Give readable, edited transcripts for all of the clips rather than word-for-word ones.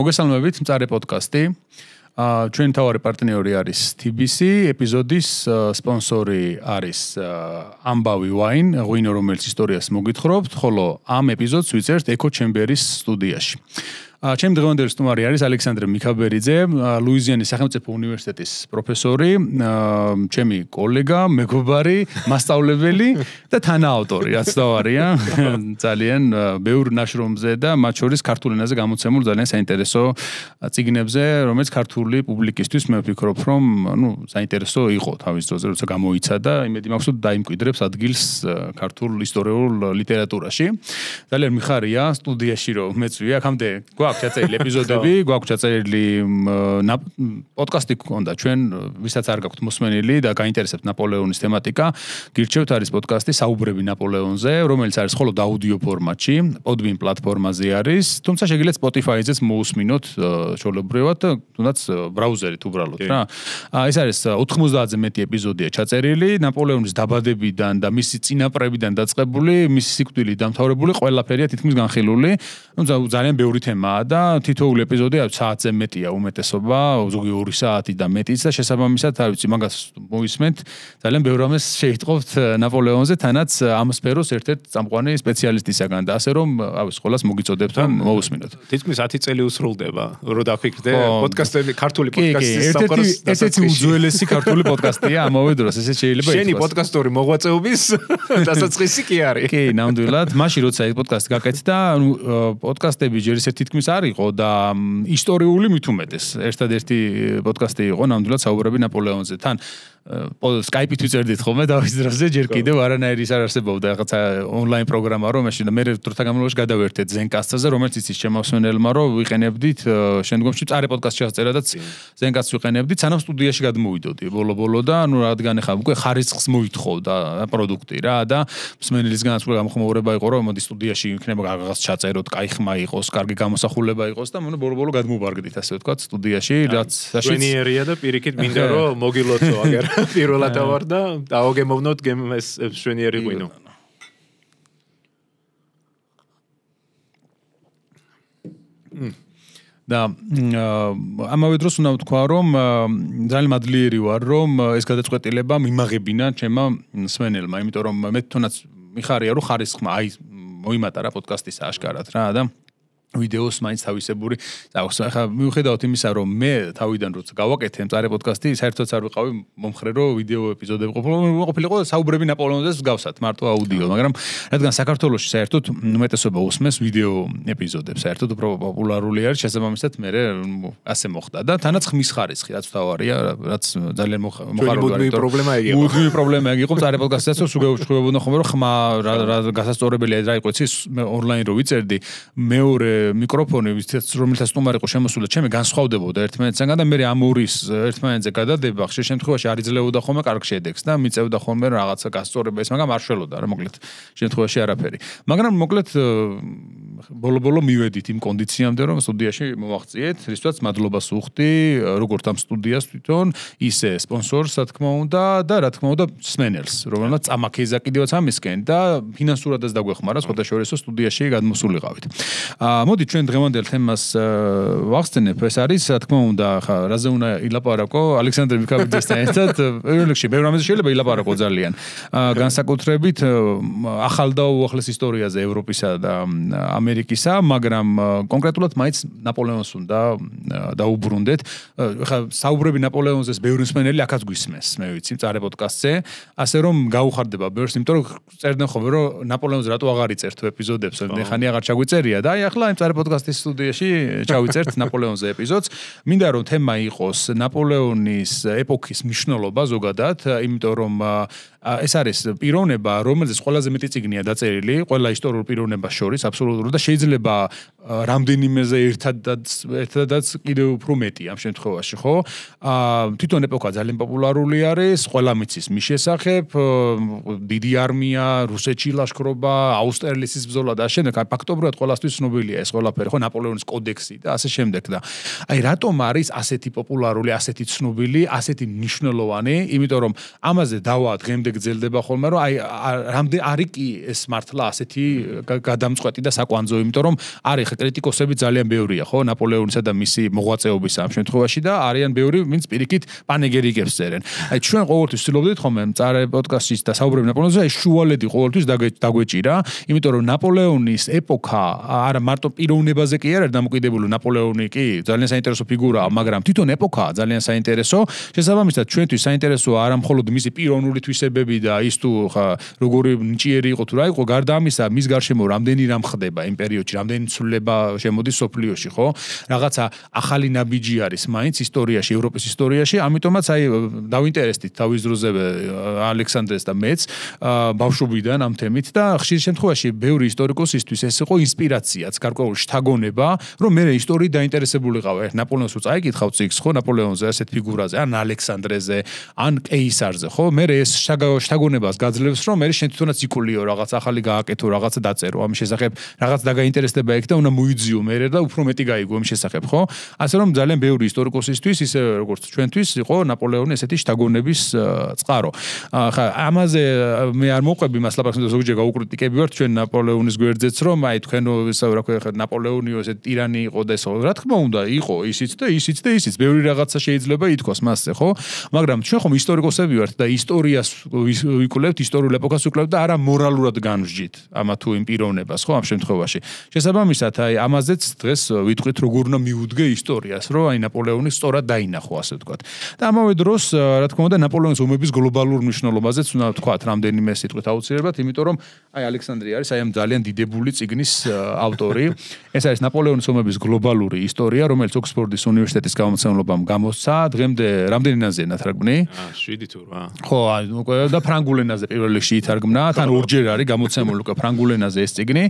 მოგესალმებით, მწარე პოდკასტი. ჩვენ თავარი პარტნიორი არის TBC, ეპიზოდის სპონსორი არის ამბავი ვაინ, ღვინო რომელიც ისტორიას მოგითხრობთ, ხოლო ამ ეპიზოდს ვიწერთ ეკო ჩემბერის სტუდიაში. ჩემი დღევანდელი სტუმარი არის ალექსანდრე მიქაბერიძე, ლუიზიანის სახელმწიფო უნივერსიტეტის პროფესორი, ჩემი კოლეგა, მეგობარი, მასწავლებელი და თანაავტორი, რაც დავარია, ძალიან ბევრ ნაშრომზე და მათ შორის ქართულ ენაზე გამოცემულ ძალიან საინტერესო წიგნებზე, რომელიც ქართული პუბლიკისთვის მე ვფიქრობ, რომ საინტერესო იყო თავის დროზე, როცა გამოიცადა, იმედი მაქვს, რომ დაიმკვიდრებს ადგილს ქართულ ისტორიულ ლიტერატურაში. ძალიან მიხარია სტუდიაში რომ მეწვია, აქამდე გვაქვს ჩაწერილი ეპიზოდები, გვაქვს ჩაწერილი პოდკასტი გქონდა ჩვენ, ვისაც არ გაქვთ მოსმენილი და გაინტერესებთ ნაპოლეონის თემატიკა, გირჩევთ არის პოდკასტი საუბრები ნაპოლეონზე, რომელიც არის მხოლოდ აუდიო ფორმატში, Podbean პლატფორმაზე არის, თუმცა შეგიძლიათ Spotify-ზეც მოусმინოთ ჩვეულებრივად, თუნდაც ბრაუზერით უბრალოდ რა. ეს არის 90-ზე მეტი ეპიზოდია ჩაწერილი, ნაპოლეონის დაბადებიდან და მისი წინაპრებიდან დაწყებული, მისი სიკვდილით დამთავრებული ყველაფერია თითქმის განხილული. ძალიან ბევრი თემაა და თითოეული ეპიზოდი საათზე მეტია უმეტესობა, ზოგი 2 საათი და მეტიც და შესაბამისად, არ ვიცი, მაგას მოისმენთ, ძალიან ბევრ რამეს შეიტყობთ ნაპოლეონზე, თანაც ამ სფეროს ერთ-ერთ წამყვანი სპეციალისტისაგან და ასე რომ, ყველას მოგიწოდებთ რომ მოусმინოთ. თითქმის 10 წელი უსრულდება, რო დაფიქრდე, პოდკასტები, ქართული პოდკასტის სამყაროს ესეთი უძველესი ქართული პოდკასტია ამავე დროს, ესე შეიძლება ითქვას. შენი პოდკასტური მოღვაწეობის დასაწყისი კი არის. კი, ნამდვილად, მაშინ როცა ეს პოდკასტი გაკეთდა, პოდკასტები ჯერ ისე თითქმის არ იყო და ისტორიული მით უმეტეს. ერთადერთი პოდკასტი იყო ნამდვილად საუბრები ნაპოლეონზე. თან Skype-ით ვიწერდით ხოლმე დავის დროზე, ჯერ კიდევ არანაირი არ არსებობდა რაღაცა ონლაინ პროგრამა, რომ მაშინ და მე დროთა განმავლობაში გადავერთეთ Zencastr-ზე, რომელიც იცის შემავსმენელმა, რომ ვიყენებდით შემდგომში მწარე პოდკასტი შეღწერადაც Zencastr-ს ვიყენებდით, სანამ სტუდიაში გადმოვიდოდი ბოლო-ბოლო და რადგან ახლა უკვე ხარისხს მოითხოვდა პროდუქტი რა და მსმენელისგანაც უკვე გამოხმაურება იყო, რომ მოდი სტუდიაში იქნება რაღაც ჩაწეროთ, კაი ხმა იყოს, კარგი გამოსახულება იყოს და ბოლო-ბოლო გადმოვარგდით, ასე ვთქვათ, სტუდიაში, რაც შვენიერია და პირიქით მინდა რომ მოგილოცო აგერ პირველად ავარ და დავაგემოვნოთ ეს შვენიერი ღვინო. და ამავე დროს უნდა ვთქვა, რომ ძალიან მადლიერი ვარ, რომ ეს გადაწყვეტილება მიმაღებინა ჩემმა მსმენელმა, იმიტომ რომ მე თუნდაც მიხარია, რომ ხარისხმა მოიმატარა პოდკასტის აშკარად რა და ვიდეოს მაინც თავისებური აქვს. ახლა მიუხედავად იმისა, რომ მე თავიდან როცა გავაკეთე მწარე პოდკასტი, საერთოდ არ ვიყავი მომხრე, რომ ვიდეო ეპიზოდები ყოფილიყო საუბრები ნაპოლეონზე მსგავსად, მარტო აუდიო, მაგრამ რადგან საქართველოში საერთოდ უმეტესობა უსმენს ვიდეო ეპიზოდებს, საერთოდ უფრო პოპულარული არის, შესაბამისად მე ასე მოხდა და თანაც ხმის ხარისხი, რაც თავარია, რაც ძალიან მოხარულია. მუდმივი პრობლემა იყო მწარე პოდკასტისაც, სულ შევებონა ხოლმე, რომ ხმა რა გასასწორებელია რა იყო, იცი ონლაინ რო ვიწერდი, მეორე მიკროფონი, რომელთა სტუმარი იყო შემოსული, ჩემი განსხვავდებოდა ერთმანეთისგან და მე ამ ორის ერთმანეთზე გადადება, ხშირ შემთხვევაში არ იძლეოდა ხოლმე კარგ შედეგს და მიწევდა ხოლმე რაღაცა გასწორება, ეს მაგრამ არ შველოდა რა, მოკლედ, შემთხვევაში არაფერი. მაგრამ მოკლედ ბოლო-ბოლო მივედით იმ კონდიციამდე, რომ სტუდიაში მოვაღწიეთ, რისთვისაც მადლობას ვუხდი, როგორც ამ სტუდიას თვითონ, ისე სპონსორს, რა თქმა უნდა, და რა თქმა უნდა, მსმენელს, რომელმაც წამაქეზა კიდევაც ამისკენ და ფინანსურადაც დაგვეხმარა, სხვადასხვა სტუდიაში გადმოსულიყავით. მოდი ჩვენ დღევანდელ თემას ვახსენებ, ეს არის, რა თქმა უნდა, ხა რაზე უნდა ილაპარაკო, ალექსანდრე მიქაბერიძესთან ერთად, პირველში ბევრ რამეზე შეიძლება ილაპარაკო ძალიან. განსაკუთრებით ახალ და უახლეს ისტორიაზე ევროპისა და ამერიკისა, მაგრამ კონკრეტულად მაინც ნაპოლეონს უნდა დაუბრუნდეთ. ხა საუბრები ნაპოლეონზეს ბევრი მსმენელი აქაც გვისმენს, მე ვიცი, მწარე პოდკასტზე, ასე რომ გაუხარდება ბევრს, იმიტომ რომ წერდნენ ხოლმე, რომ ნაპოლეონს რატო აღარ იწერთ ეპიზოდებს, ხანი აღარ ჩაგვიწერია და აი ახლა იმ მწარე პოდკასტის სტუდიაში ჩავიწერთ ნაპოლეონზე ეპიზოდს. მინდა რომ თემა იყოს ნაპოლეონის ეპოქის მნიშვნელობა ზოგადად, იმიტომ რომ ეს არის პიროვნება, რომელზეც ყველაზე მეტი წიგნია დაწერილი, ყველა ისტორიულ პიროვნებას შორის, აბსოლუტურად და შეიძლება რამდენიმეზე ერთადაც კიდევ უფრო მეტი ამ შემთხვევაში, ხო? თვითონ ეპოქა ძალიან პოპულარული არის, ყველა მიცის მის შესახებ, დიდი არმია, რუსეთში ლაშქრობა, აუსტერლიცის ბრძოლა და შემდეგ ფაქტობრივად ყველასთვის ცნობილია ეს, ეს ყველაფერი, ხო, ნაპოლეონის კოდექსი და ასე შემდეგ და აი რატომ არის ასეთი პოპულარული, ასეთი ცნობილი, ასეთი მნიშვნელოვანი, იმიტომ რომ ამაზე დავა დღემდე გრძელდება ხოლმე, რომ აი რამდენი არის კი ეს მართლა ასეთი გადამწყვეტი და საკვანძო, იმიტომ რომ არის კრიტიკოსები ძალიან ბევრია, ხო, ნაპოლეონისა და მისი მოღვაწეობის ამ შემთხვევაში და არიან ბევრი, ვინც პირიქით პანეგერიკებს წერენ. აი ჩვენ ყოველთვის ვცდილობდით ხოლმე მწარე პოდკასტის და საუბრები ნაპოლეონზე, აი შუალედი ყოველთვის დაგვეჭირა, იმიტომ რომ ნაპოლეონის ეპოქა არა მარტო პიროვნებაზე კი არ არის დამოკიდებული, ნაპოლეონი კი ძალიან საინტერესო ფიგურაა, მაგრამ თვითონ ეპოქაა ძალიან საინტერესო. შესაბამისად, ჩვენთვის საინტერესოა არა მხოლოდ მისი პიროვნული თვისებები და ის თუ ხა როგორი ნიჭიერი იყო თუ რა იყო, გარდა ამისა, მის გარშემო რამდენი რამ ხდება იმ პერიოდში, რამდენი ცვლილება შემოდის სოფლიოში, ხო? რაღაცა ახალი ნაბიჯი არის მაინც ისტორიაში, ევროპის ისტორიაში, ამიტომაც აი დავინტერესდით თავის დროზე ალექსანდრეს და მეც ბავშვობიდან ამ თემით და ხშირ შემთხვევაში ბევრი ისტორიკოსისთვის ეს იყო ინსპირაციაც, გარკვეული შთაგონება, რომ მე ისტორიით დაინტერესებულიყავ. ნაპოლეონს უწაიკითხავ წიგს, ხო, ნაპოლეონზე, ასეთ ფიგურაზე, ან ალექსანდრეზე, ან კეისარზე, ხო? მე ეს შთაგონებას გაძლევს, რომ მე შენ თვითონაც იკულიო რაღაც ახალი გააკეთო, რაღაცა დაწერო ამ შესახებ, რაღაც დაგაინტერესდება იქ და უნდა მოიძიო მე და უფრო მეტი გაიგო ამ შესახებ, ხო? ასე რომ ძალიან ბევრი ისტორიკოსისთვის, ისე როგორც ჩვენთვის იყო ნაპოლეონი ესეთი შთაგონების წყარო. ხა ამაზე მე არ მოყვები მას ლაპარაკს, ზოგჯერ გაუკრიტიკები ვარ ჩვენ ნაპოლეონის გვერდზეც, რომ აი თქვენო ისა რა ქვია ნაპოლეონიო ესე ტირანი იყო და ესო. რა თქმა უნდა, იყო ისიც და ისიც და ისიც. ბევრი რაღაცა შეიძლება ითქვას მასზე, ხო? მაგრამ ჩვენ ხომ ისტორიკოსები ვართ და ისტორიას ვიკვლევთ, ისტორიულ ეპოქას ვიკვლევთ და არა მორალურად განვსჯით ამა თუ იმ პიროვნებას, ხო, ამ შემთხვევაში. შესაბამისად, აი ამაზეც დღეს ვიტყვით როგორ უნდა მიუდგე ისტორიას, რომ აი ნაპოლეონი სწორად დაინახო, ასე ვთქვათ. და ამავე დროს, რა თქმა უნდა, ნაპოლეონის ომების გლობალურ მნიშვნელობაზეც უნდა ვთქვათ რამდენიმე სიტყვით აუცილებლად, იმიტომ რომ აი ალექსანდრე არის აი ამ ძალიან დიდებული წიგნის ავტორი. ეს არის ნაპოლეონის ომების გლობალური ისტორია, რომელიც ოქსფორდის უნივერსიტეტის გამომცემლობამ გამოსცა. დღემდე რამდენი ენაზეა ნათარგმნი? 7 თუ 8. ხო, უკვე და ფრანგულ ენაზე პირველ რიგში ითარგმნა, თან ორჯერ არის გამოცემული უკვე ფრანგულ ენაზე ეს წიგნი.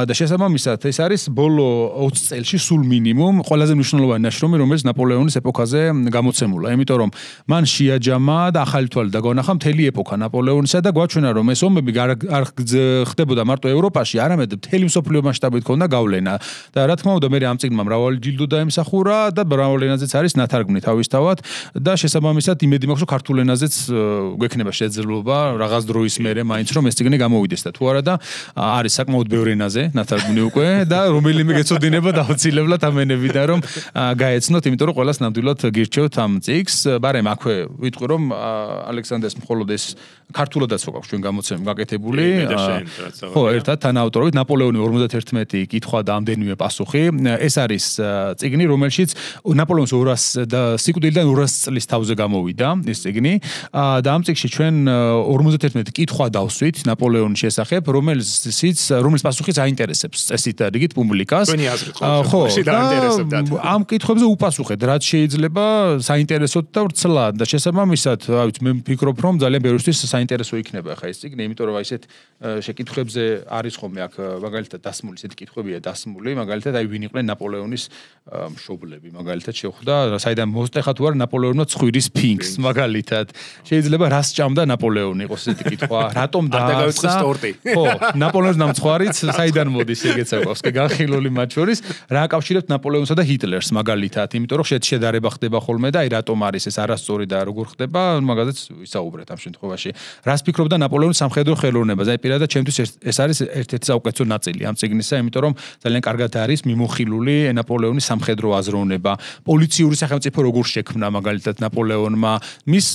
და შესაბამისად, ეს არის ბოლო 20 წელში სულ მინიმუმ ყველაზე მნიშვნელოვანი ნაშრომი, რომელიც ნაპოლეონის ეპოქაზე გამოცემულა. იმიტომ რომ მან შეაჯამა და ახალი თვალით დაგონახა მთელი ეპოქა ნაპოლეონისა და გვაჩვენა რომ ეს ომები არ ხდებოდა მარტო ევროპაში, არამედ მთელი მსოფლიო მასშტაბით ქონდა გავლენა. და რა თქმა უნდა, მე ამ წიგნმა მრავალი ჯილდო დაემსახურა და მრავალ ენაზეც არის ნათარგმნი თავისთავად და შესაბამისად იმედი მაქვს, რომ ქართულ ენაზეც გვექნება შესაძლებლობა რაღაც დროის მერე მაინც რომ ეს წიგნი გამოვიდეს და თუ არა და არის საკმაოდ ბევრი ენაზე ნათარგმნი უკვე და რომელიმე გეცოდინება დაუცილებლად ამ ენებიდან რომ გაეცნოთ, იმიტომ რომ ყველას ნამდვილად გირჩევთ ამ წიგს. ბარემ აქვე ვიტყვი რომ ალექსანდრეს მხოლოდ ეს ქართულადაც აქვს ჩვენ გამოცემული გაკეთებული. ხო, ერთად თანაავტორობით ნაპოლეონი 51 კითხვა და ამდენივე პასუხი. ეს არის წიგნი, რომელშიც ნაპოლეონის 200 და სიკვდილიდან 200 წლის თავზე გამოვიდა ეს წიგნი. და ამ წიგში ჩვენ 51 კითხვა დავსვით ნაპოლეონის შესახებ, რომელიც პასუხიც აინტერესებს წესით რიგით პუბლიკას. ჩვენი აზრით ხო, ამ კითხვებზე უპასუხეთ, რაც შეიძლება საინტერესოდ და ვრცლად და შესაბამისად, რა ვიცი, მე ვფიქრობ, რომ ძალიან ბევრისთვის საინტერესო იქნება ხა ეს წიგნი, იმიტომ რომ აი ესეთ შეკითხვებზე არის ხოლმე აქ მაგალითად დასმული, ესეთი კითხვებია დასმული, მაგალითად აი ვინ იყვნენ ნაპოლეონის მშობლები, მაგალითად შეხვდა, საიდან მოსტეხა თუ არა ნაპოლეონმა ცხვირის ფინკს, მაგალითად. შეიძლება რას ჭამდა ნაპოლეონი, იყოს ესეთი კითხვა, რატომ დააარსა? ხო, ნაპოლეონის ნამცხვარიც საიდან მოდის, ეგეც აქვს, განხილული მათ შორის, რა აკავშირებთ ნაპოლეონსა და ჰიტლერს, მაგალითად, იმიტომ რომ შედარება ხდება ხოლმე და აი რატომ არის ეს არასწორი და როგორ ხდება, მაგაზეც ვისაუბრეთ ამ შემთხვევაში. რას ფიქრობდა ნაპოლეონის სამხედრო ხელოვნებაზე? აი პირადად ჩემთვის ეს არის ერთ-ერთი საუკეთესო ნაწილი ამ წიგნისა, იმიტომ რომ ძალიან კარგად არის მიმოხილული ნაპოლეონის სამხედრო აზროვნება, პოლიციური სახელმწიფო როგორ შექმნა მაგალითად ნაპოლეონმა, მის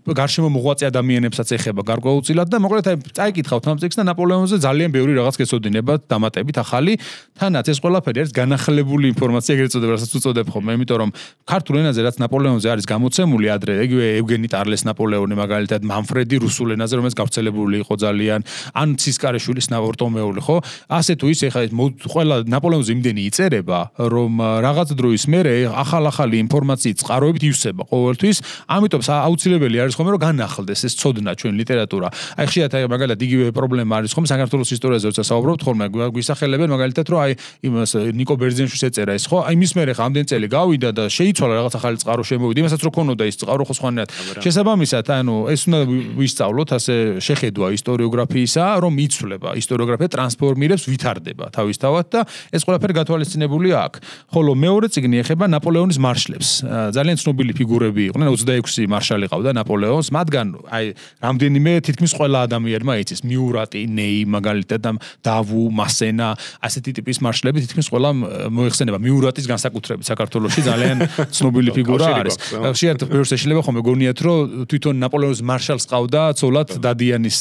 გარშემო მოღვაწე ადამიანებსაც ეხება გარკვეულწილად და მოკლედ აი წაიკითხავთ ამ წიგნს და ნაპოლეონზე ძალიან ბევრი რაღაც გეცოდინებათ დამატებით ახალი, თანაც ეს ყველაფერი არის განახლებული ინფორმაცია, ეგრეთ წოდება, რასაც უწოდებ ხოლმე, იმიტომ რომ ქართულ ენაზე რაც ნაპოლეონზე არის გამოცემული ადრე, იგივე ევგენი ტარლეს ნაპოლეონი მაგალითად, მანფრედი რუსულ ენაზე, რომელიც გავრცელებული იყო ძალიან, ან ცისკარაშვილის ნავორტომეული, ხო? ასე თუ ისე ხა ყველა ნაპოლეონზე იმდენი იწერება, რომ რაღაც დროის მერე ახალ-ახალი ინფორმაციით წყაროებით ივსება ყოველთვის, ამიტომ აუცილებელი არის ხოლმე რომ განახლდეს ეს ცოდნა ჩვენ ლიტერატურა. აი ხშირად აი მაგალითად იგივე პრობლემა არის ხოლმე საქართველოს ისტორიაზე, როცა საუბრობთ ხოლმე გვისახელებენ მაგალითად რომ აი იმას ნიკო ბერძენიშვილს ეწერა ეს, ხო? აი მის მერე ხა ამდენ წელი გავიდა და შეიცვალა რაღაც ახალი წყარო შემოვიდა, იმასაც რო ქონოდა ის წყარო ხო სხვანაირად. შესაბამისად, ანუ ეს უნდა ვისწავლოთ, ასე შეხედვა ისტორიოგრაფიისა, რომ იცვლება ისტორიოგრაფია ტრანსფორმირებს, ვითარდება თავისთავად და ეს ყველაფერი გათვალისწინებულია აქ. ხოლო მეორე წიგნი ეხება ნაპოლეონის მარშლებს. ძალიან ცნობილი ფიგურები იყვნენ, 26 მარშალი ყავდა ნაპოლეონს, მათგან აი რამდენიმე თითქმის ყველა ადამიანმა იცის, მიურატი, ნეი მაგალითად და დავუ, მასენა, ასეთი ტიპის მარშლები თითქმის ყველა მოიხსენება. მიურატის განსაკუთრებით საქართველოში ძალიან ცნობილი ფიგურა არის. შეიძლება ბევრს ეშლება ხოლმე გონიათ რომ თვითონ ნაპოლეონის მარშალს ყავდა ცოლად დადიანის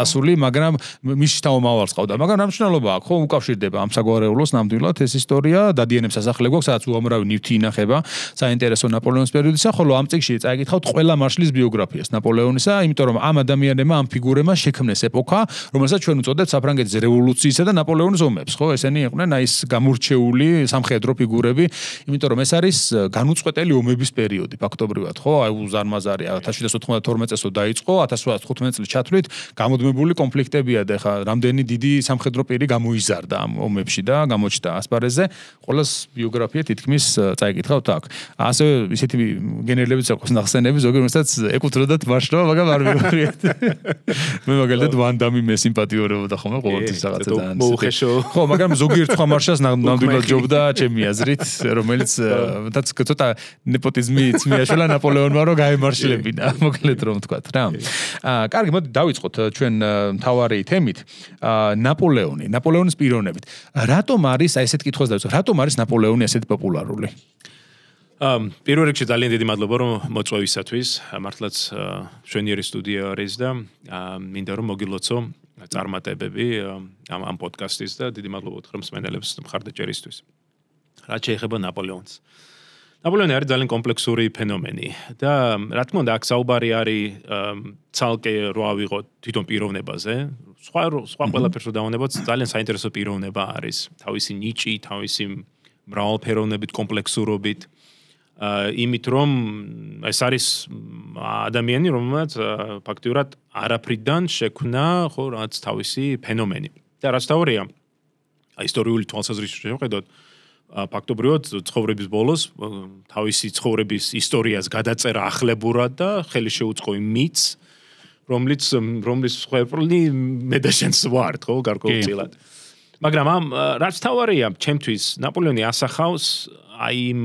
ასული, მაგრამ მის შთამომავალს ყავდა. მაგრამ ამშნალობა აქვს, ხო, უკავშირდება ამ საგვარეულოს ნამდვილად ეს ისტორია, დადიანების სასახლე გვაქვს, სადაც უამრავი ნივთი ინახება, საინტერესო ნაპოლეონის პერიოდისა, ხოლო ამ წიგნში წაიკითხავთ ყველა მარშლის ბიოგრაფიას ნაპოლეონისა, იმიტომ რომ ამ ადამიანებმა, ამ ფიგურებმა შექმნეს ეპოქა, რომელსაც ჩვენ უწოდებთ საფრანგეთის რევოლუციისა და ნაპოლეონის ომებს, ხო, ესენი იყვნენ აი ეს გამორჩეული სამხედრო ფიგურები, იმიტომ რომ ეს არის განუწყვეტელი ომების პერიოდი ფაქტობრივად, ხო, აი უზარმაზარი 1792 წელს დაიწყო, 1815 წელს ჩათვლით, გამოდმებული კონფლიქტებია და ხა რამდენი დიდი სამხედრო პირი გამოიზარდა ამ ომებში და გამოჩნდა ასპარეზზე, ყოველს ბიოგრაფია თითქმის წაიკითხავთ აქ. ასევე ისეთი გენერლებიც აქვს ნახსენები, ზოგიერთსაც ეკუთვნოდათ მარშლობა, მაგრამ არ მივხვდით. მე მაგალითად ვანდამი მე სიმპათიურობდა ხოლმე ყოველთვის რაღაცა ძალიან. ხო, მაგრამ ზოგიერთ სხვა მარშალს ნამდვილად ჯობდა ჩემი აზრით, რომელიც ცოტა ნეპოტიზმით მიაშველა ნაპოლეონმა რომ გაემარშლებინა, მოკლედ რომ ვთქვათ რა. კარგი, მოდი დავიწყოთ ჩვენ მთავარი თემით. ნაპოლეონის პიროვნებით. რატომ არის აი ესეთ კითხვას დავიწყოთ? რატომ არის ნაპოლეონი ესეთი პოპულარული? პირველ რიგში ძალიან დიდი მადლობა რომ მოწვევისათვის. მართლაც შვენიერი სტუდია არის და მინდა რომ მოგილოცო წარმატებები ამ პოდკასტის და დიდი მადლობა უთხრა მსმენელებს მხარდაჭერისთვის. რაც შეეხება ნაპოლეონს. ნაპოლეონი არის ძალიან კომპლექსური ფენომენი და რა თქმა უნდა აქ საუბარი არის ცალკე რო ავიღოთ თვითონ პიროვნებაზე. სხვა ყველაფერს რო დავანებოთ ძალიან საინტერესო პიროვნება არის. თავისი ნიჭი, თავისი მრავალფეროვნებით, კომპლექსურობით. იმით რომ ეს არის ადამიანი, რომელმაც ფაქტიურად არაფრიდან შექმნა ხო რაც თავისი ფენომენი. და რაც თავია ისტორიული თვალსაზრისით შევხედოთ, ფაქტობრივად ცხოვრების ბოლოს თავისი ცხოვრების ისტორიას გადაწერა ახლებურად და ხელი შეუწყო იმ მითს, რომლის ხვეპლი მე და შენს ვართ, ხო, გარკვეულწილად. მაგრამ რაც თავია ჩემთვის ნაპოლეონი ასახავს აი იმ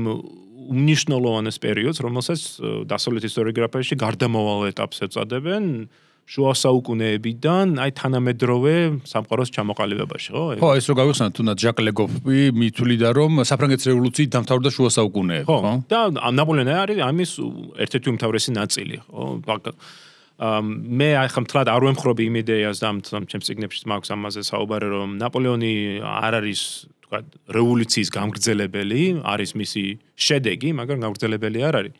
უმნიშვნელოვანეს პერიოდს, რომელსაც დასავლეთ ისტორიოგრაფიაში გარდამავალ ეტაპს ეწოდებენ შუა საუკუნეებიდან აი თანამედროვე სამყაროს ჩამოყალიბებაში, ხო? ხო, ეს რო გავიხსენოთ, თუნდაც ჟაკ ლეგოფი მითვლიდა, რომ საფრანგეთის რევოლუციით დამთავრდა შუა საუკუნეები, ხო? და ნაპოლეონი არის ამის ერთ-ერთი უმთავრესი ნაწილი, ხო? მე ახლა მთლად არ ვემხრობი იმ იდეას და ჩემს წიგნებში მაქვს ამაზე საუბარი, რომ ნაპოლეონი არ არის თქვათ რევოლუციის გამგრძელებელი, არის მისი შედეგი, მაგრამ გამგრძელებელი არ არის.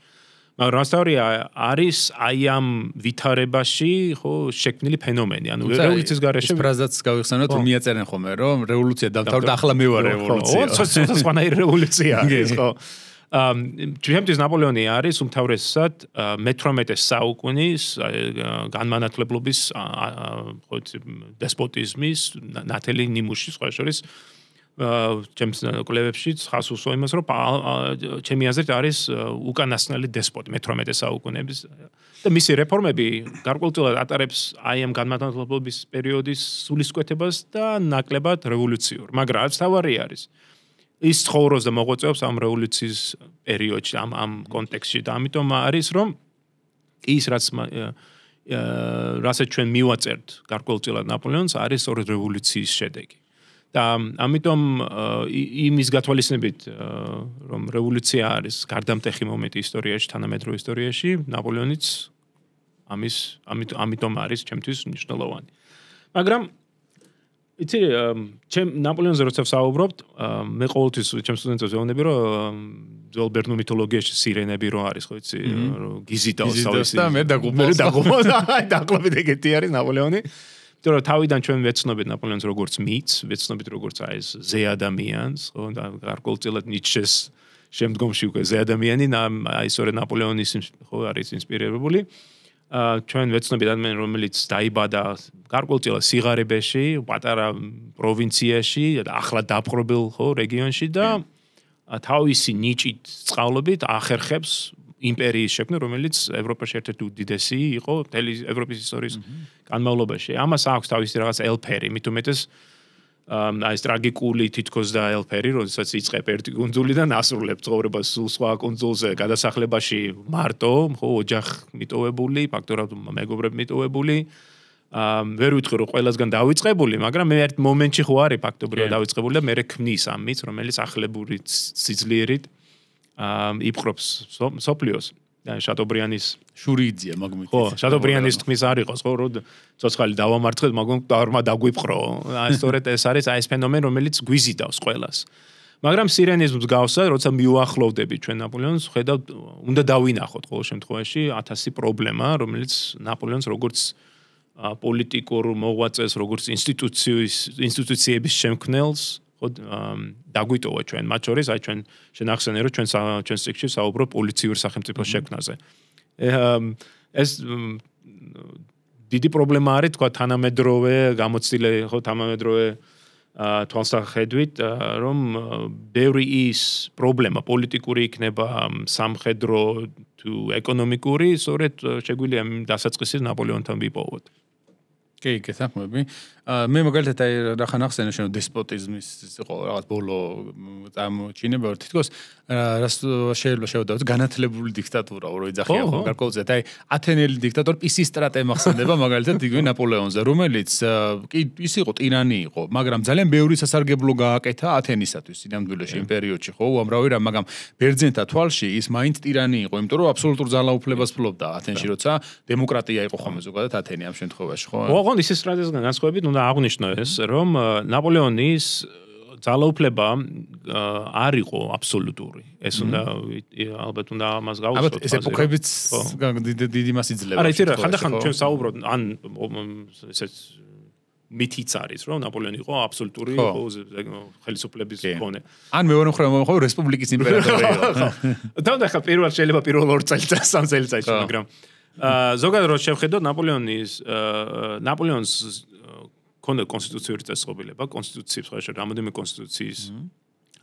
მაგრამ ასწავლია არის აი ამ ვითარებაში, ხო, შექმნილი ფენომენი. ანუ რევოლუციის გარეშე ფრაზაც გავიხსენოთ, რომ მიაწერენ ხოლმე, რომ რევოლუცია დამთავრდა, ახლა მე ვარ რევოლუცია. ცოტა სხვანაირი რევოლუცია არის, ხო? ჩემთვის ნაპოლეონი არის უმთავრესად მე-18 საუკუნის განმანათლებლობის ხო დესპოტიზმის ნათელი ნიმუში სხვა შორის ჩემს კვლევებშიც ხას უსვა იმას, რომ ჩემი აზრით არის უკანასკნელი დესპოტი მე-18 საუკუნეების და მისი რეფორმები გარკვეულწილად ატარებს აი ამ განმანათლებლობის პერიოდის სულისკვეთებას და ნაკლებად რევოლუციურ, მაგრამ რაც თავარი არის ის ცხოვრობს და მოღვაწეობს ამ რევოლუციის პერიოდში, ამ კონტექსტში და ამიტომ არის რომ ის რასაც ჩვენ მივაწერთ გარკვეულწილად ნაპოლეონს არის სწორედ რევოლუციის შედეგი. და ამიტომ იმის გათვალისწინებით რომ რევოლუცია არის გარდამტეხი მომენტი ისტორიაში, თანამედროვე ისტორიაში, ნაპოლეონიც ამიტომ არის ჩემთვის მნიშვნელოვანი. მაგრამ იცი ნაპოლეონზე როცა ვსაუბრობთ, მე ყოველთვის ჩემს სტუდენტებს ვეუბნები, რომ ძველ ბერძნულ მითოლოგიაში სირენები რო არის, ხო იცი, რომ გიზიდავს თავისი და მე დაგუბავს. აი დაახლოებით ეგეთი არის ნაპოლეონი. იმიტომ რომ თავიდან ჩვენ ვეცნობით ნაპოლეონს როგორც მითს, ვეცნობით როგორც აი ეს ზე ადამიანს, ხო, და გარკვეულწილად ნიჩეს შემდგომში უკვე ზე ადამიანი, აი სწორედ ნაპოლეონის ხო არის ინსპირირებული. ჩვენ ვეცნობით ადამიანი, რომელიც დაიბადა გარკვეულწილად სიღარიბეში, პატარა პროვინციაში, ახლა დაპყრობილ ხო რეგიონში და თავისი ნიჭით სწავლობით ახერხებს იმპერიის შექმნა, რომელიც ევროპაში ერთ-ერთი უდიდესი იყო მთელი ევროპის ისტორიის განმავლობაში. ამას აქვს თავისი რაღაც ელფერი, მით უმეტეს აი ეს ტრაგიკული თითქოს და ელფერი, როდესაც იწყებ ერთი კუნძულიდან ასრულებ ცხოვრებას სულ სხვა კუნძულზე, გადასახლებაში მარტო, ხო, ოჯახ მიტოვებული, ფაქტორად მეგობრები მიტოვებული. ვერ ვიტყვი რომ ყველასგან დავიწყებული, მაგრამ მე ერთ მომენტში ხო არის ფაქტობრივად დავიწყებული და მე ქმნის ამ მის, რომელიც ახლებური სიძლიერით იპყრობს სოფლიოს. შატობრიანის შურიძია მაგმით. ხო, შატობრიანის თქმის არ იყოს, ხო, რომ ცოცხალი დავამარცხეთ, მაგრამ დარმა დაგვიფყრო. სწორედ ეს არის ეს ფენომენი, რომელიც გვიზიდავს ყველას. მაგრამ სირენიზმს გავსა, როცა მიუახლოვდები ჩვენ ნაპოლეონს, ხედავთ, უნდა დავინახოთ ყოველ შემთხვევაში 1000 პრობლემა, რომელიც ნაპოლეონს როგორც პოლიტიკურ მოღვაწეს, როგორც ინსტიტუციების შემქმნელს დაგვიტოვა ჩვენ მათ შორის, აი ჩვენ ახსენე რომ ჩვენ სიქში საუბრობ პოლიციურ სახელმწიფოს შექმნაზე. ეს დიდი პრობლემა არის თქვა თანამედროვე გამოცდილე ხო თანამედროვე თვალსაჩინით რომ ბევრი ის პრობლემა პოლიტიკური იქნება სამხედრო თუ ეკონომიკური, სწორედ შეგვიძლია დასაწყისის ნაპოლეონთან ვიპოვოთ. კი, გესახმები. მე მაგალითად აი რახან ახსენე შენ დესპოტიზმის იყო რაღაც ბოლო წამოჩინება თითქოს რას შეიძლება შევდავთ განათლებული დიქტატურა რო იძახიან ხო გარკვეულწილად აი ათენელი დიქტატორი პისისტრატე მახსენდება მაგალითად იგივე ნაპოლეონზე რომელიც კი ის იყო ტირანი იყო მაგრამ ძალიან ბევრი სასარგებლო გააკეთა ათენისათვის სინამდვილეში იმ პერიოდში ხო უამრავი რა მაგრამ ბერძენთა თვალში ის მაინც ტირანი იყო იმიტომ რომ აბსოლუტურ ძალაუფლებას ფლობდა ათენში როცა დემოკრატია იყო ხოლმე ზოგადად ათენი ამ შემთხვევაში ხო ოღონდ ისის სტრატეგიისგან განსხვავებით უნდა აღვნიშნო ეს რომ ნაპოლეონის ძალაუფლება არ იყო აბსოლუტური. ეს უნდა ალბათ უნდა ამას გავუსწროთ. ალბათ ეს ეპოქებიც დიდი მას იძლევა. არა, იცი რა, ხანდახან ჩვენ საუბრობთ ან ესეც მითიც არის, რომ ნაპოლეონი იყო აბსოლუტური ხელისუფლების მქონე. ან მეორე მხრივ ხო რესპუბლიკის იმპერატორი იყო. და პირველ შეიძლება პირველ 2 წელიწადს 3 წელიწადში, მაგრამ ზოგადად რო შევხედოთ ნაპოლეონს ქონდა კონსტიტუციური წესრიგება, კონსტიტუციის ხარშე რამოდენიმე კონსტიტუციის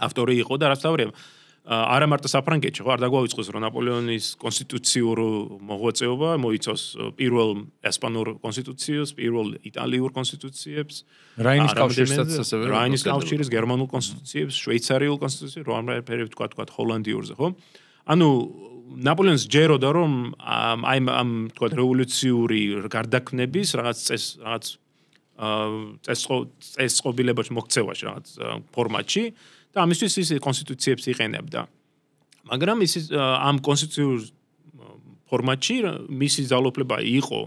ავტორი იყო და რაც თავია არა მარტო საფრანგეთში, ხო არ დაგვაუწყოს რომ ნაპოლეონის კონსტიტუციურ მოღვაწეობა მოიცავს პირველ ესპანურ კონსტიტუციას, პირველ იტალიურ კონსტიტუციებს, რაინის კავშირსაც ასევე რაინის კავშირის გერმანულ კონსტიტუციებს, შვეიცარიულ კონსტიტუციებს, რომ ამერე თქვა ჰოლანდიურზე, ხო? ანუ ნაპოლეონს ჯეროდა რომ აი ამ თქვა რევოლუციური გარდაქმნების რაღაც წესწყობილებაში მოქცევაში რაღაც ფორმატში და ამისთვის ის კონსტიტუციებს იყენებდა. მაგრამ ის ამ კონსტიტუციურ ფორმატში მისი ძალაუფლება იყო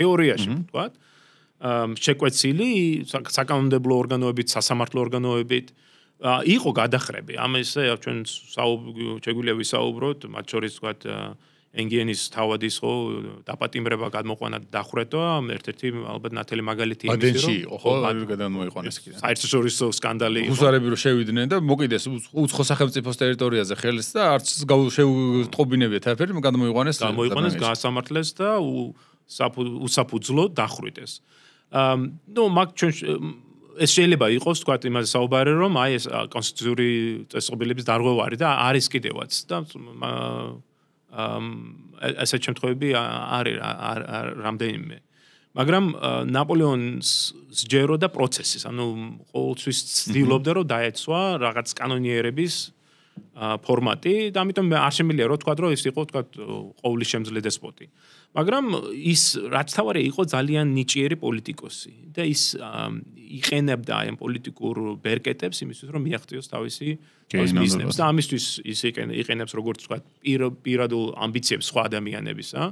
თეორიაში, ვთქვათ, შეკვეცილი საკანონმდებლო ორგანოებით, სასამართლო ორგანოებით იყო გადახრები. ამაზე ჩვენ შეგვიძლია ვისაუბროთ, მათ შორის ვთქვათ ენგიენის თავადის ხო დაპატიმრება გადმოყვანა დახვრეტვა ერთ-ერთი ალბათ ნათელი მაგალითი იმის რომ ხო გადამოიყვანეს კიდე საერთაშორისო სკანდალი ჰუსარები რო შევიდნენ და მოკიდეს უცხო სახელმწიფოს ტერიტორიაზე ხელს და არც შეუტყობინებიათ არაფერი გადამოიყვანეს გასამართლეს და უსაფუძვლო დახვრიტეს ნუ მაგ ჩვენ ეს შეიძლება იყოს თქვათ იმაზე საუბარი რომ აი ეს კონსტიტუციური წესრიგების დარღვევა არის და არის კიდევაც და ასეთ შემთხვევები არის რამდენიმე. მაგრამ ნაპოლეონს სჯეროდა პროცესის, ანუ ყოველთვის ცდილობდა რომ დაეცვა რაღაც კანონიერების ფორმატი და ამიტომ არ შემიძლია რომ თქვა რომ ეს იყო თქვა ყოვლისშემძლე დესპოტი. მაგრამ ის რაც თავარი იყო ძალიან ნიჭიერი პოლიტიკოსი და ის იყენებდა ამ პოლიტიკურ ბერკეტებს იმისთვის რომ მიაღწიოს თავისი ბიზნესს და ამისთვის ის იყენებს როგორც თქვა პირადულ ამბიციებს სხვა ადამიანებისა.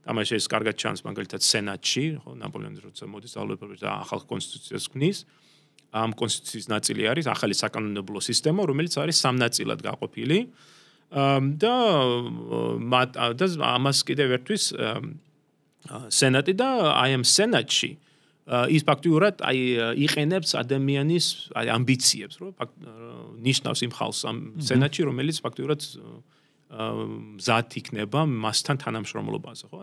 თამაში ეს კარგად ჩანს მაგალითად სენატში, ხო ნაპოლეონი როცა მოდის ძალაუფლებას და ახალ კონსტიტუციას ქმნის. ამ კონსტიტუციის ნაწილი არის ახალი საკანონმდებლო სისტემა, რომელიც არის სამ ნაწილად გაყოფილი. და ამას კიდევ ერთვის სენატი და აი ამ სენატში ის ფაქტიურად აი იყენებს ადამიანის აი ამბიციებს, რომ ნიშნავს იმ ხალხს ამ სენატში, რომელიც ფაქტიურად მზად იქნება მასთან თანამშრომლობაზე, ხო?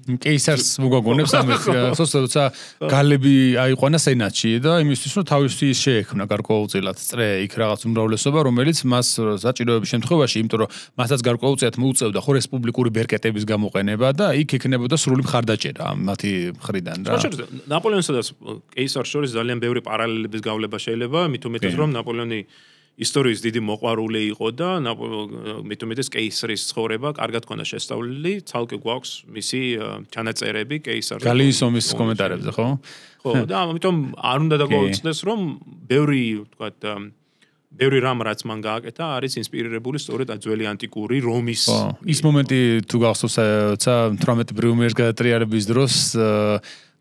კეისარს მოგაგონებს ამის როცა გალები აიყვანა სენატში და იმისთვის რომ თავისი შეექმნა გარკვეულწილად წრე იქ რაღაც უმრავლესობა რომელიც მას საჭიროების შემთხვევაში იმიტომ რომ მასაც გარკვეულწილად მოუწევდა ხო რესპუბლიკური ბერკეტების გამოყენება და იქ ექნებოდა სრული მხარდაჭერა მათი მხრიდან რა ნაპოლეონსა და კეისარს შორის ძალიან ბევრი პარალელების გავლება შეიძლება მით უმეტეს რომ ნაპოლეონი ისტორიის დიდი მოყვარული იყო და მით უმეტეს კეისრის ცხოვრება კარგად ქონდა შესწავლილი, ცალკე გვაქვს მისი ჩანაწერები კეისარზე. გალიის ომის კომენტარებზე, ხო? ხო, და ამიტომ არ უნდა დაგვაუწყდეს, რომ ბევრი, ვთქვათ, ბევრი რამ რაც მან გააკეთა, არის ინსპირირებული სწორედ ძველი ანტიკური რომის. ის მომენტი თუ გახსოვს, 18 ბრიუმერის გადატრიალების დროს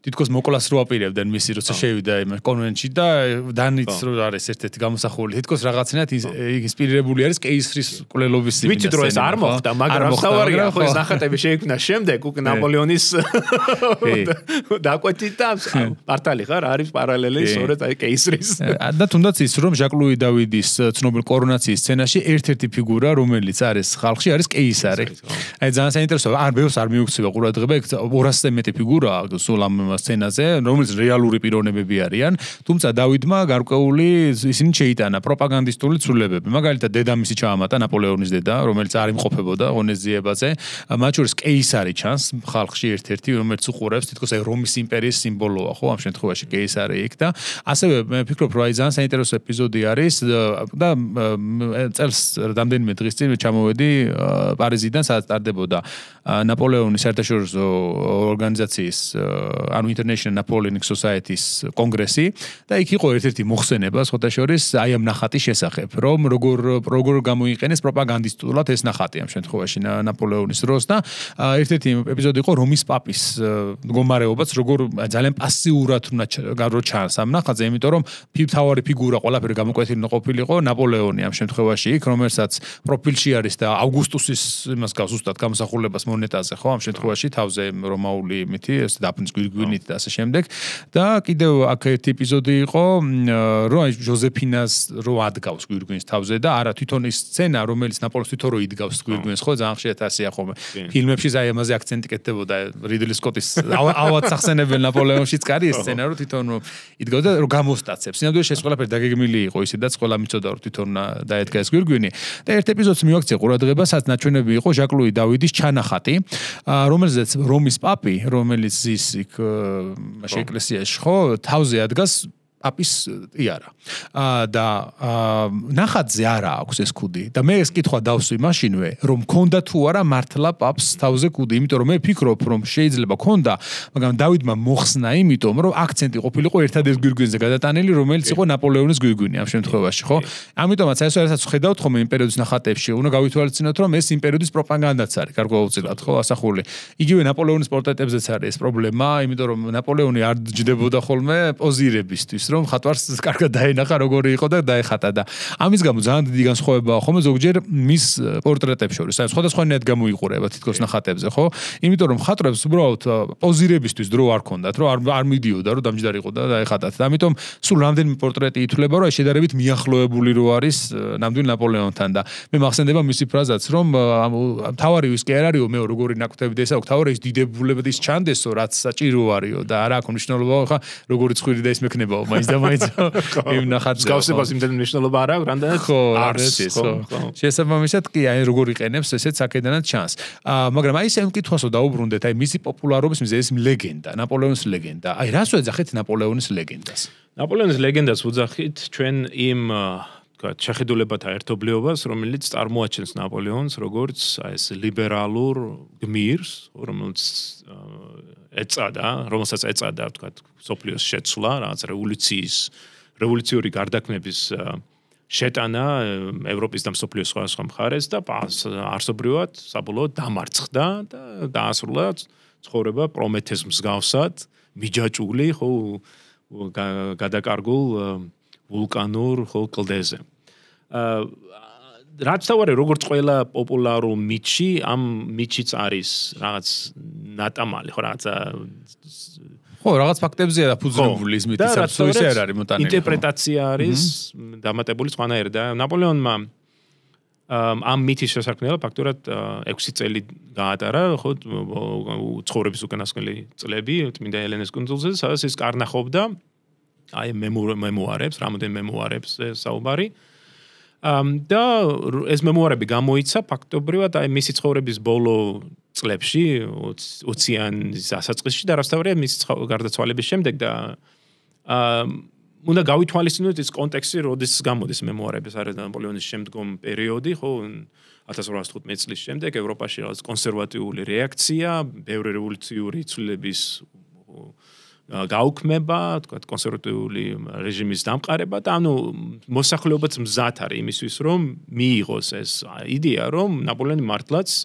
თითქოს მოკვლას რო აპირებდნენ მისი როცა შევიდა იმ კონვენტში და დანიც რო არის ერთ-ერთი გამოსახული თითქოს რაღაცნაირად ინსპირირებული არის კეისრის კვლელობის სიმინას. ვიცი რომ ეს არ მოხდა, მაგრამ თავარია ხო ეს ნახატები შეიქმნა შემდეგ უკვე ნაპოლეონის დაკვეთით და პარტალი ხარ არის პარალელი სწორედ აი კეისრის. და თუნდაც ის რომ ჟაკ ლუი დავიდის ცნობილ კორონაციის სცენაში ერთ-ერთი ფიგურა რომელიც არის ხალხში არის კეისარი. აი ძალიან საინტერესოა არ ბევრს არ მიუქცევა ყურადღება 200-ზე მეტი ფიგურაა სულ ამ სცენაზე, რომელიც რეალური პიროვნებები არიან, თუმცა დავითმა გარკვეული ისინი შეიტანა პროპაგანდისტული ცვლილებები. მაგალითად, დედამისი ჩაამატა ნაპოლეონის დედა, რომელიც არ იმყოფებოდა ღონისძიებაზე. მათ შორის კეისარი ჩანს ხალხში ერთ-ერთი, რომელიც უყურებს თითქოს აი რომის იმპერიის სიმბოლოა, ხო, ამ შემთხვევაში კეისარი იქ და ასევე მე ვფიქრობ, რომ აი ძალიან საინტერესო ეპიზოდი არის და წელს რამდენიმე დღის წინ ჩამოვედი პარიზიდან, სადაც ტარდებოდა ნაპოლეონის საერთაშორისო ორგანიზაციის ანუ International Napoleonic Society-ს კონგრესი და იქ იყო ერთ-ერთი მოხსენება სხვათა შორის აი ამ ნახატის შესახებ, რომ როგორ გამოიყენეს პროპაგანდისტულად ეს ნახატი ამ შემთხვევაში ნაპოლეონის დროს და ერთ-ერთი ეპიზოდი იყო რომის პაპის მდგომარეობაც როგორ ძალიან პასიურად რო ჩანს ამ ნახატზე, იმიტომ რომ თავარი ფიგურა ყველაფერი გამოკვეთილი ყოფილიყო ნაპოლეონი ამ შემთხვევაში იქ, რომელსაც პროფილში არის და ავგუსტუსის იმას გავს ზუსტად გამოსახულებას მონეტაზე, ხო, ამ შემთხვევაში თავზე რომაული იმითი ეს დაფნის გვირგვინით და ასე შემდეგ და კიდევ აქ ერთი ეპიზოდი იყო რომ აი ჟოზეფინას რო ადგავს გვირგვინს თავზე და არა თვითონ ის სცენა რომელიც ნაპოლეონს თვითონ რო იდგავს გვირგვინს ხო ძალიან ხშირად ასეა ხოლმე ფილმებში აი ამაზე აქცენტი კეთდებოდა რიდლი სკოტის ავად სახსენებელ ნაპოლეონშიც კარი ეს სცენა რო თვითონ რო იდგავდა და რო გამოსტაცებს სინამდვილეში ეს ყველაფერი დაგეგმილი იყო ისედაც ყველა მიცოდა რომ თვითონ დაედგა ეს გვირგვინი და ერთ ეპიზოდს მივაქცია ყურადღება სადაც ნაჩვენები იყო ჟაკ ლუი დავიდის ჩანახატი რომელზეც რომის პაპი რომელიც ის იქ ეკლესიაში ხო თავზე ადგას პაპის იარა და ნახატზე არა აქვს ეს კუდი და მე ეს კითხვა დავსვი მაშინვე რომ ქონდა თუ არა მართლა პაპს თავზე კუდი იმიტომ რომ მე ფიქრობ რომ შეიძლება ქონდა მაგრამ დავითმა მოხსნა იმიტომ რომ აქცენტი ყოფილიყო ერთადერთ გვირგვინზე გადატანილი რომელიც იყო ნაპოლეონის გვირგვინი ამ შემთხვევაში ხო ამიტომაც ეს რასაც ხედავთ ხომ იმ პერიოდის ნახატებში უნდა გავითვალისწინოთ რომ ეს იმ პერიოდის პროპაგანდაც არის გარკვეულწილად ხო ასახული იგივე ნაპოლეონის პორტრეტებზეც არის ეს პრობლემა იმიტომ რომ ნაპოლეონი არ ჯდებოდა ხოლმე პოზირებისთვის რომ ხატვარს კარგად დაენახა როგორი იყო და დაეხატა და ამის გამო ძალიან დიდი განსხვავებაა ხომ ზოგჯერ მის პორტრეტებს შორის აი სხვადასხვანაირად გამოიყურება თითქოს ნახატებზე ხო იმიტომ რომ ხატრებს უბრალოდ პოზირებისთვის დრო არ ქონდათ რომ არ მიდიოდა რომ დამჯდარიყო და დაეხატათ და ამიტომ სულ რამდენიმე პორტრეტი ითვლება რომ აი შედარებით მიახლოებული რო არის ნამდვილ ნაპოლეონთან და მე მახსენდება მისი ფრაზაც რომ თავარი ის კი არ არისო მე როგორი ნაკვთები და ესა თავარი ის დიდებულებად ის ჩანდესო რაც საჭირო არისო და არა აქვს მნიშვნელობა ხა როგორი ცხვირი და ის მექნებაო მაინც და მაინც იმ ნახატზე გასწავლებას იმდენი მნიშვნელობა არ აქვს რამდენად არის ხო შესაბამისად კი აი როგორ იყენებს ესეც აქედანაც ჩანს მაგრამ აი ეს მკითხვასო დაუბრუნდეთ აი მისი პოპულარობის მიზეზი ეს ლეგენდა ნაპოლეონის ლეგენდა აი რას ვეძახეთ ნაპოლეონის ლეგენდას ნაპოლეონის ლეგენდას ვუძახით ჩვენ იმ შეხედულებათა ერთობლიობას რომელიც წარმოაჩენს ნაპოლეონს როგორც ეს ლიბერალურ გმირს რომელიც რომელსაც ეწადა ვთქვათ სოფლიოს შეცვლა რაღაც რევოლუციური გარდაქმნების შეტანა ევროპის და მსოფლიოს სხვადასხვა მხარეს და არსობრივად საბოლოოდ დამარცხდა და დაასრულა ცხოვრება პრომეთეს მსგავსად მიჯაჭული ხო გადაკარგულ ვულკანურ ხო კლდეზე რაც თავარი როგორც ყველა პოპულარულ მითში ამ მითშიც არის რაღაც ნატამალი ხო რაღაც ფაქტებზეა დაფუძნებული ის მითი საფუძველი არ არის მოტანილი ინტერპრეტაცია არის დამატებული სხვანაირი და ნაპოლეონმა ამ მითის შესაქმნელად ფაქტურად 6 წელი გაატარა, ხო, ცხოვრების უკანასკნელი წლები წმინდა ელენეს კუნძულზე, სადაც ის კარნახობდა აი მემუარებს, რამოდენიმე მემუარებს საუბარი. და ეს მემუარები გამოიცა ფაქტობრივად აი მისი ცხოვრების ბოლო წლებში 20-იან დასაწყისში და რასაც მისი გარდაცვალების შემდეგ და უნდა გავითვალისწინოთ ის კონტექსტი, როდის გამოდის მემუარები, ეს არის ნაპოლეონის შემდგომ პერიოდი, ხო, 1815 წლის შემდეგ ევროპაში რაღაც კონსერვატიული რეაქცია, ბევრი რევოლუციური ცვლილების გაუქმება, თქვა კონსერვატიული რეჟიმის დამყარება და ანუ მოსახლეობაც მზად არის იმისთვის, რომ მიიღოს ეს იდეა, რომ ნაპოლეონი მართლაც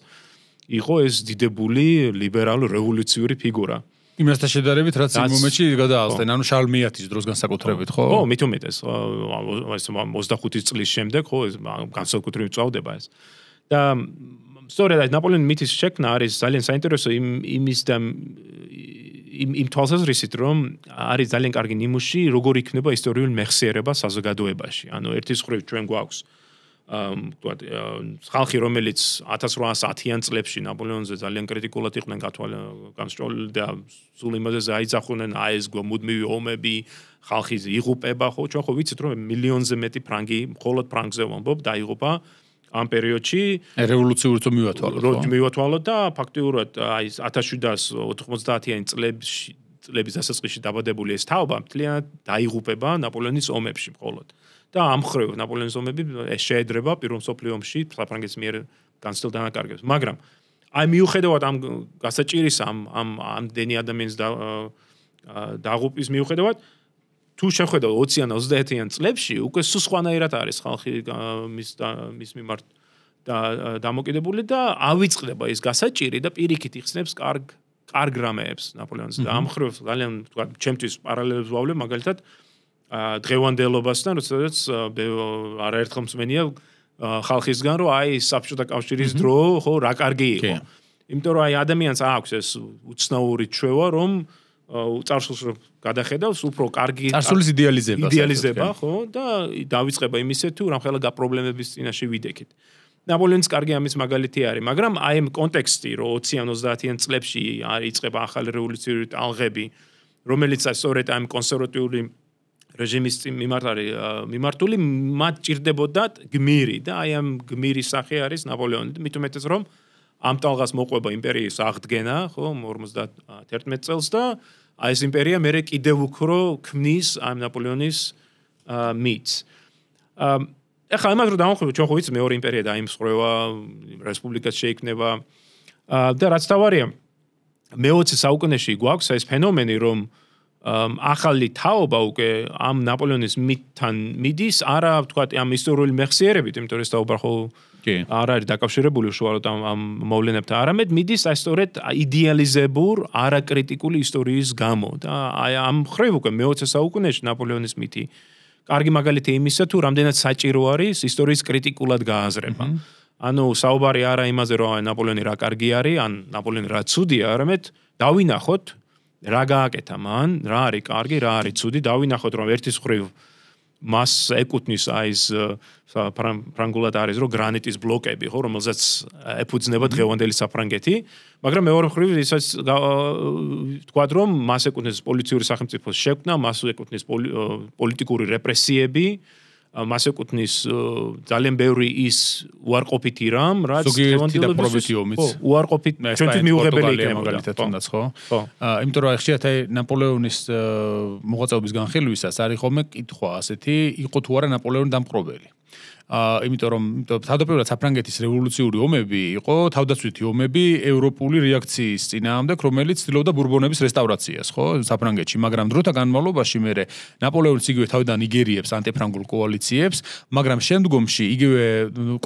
იყო ეს დიდებული ლიბერალურ რევოლუციური ფიგურა. იმასთან შედარებით, რაც იმ მომენტში გადაალსდნენ, ანუ შარლ მეათის დროს განსაკუთრებით, ხო? ხო, მით უმეტეს, 25 წლის შემდეგ, ხო, ეს განსაკუთრებით წავდება ეს. და სწორედ ნაპოლეონის მითის შექმნა არის ძალიან საინტერესო იმის და იმ თვალსაზრისით, რომ არის ძალიან კარგი ნიმუში, როგორ იქნება ისტორიული მეხსიერება საზოგადოებაში. ანუ ერთის მხრივ ჩვენ გვაქვს ვთქვათ, ხალხი, რომელიც 1810-იან წლებში ნაპოლეონზე ძალიან კრიტიკულად იყვნენ გამსჭოლილი და სულ იმაზე აიძახუნენ, აი ეს მუდმივი ომები, ხალხი იღუპება, ხო, ჩვენ ხო ვიცით, რომ მილიონზე მეტი ფრანგი, მხოლოდ ფრანგზე ვამბობ, დაიღუპა ამ პერიოდში რევოლუციურით მივათვალოთ და ფაქტიურად აი 1790-იან წლების დასაწყისში დაბადებული ეს თაობა მთლიანად დაიღუპება ნაპოლეონის ომებში მხოლოდ. და ამ მხრივ ნაპოლეონის ომები შეედრება პირველ მსოფლიო ომში საფრანგეთის მიერ განცდილ დანაკარგებს. მაგრამ აი მიუხედავად ამ გასაჭირისა ამდენი ადამიანის დაღუპვის მიუხედავად თუ შეხედავ 20-იან 30-იან წლებში უკვე სულ სხვანაირად არის ხალხი მის მიმართ დამოკიდებული და ავიწყდება ეს გასაჭირი და პირიქით იხსნებს კარგ რამეებს ნაპოლეონს და ამ მხრივ ძალიან თქვა ჩემთვის პარალელებს ვავლებ მაგალითად დღევანდელობასთან, როდესაც არაერთხელ მსმენია ხალხისგან, რომ აი საბჭოთა კავშირის დრო, ხო, რა კარგი იყო. იმიტომ რომ აი ადამიანს აქვს ეს უცნაური ჩვევა, რომ წარსულს გადახედავს, უფრო კარგი წარსულის იდეალიზება, ხო, და დავიწყება იმისე თუ რამხელა პრობლემების წინაშე ვიდექით. ნაპოლეონის კარგი ამის მაგალითი არის, მაგრამ აი ამ კონტექსტი, რომ 20-იან 30-იან წლებში იწყება ახალი რევოლუციური ტალღები, რომელიც სწორედ ამ კონსერვატიული რეჟიმის მიმართ არის მიმართული, მათ ჭირდებოდათ გმირი და აი ამ გმირის სახე არის ნაპოლეონი. მით უმეტეს რომ ამ ტალღას მოყვება იმპერიის აღდგენა, ხო, 51 წელს და აი ეს იმპერია მერე კიდევ უფრო ქმნის ამ ნაპოლეონის მითს. ეხლა იმას რომ დავამხვილოთ, ჩვენ ხო ვიცით მეორე იმპერია დაიმსხვრევა, რესპუბლიკაც შეიქმნება და რაც თავარია მე-20 საუკუნეში გვაქვს ეს ფენომენი, რომ ახალი თაობა უკვე ამ ნაპოლეონის მითთან მიდის, არა ვთქვათ ამ ისტორიული მეხსიერებით, იმიტომ რომ ეს თაობა ხო არ არის დაკავშირებული უშუალოდ ამ მოვლენებთან, არამედ მიდის სწორედ იდეალიზებულ, არაკრიტიკული ისტორიის გამო და აი ამ მხრივ უკვე მე-20 საუკუნეში ნაპოლეონის მითი კარგი მაგალითი იმისა, თუ რამდენად საჭირო არის ისტორიის კრიტიკულად გააზრება. ანუ საუბარი არა იმაზე, რომ ნაპოლეონი რა კარგი არის, ან ნაპოლეონი რა ცუდია, არამედ დავინახოთ რა გააკეთა მან, რა არის კარგი, რა არის ცუდი, დავინახოთ რომ ერთის მხრივ მას ეკუთვნის აი ეს ფრანგულად არის რომ გრანიტის ბლოკები, ხო, რომელზეც ეფუძნება დღევანდელი საფრანგეთი, მაგრამ მეორე მხრივ ისაც ვთქვათ რომ მას ეკუთვნის პოლიციური სახელმწიფოს შექმნა, მას ეკუთვნის პოლიტიკური რეპრესიები, მას ეკუთვნის ძალიან ბევრი ის უარყოფითი რამ, რაც დღევანდელობის უარყოფით ჩვენთვის მიუღებელი იქნება მაგალითად თუნდაც, ხო? იმიტომ რომ ხშირად აი ნაპოლეონის მოღვაწეობის განხილვისას არის ხოლმე კითხვა ასეთი, იყო თუ არა ნაპოლეონი დამპყრობელი. იმიტომ რომ თავდაპირველად საფრანგეთის რევოლუციური ომები იყო თავდაცვითი ომები ევროპული რეაქციის წინააღმდეგ, რომელიც ცდილობდა ბურბონების რესტავრაციას, ხო, საფრანგეთში, მაგრამ დროთა განმავლობაში მერე ნაპოლეონიც იგივე თავიდან იგერიებს ანტიფრანგულ კოალიციებს, მაგრამ შემდგომში იგივე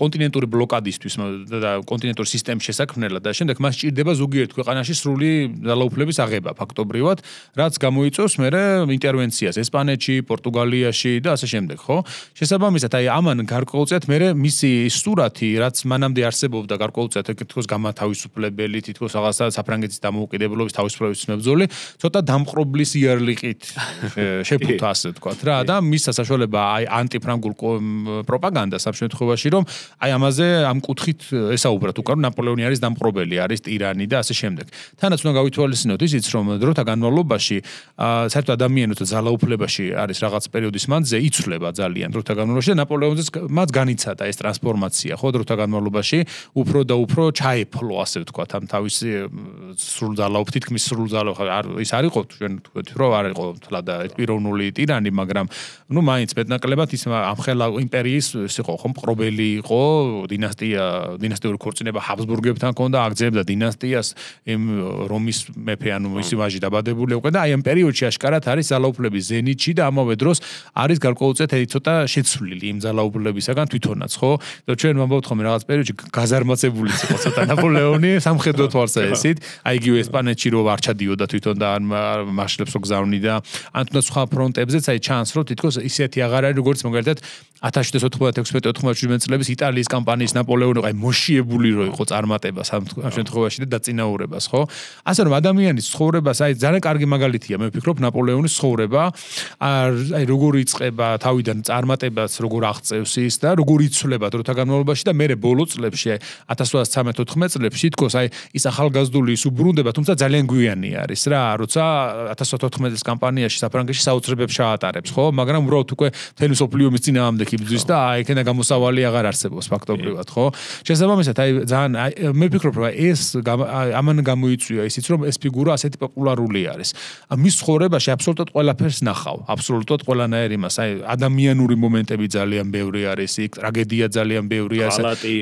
კონტინენტური ბლოკადისთვის და კონტინენტური სისტემის შესაქმნელად და შემდეგ მას ჭირდება ზოგიერთ ქვეყანაში სრული ძალაუფლების აღება ფაქტობრივად, რაც გამოიწვევს მერე ინტერვენციას ესპანეთში, პორტუგალიაში და ასე შემდეგ, ხო? შესაბამისად, აი ამან გარკვეულ გარკვეულწილად მე მისი სურათი, რაც მანამდე არსებობდა გარკვეულწილად თითქოს გამათავისუფლებელი, თითქოს რაღაცა საფრანგეთის დამოუკიდებლობის თავისუფლების მებრძოლი, ცოტა დამყრობლის იარლიყით შეფუთა ასე ვთქვათ რა და მის საშუალება აი ანტიფრანგულ პროპაგანდას ამ შემთხვევაში რომ აი ამაზე ამ კუთხით ესაუბრათ უკვე რომ ნაპოლეონი არის დამყრობელი, არის ტირანი და ასე შემდეგ. თანაც უნდა გავითვალისწინოთ ისიც რომ დროთა განმავლობაში საერთოდ ადამიანთა ძალაუფლებაში არის რაღაც პერიოდის მანძზე იცვლება ძალიან დროთა განმავლობაში და ნაპოლეონზეც მას განიცადა ეს ტრანსფორმაცია ხო დროთა განმავლობაში უფრო და უფრო ჩაეფლო ასე ვთქვათ ამ თავისი სრულ ძალაუფლებით თითქმის სრულ ძალაუფლებით ის არ იყო ჩვენ თქვით რომ არ იყო თლად პიროვნული ტირანი მაგრამ ნუ მაინც მეტნაკლებად ის ამხელა იმპერიის ის იყო ხო მყრობელი იყო დინასტიური ქორწინება ჰაბსბურგებთან ჰქონდა აგრძელებდა დინასტიას იმ რომის მეფე ანუ მისი ვაჟი დაბადებული უკვე და აი ამ პერიოდში აშკარად არის ძალაუფლების ზენიტში და ამავე დროს არის გარკვეულწილად ცოტა შეცვლილი იმ ძალაუფლებისაგან თვითონაც ხო და ჩვენ ვამბობთ ხომ რაღაც პერიოდში გაზარმაცებული იყო ცოტა ნაპოლეონი სამხედრო თვალსაზრისით აი იგივე ესპანეთში რო არ ჩადიოდა თვითონ და მარშლებს რო გზავნიდა ან თუნდაც სხვა ფრონტებზეც აი ჩანს რომ თითქოს ისეთი აღარ არის როგორც მაგალითად 1796-97 წლების იტალიის კამპანიის ნაპოლეონი აი მოშიებული რო იყო წარმატებას ამ შემთხვევაში და დაწინაურებას ხო ასე რომ ადამიანის ცხოვრებას აი ძალიან კარგი მაგალითია მე ვფიქრობ ნაპოლეონის ცხოვრება აი როგორ იწყება თავიდან წარმატებას როგორ აღწევს ის და როგორ იცვლება დროთა განმავლობაში და მე ბოლო წლებში 1813-14 წლებში თქოს აი ის ახალგაზრდული ის უბრუნდება თუმცა ძალიან გვიანი არის რა როცა 1814 წლის კამპანიაში საფრანგეთში საოცრებებს ჩაატარებს ხო მაგრამ უბრალოდ უკვე თემის ოპლიუმის წინააღმდეგ იბრძვის და აი იქნება გამოსავალი აღარ არსებობს ფაქტობრივად ხო შესაბამისად აი ძალიან მე ვფიქრობ რომ ეს ამან გამოიწვია ისიც რომ ეს ფიგურა ასეთი პოპულარული არის მის ცხოვრებაში აბსოლუტურად ყველაფერს ნახავ აბსოლუტურად ყველანაირ იმას აი ადამიანური მომენტები ძალიან ბევრი არის იქ ტრაგედია ძალიან ბევრი არის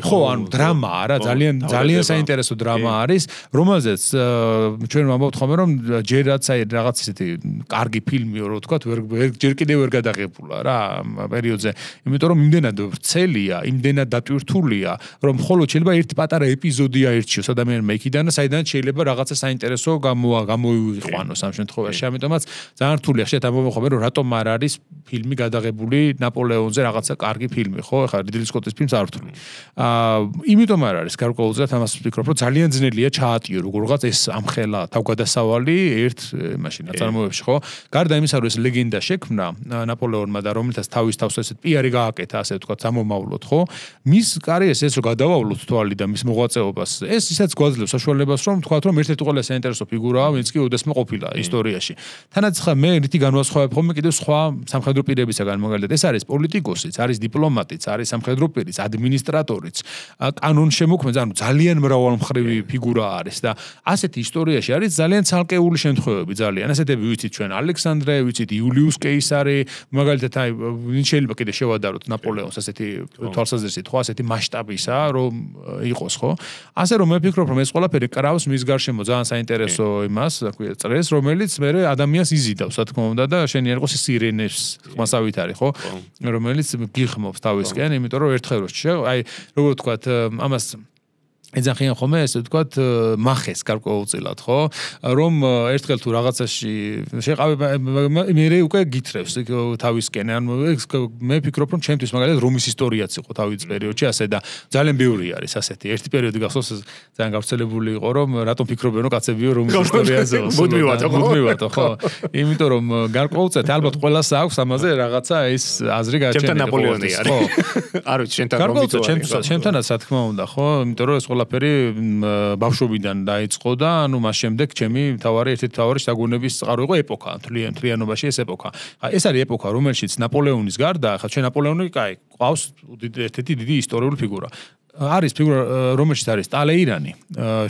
ხო ანუ დრამა არა ძალიან საინტერესო დრამა არის რომელზეც ჩვენ ვამბობთ ხოლმე რომ ჯერაც აი რაღაც ისეთი კარგი ფილმიო რო ვთქვათ ჯერ კიდევ ვერ გადაღებულა რა ამ პერიოდზე იმიტომ რომ იმდენად ვრცელია იმდენად დატვირთულია რომ მხოლოდ შეიძლება ერთი პატარა ეპიზოდი აერჩიოს ადამიანმა იქიდან და საიდანაც შეიძლება რაღაცა საინტერესო გამოიყვანოს ამ შემთხვევაში ამიტომაც ძალიან რთულია ხშირად ამბობენ ხოლმე რომ რატომ არ არის ფილმი გადაღებული ნაპოლეონზე რაღაცა კარგი ფილმი ხო ეხლა რიდლი სკოტის ფილმს არ ვთვლი იმიტომ არ არის გარკვეულწილად ამას ვფიქრობ რომ ძალიან ძნელია ჩაატიო როგორღაც ეს ამხელა თავგადასავალი ერთ მაშინ ნაწარმოებში ხო გარდა იმისა რომ ეს ლეგენდა შექმნა ნაპოლეონმა და რომელთაც თავის თავს ესეთ პიარი გააკეთა ასე ვთქვათ სამომავლოდ ხო მის კარიერას ეს რომ გადავავლოთ თვალი და მის მოღვაწეობას ეს ისაც გვაძლევს საშუალებას რომ ვთქვათ რომ ერთ-ერთი ყველაზე საინტერესო ფიგურაა ვინც კი უდესმე ყოფილა ისტორიაში თანაც ხა მე რითი განვასხვავებ ხოლმე კიდევ სხვა სამხედრო პირებისაგან მაგალითად ეს არის პოლიტიკოსიც არის დიპლომატიც არის სამხედრო პირიც ადმინისტრატორიც კანონშემოქმედი ანუ ძალიან მრავალმხრივი ფიგურა არის და ასეთი ისტორიაში არის ძალიან ცალკეული შემთხვევები ძალიან ასეთები ვიცით ჩვენ ალექსანდრე ვიცით იულიუს კეისარი მაგალითად აი ვინ შეიძლება კიდე შევადაროთ ნაპოლეონს ასეთი თვალსაზრისით ხო ასეთი მასშტაბისა რომ იყოს ხო ასე რომ მე ვფიქრობ რომ ეს ყველაფერი კრავს მის გარშემო ძალიან საინტერესო იმას აქვია წრეს რომელიც მე ადამიანს იზიდავს რა თქმა უნდა და შენი არ იყოს სირენებს ხმასავით არის ხო რომელიც გიხმობს თავისკენ იმიტომ რომ ერთხელ რო აი როგორ ვთქვათ ამას ეძახიან ხოლმე ესე ვთქვათ მახეს გარკვეულწილად ხო რომ ერთხელ თუ რაღაცაში შეყავება მე უკვე გითხრევს თავისკენ ანუ მე ვფიქრობ რომ ჩემთვის მაგალითად რომის ისტორიაც იყო თავის პერიოდში ასე და ძალიან ბევრი არის ასეთი ერთი პერიოდი გახსოვს ძალიან გავრცელებული იყო რომ რატომ ფიქრობენ რომ კაცებიო რომის ისტორიაზე მუდმივად ხო იმიტომ რომ გარკვეულწილად ალბათ ყველას აქვს ამაზე რაღაცა ეს აზრი გაჩენილი ხო არ ვიცი შენთან რომ მიწოდი შენთანაც რა თქმა უნდა ხო იმიტომ რომ ეს ყველაფერი ბავშვობიდან დაიწყო და ანუ მას შემდეგ ჩემი ერთი თავარი შთაგონების წყარო იყო ეპოქა მთლიანობაში ეს ეპოქა ეს არის ეპოქა რომელშიც ნაპოლეონის გარდა ხა ჩვენ ნაპოლეონი კაი ყავს ერთ-ერთი დიდი ისტორიული ფიგურა არის ფიგურა რომელშიც არის ტალეირანი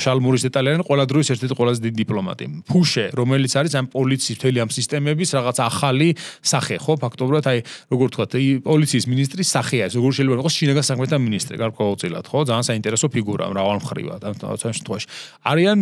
შალმურის ტალეირანი ყველა დროის ერთ-ერთი ყველაზე დიდი დიპლომატი ფუშე რომელიც არის ამ პოლიციის მთელი ამ სისტემების რაღაც ახალი სახე ხო ფაქტობრივად აი როგორ ვთქვათ პოლიციის მინისტრის სახე არის როგორ შეიძლება იყოს შინაგან საქმეთა მინისტრი გარკვეულწილად ხო ძალიან საინტერესო ფიგურა მრავალმხრივად ამ შემთხვევაში არიან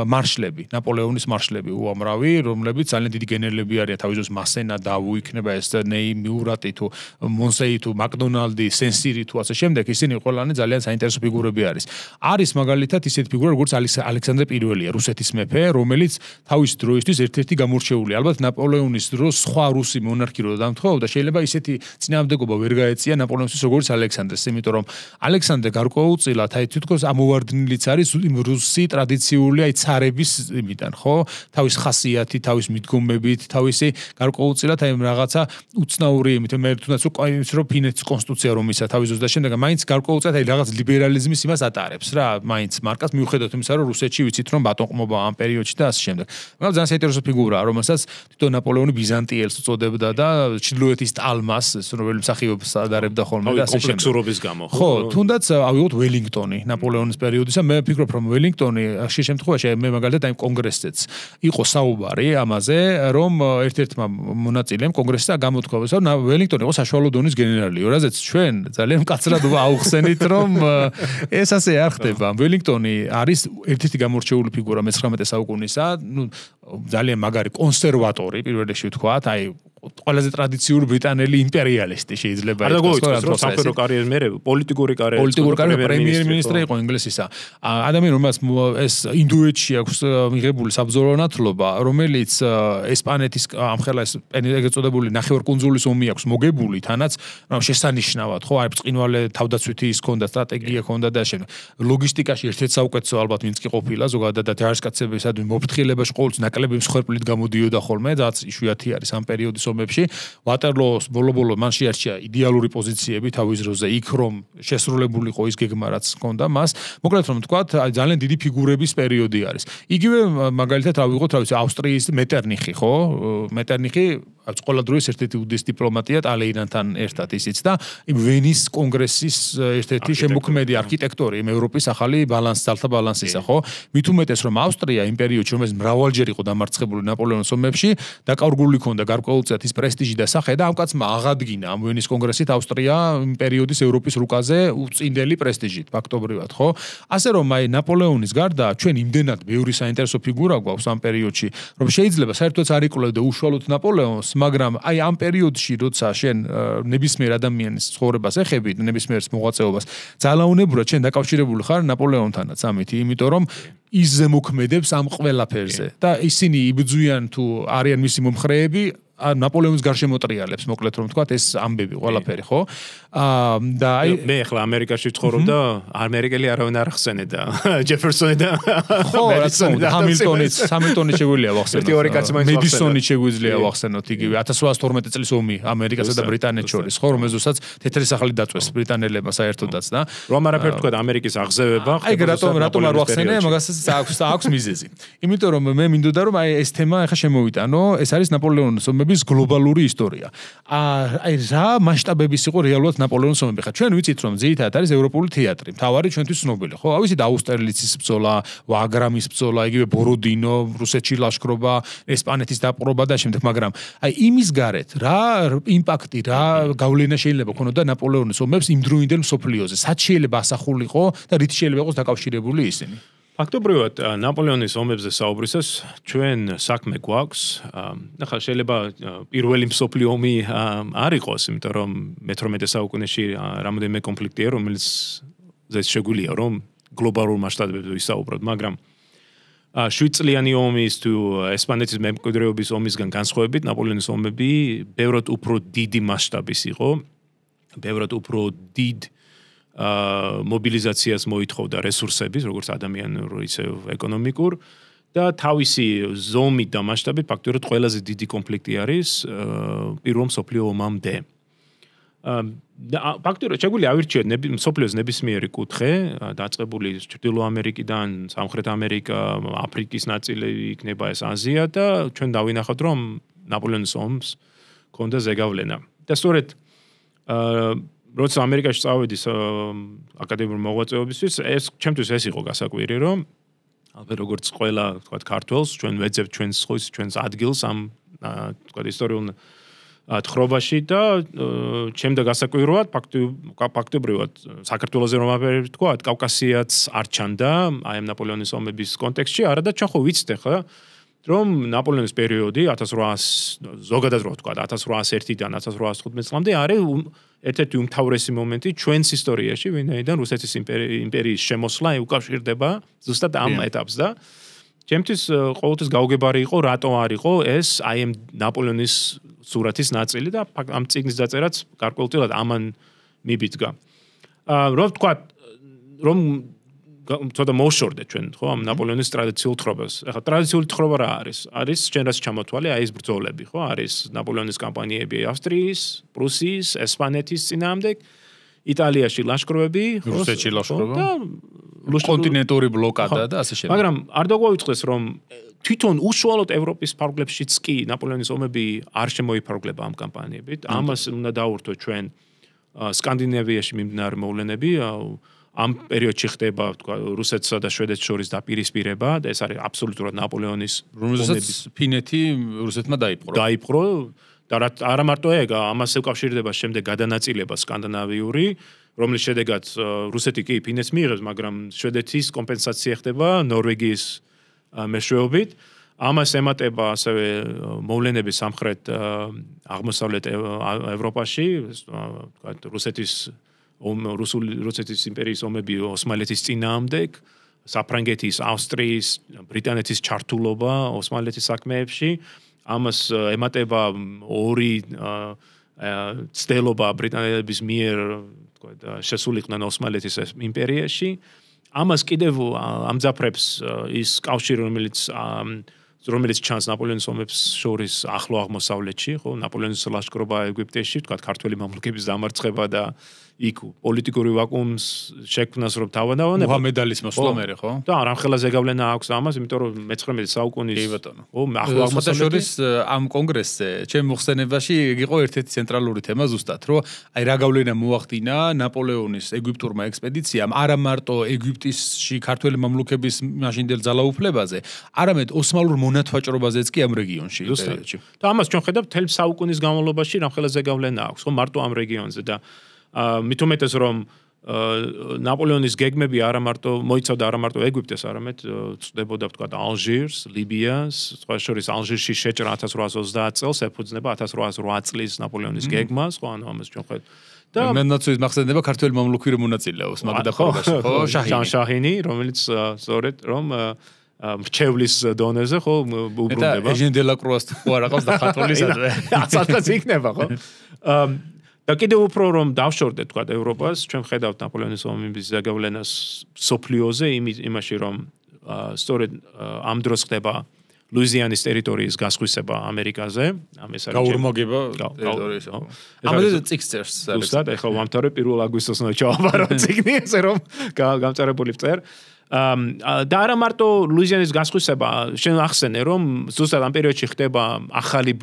მარშლები ნაპოლეონის მარშლები უამრავი რომლებიც ძალიან დიდი გენერლები არიან თავის დროს მასენა დავუ იქნება ეს ნეი მიურატი თუ მონსეი თუ მაკდონალდი სენსირი თუ ასე შემდეგ ისინი ყველანი ძალიან ძალიან საინტერესო ფიგურები არის. არის მაგალითად ისეთი ფიგურა, როგორც ალექსანდრე პირველია, რუსეთის მეფე, რომელიც თავის დროისთვის ერთ-ერთი გამორჩეული. ალბათ ნაპოლეონის დროს სხვა რუსი მონარქი რო დამთხოვდა, შეიძლება ისეთი წინააღმდეგობა ვერ გაეწია ნაპოლეონისთვის როგორც ალექსანდრეს, იმიტომ რომ ალექსანდრე გარკვეულწილად აი თითქოს ამოვარდნილიც არის რუსი ტრადიციული აი ცარების იმიდან, ხო? თავის ხასიათით, თავის მიდგომებით, თავისი გარკვეულწილად აი რაღაცა უცნაური იმით, მე თუნდაც რომ ფინეთის კონსტიტუცია რომ ისა თავის ზუსტად შემდეგ მაინც გარკვეულწილად აი რაღაც ლიბერალიზმის იმას ატარებს რა, მაინც მარკას მიუხედავად იმისა, რომ რუსეთში ვიცით რომ ბატონყმობა ამ პერიოდში და ასე შემდეგ. მაგრამ ძალიან საინტერესო ფიგურაა, რომელსაც თვითონ ნაპოლეონი ბიზანტიელს უწოდებდა და ჩრდილოეთის ტალმას, რომელიც მსახიობს ადარებდა ხოლმე და ასე შემდეგ. კომპლექსურობის გამო. ხო, თუნდაც ავიღოთ ველინგტონი ნაპოლეონის პერიოდისა, მე ვფიქრობ რომ ველინგტონი ხშირ შემთხვევაში მე მაგალითად აი კონგრესზეც იყო საუბარი ამაზე, რომ ერთ-ერთმა მონაწილემ კონგრესზე გამოთქვა, რომ ველინგტონი იყო საშუალო დონის გენერალი, რაზეც ჩვენ ძალიან მკაცრად აუხსენით, რომ ეს ასე არ ხდება. ველინგტონი არის ერთ-ერთი გამორჩეული ფიგურა მე-19 საუკუნისა, ნუ ძალიან მაგარი კონსერვატორი, პირველ რიგში ვთქვათ, აი ყველაზე ტრადიციული ბრიტანელი იმპერიალისტი შეიძლება იყოს, რომ სამხედრო კარიერის მერე პოლიტიკური კარიერა პრემიერ-მინისტრი იყო ინგლისისა. ადამიანი, რომელსაც ეს ინდოეთში აქვს მიღებული საბრძოლო ნათლობა, რომელიც ესპანეთის ამხელა ეს ეგრეთ წოდებული ნახევარკუნძულის ომი აქვს მოგებული, თანაც შესანიშნავად, ხო, აი ბრწყინვალე თავდაცვითი ის ქონდა, სტრატეგია ქონდა და შემდეგ. ლოგისტიკაში ერთ-ერთი საუკეთესო ალბათ მინსკი ყოფილა, ზოგადად და ჯარისკაცებისადმი მოფრთხილებაში ყოველთვის ნაკლები მსხვერპლით გამოდიოდა ხოლმე, რაც იშვიათი არის ამ პერიოდის ომებში. ვატერლოოს ბოლო-ბოლო მან შეარჩია იდეალური პოზიციები თავის დროზე, იქ რომ შესრულებულიყო ის გეგმა, რაც ჰქონდა მას. მოკლედ რომ ვთქვათ, ძალიან დიდი ფიგურების პერიოდი არის. იგივე მაგალითად რა ვიღოთ, რა ვიცი, ავსტრიის მეტერნიხი, ხო? მეტერნიხი ყველა დროის ერთ-ერთი უდიდეს დიპლომატია ტალეინთან ერთად ისიც და ვენის კონგრესის ერთ-ერთი შემოქმედი არქიტექტორი, ევროპის ახალი ძალთა ბალანსისა, ხო? მით უმეტეს რომ ავსტრია იმ პერიოდში, რომელიც მრავალჯერ იყო დამარცხებული ნაპოლეონის ომებში, დაკარგული ჰქონდა გარკვეულწილად ის პრესტიჟი და სახე და ამ კაცმა აღადგინა ამ ვენის კონგრესით ავსტრია იმ პერიოდის ევროპის რუკაზე უწინდელი პრესტიჟით, ფაქტობრივად, ხო? ასე რომ აი ნაპოლეონის გარდა ჩვენ იმდენად ბევრი საინტერესო ფიგურა გვაქვს ამ პერიოდში, რომ შეიძლება საერთოდაც არ იკვლევდე უშუალოდ ნაპოლეონს, მაგრამ აი ამ პერიოდში, როცა შენ ნებისმიერ ადამიანის ცხოვრებას ეხები, ნებისმიერს მოღვაწეობას, ძალაუნებურად შენ დაკავშირებული ხარ ნაპოლეონთანაც ამით, იმიტომ რომ ის ზემოქმედებს ამ ყველაფერზე და ისინი იბრძვიან თუ არიან მისი მომხრეები ნაპოლეონის გარშემო ტრიალებს, მოკლედ რომ ვთქვათ, ეს ამბები ყველაფერი, ხო? და აი მე ახლა ამერიკაში ვცხოვრობ და ამერიკელი არავინ არ ახსენებდა ჯეფერსონი და ჰამილტონი შეგვიძლია ვახსენოთ. ერთი-ორი კაცი მაინც მედისონი შეგვიძლია ვახსენოთ, იგივე 1812 წლის ომი ამერიკასა და ბრიტანეთს შორის, ხო, რომელზესაც თეთრი სახელი დაწვეს ბრიტანელებმა საერთოდაც და რომ არაფერ თქვა ამერიკის აღზევება აი რატომ არ ვახსენე, მაგასაც აქვს მიზეზი. იმიტომ რომ მე მინდოდა რომ აი ეს თემა ახლა შემოვიტანო, ეს არის ნაპოლეონის ომების გლობალური ისტორია. აი რა მასშტაბების იყო რეალურად ნაპოლეონის ომები. ხა ჩვენ ვიცით რომ ძირითადად არის ევროპული თეატრი. მთავარი ჩვენთვის ცნობილი, ხო? ავიცით აუსტერლიცის ბრძოლა, ვაგრამის ბრძოლა, იგივე ბოროდინო, რუსეთში ლაშქრობა, ესპანეთის დაპყრობა და შემდეგ, მაგრამ აი იმის გარეთ რა იმპაქტი, რა გავლენა შეიძლება ქონოდა ნაპოლეონის ომებს იმ დროინდელ მსოფლიოზე? სად შეიძლება ასახულიყო და რით შეიძლება იყოს დაკავშირებული ისინი? ფაქტობრივად ნაპოლეონის ომებზე საუბრისას ჩვენ საქმე გვაქვს. ახლა შეიძლება პირველი მსოფლიო ომი არ იყოს, იმიტომ რომ მე-18 საუკუნეში რამოდენიმე კონფლიქტია, რომელიც ზეც შეგვიძლია რომ გლობალურ მასშტაბებზე ვისაუბროთ, მაგრამ 7 წლიანი ომის თუ ესპანეთის მემკვიდრეობის ომისგან განსხვავებით, ნაპოლეონის ომები ბევრად უფრო დიდი მასშტაბის იყო, ბევრად უფრო დიდ მობილიზაციას მოითხოვდა რესურსების, როგორც ადამიანურ, ისე ეკონომიკურ და თავისი ზომით და მასშტაბით ფაქტობრივად ყველაზე დიდი კონფლიქტი არის პირველ მსოფლიო ომამდე. ფაქტობრივად შეგვიძლია ავირჩიოთ მსოფლიოს ნებისმიერი კუთხე, დაწყებული ჩრდილო ამერიკიდან, სამხრეთ ამერიკა, აფრიკის ნაწილი იქნება ეს აზია და ჩვენ დავინახოთ, რომ ნაპოლეონის ომს ჰქონდა ზეგავლენა. და სწორედ როცა ამერიკაში წავედი აკადემიურ მოღვაწეობისთვის, ეს ჩემთვის ეს იყო გასაკვირი, რომ ალბათ როგორც ყველა, თქვათ, ქართველს, ჩვენ ვეძებთ ჩვენს ადგილს ამ, თქვათ, ისტორიულ თხრობაში და ჩემდა გასაკვირად, ფაქტობრივად, საქართველოზე რომ ვთქვათ, კავკასიაც არ ჩანდა, აი ამ ნაპოლეონის ომების კონტექსტში, არა და ჩვენ ხო ვიცით ახლა რომ ნაპოლეონის პერიოდი 1800 ზოგადად რო ვთქვა 1801-დან 1815 წლამდე არის ერთ-ერთი უმთავრესი მომენტი ჩვენს ისტორიაში, ვინაიდან რუსეთის იმპერიის შემოსვლა უკავშირდება ზუსტად ამ ეტაპს და ჩემთვის ყოველთვის გაუგებარი იყო რატო არ იყო ეს აი ამ ნაპოლეონის სურათის ნაწილი და ამ წიგნის დაწერაც გარკვეულწილად ამან მიბიძგა. რომ ვთქვა რომ ცოტა მოშორდეთ ჩვენ ხო ამ ნაპოლეონის ტრადიციულ თხრობას. ახლა ტრადიციული თხრობა რა არის? არის ჩვენ რაც ჩამოთვალე აი ეს ბრძოლები ხო არის ნაპოლეონის კამპანიები ავსტრიის, პრუსიის, ესპანეთის წინააღმდეგ, იტალიაში ლაშქრობები, რუსეთში ლაშქრობა და კონტინენტური ბლოკადა და ასე შემდეგ. მაგრამ არ დაგვაიწყდეს რომ თვითონ უშუალოდ ევროპის ფარგლებშიც კი ნაპოლეონის ომები არ შემოიფარგლება ამ კამპანიებით. ამას უნდა დავურთოთ ჩვენ სკანდინავიაში მიმდინარე მოვლენები ამ პერიოდში ხდება თქვა რუსეთსა და შვედეთს შორის დაპირისპირება და ეს არის აბსოლუტურად ნაპოლეონის რომელსაც ფინეთი რუსეთმა დაიპყრო და არა მარტო ეგ ამას ეკავშირდება შემდეგ გადანაწილება სკანდინავიური რომლის შედეგად რუსეთი კი ფინეთს მიიღებს მაგრამ შვედეთის კომპენსაცია ხდება ნორვეგიის მეშვეობით ამას ემატება ასევე მოვლენები სამხრეთ აღმოსავლეთ ევროპაში თქვა რუსეთის იმპერიის ომები ოსმალეთის წინააღმდეგ, საფრანგეთის, ავსტრიის, ბრიტანეთის ჩართულობა ოსმალეთის საქმეებში, ამას ემატება ორი ცდელობა ბრიტანელების მიერ, თქვა შესულიყვნენ ოსმალეთის იმპერიაში. ამას კიდევ ამძაფრებს ის კავშირი, რომელიც ჩანს ნაპოლეონის ომებს შორის ახლო აღმოსავლეთში, ხო, ნაპოლეონის ლაშქრობა ეგვიპტეში, თქვა ქართველი მამლუქების დამარცხება და იქ პოლიტიკური ვაკუუმს შექმნას რომ თავანავანება მუჰამედალის მოსვლა მერე ხო? და არამხელა ზეგავლენა აქვს ამას, იმიტომ რომ მე-19 საუკუნის ხო, ახლო აღმოსავლეთის ამ კონგრესზე ჩემ მოხსენებაში იყო ერთ-ერთი ცენტრალური თემა ზუსტად, რომ აი რა გავლენა მოახდინა ნაპოლეონის ეგვიპტურმა ექსპედიციამ არა მარტო ეგვიპტისში ქართველი მამლუქების მაშინდელ ძალაუფლებაზე, არამედ ოსმალურ მონათვაჭრობაზეც კი ამ რეგიონში პერიოდში. და ამას ჩვენ ხედავთ თელ საუკუნის განმავლობაში რამხელა ზეგავლენა აქვს, ხო, მარტო ამ რეგიონზე და მით უმეტეს რომ ნაპოლეონის გეგმები არა მარტო მოიცავდა არა მარტო ეგვიპტეს, არამედ წდებოდა ვთქვათ ალჟირს, ლიბიას, სხვა შორის ალჟირში შეჭრა 1830 წელს ეფუძნება 1808 წლის ნაპოლეონის გეგმას, ხო, ანუ ამას ჩვენ ხედავთ. და მენაცუის მახსენდება ქართველი მამლუქი რომ მონაწილეობს მაგ დახურებაში, ხო, შაჰინი, რომელიც სწორედ რომ მრჩევლის დონეზე ხო უბრუნდება. და ეჟენ დელაკრუას ხო არ აყავს და ხატულისადმი. აცალკაც იქნება ხო? და კიდევ უფრო რომ დავშორდეთ თქვა ევროპას, ჩვენ ხედავთ ნაპოლეონის ომების ზეგავლენას სოფლიოზე იმაში რომ სწორედ ამ დროს ხდება ლუიზიანის ტერიტორიის გასხვისება ამერიკაზე, ამ ეს არის გაურმაგება ტერიტორიისა. ამაზე წიგნს წერს. ზუსტად, ეხლა ვამთავრებ 1 აგვისტოს უნდა ჩავაბარო წიგნი, ესე რომ გამწერებული წერ. და არა მარტო ლუიზიანის გასხვისება, შენ ახსენე რომ ზუსტად ამ პერიოდში ხდება ახალი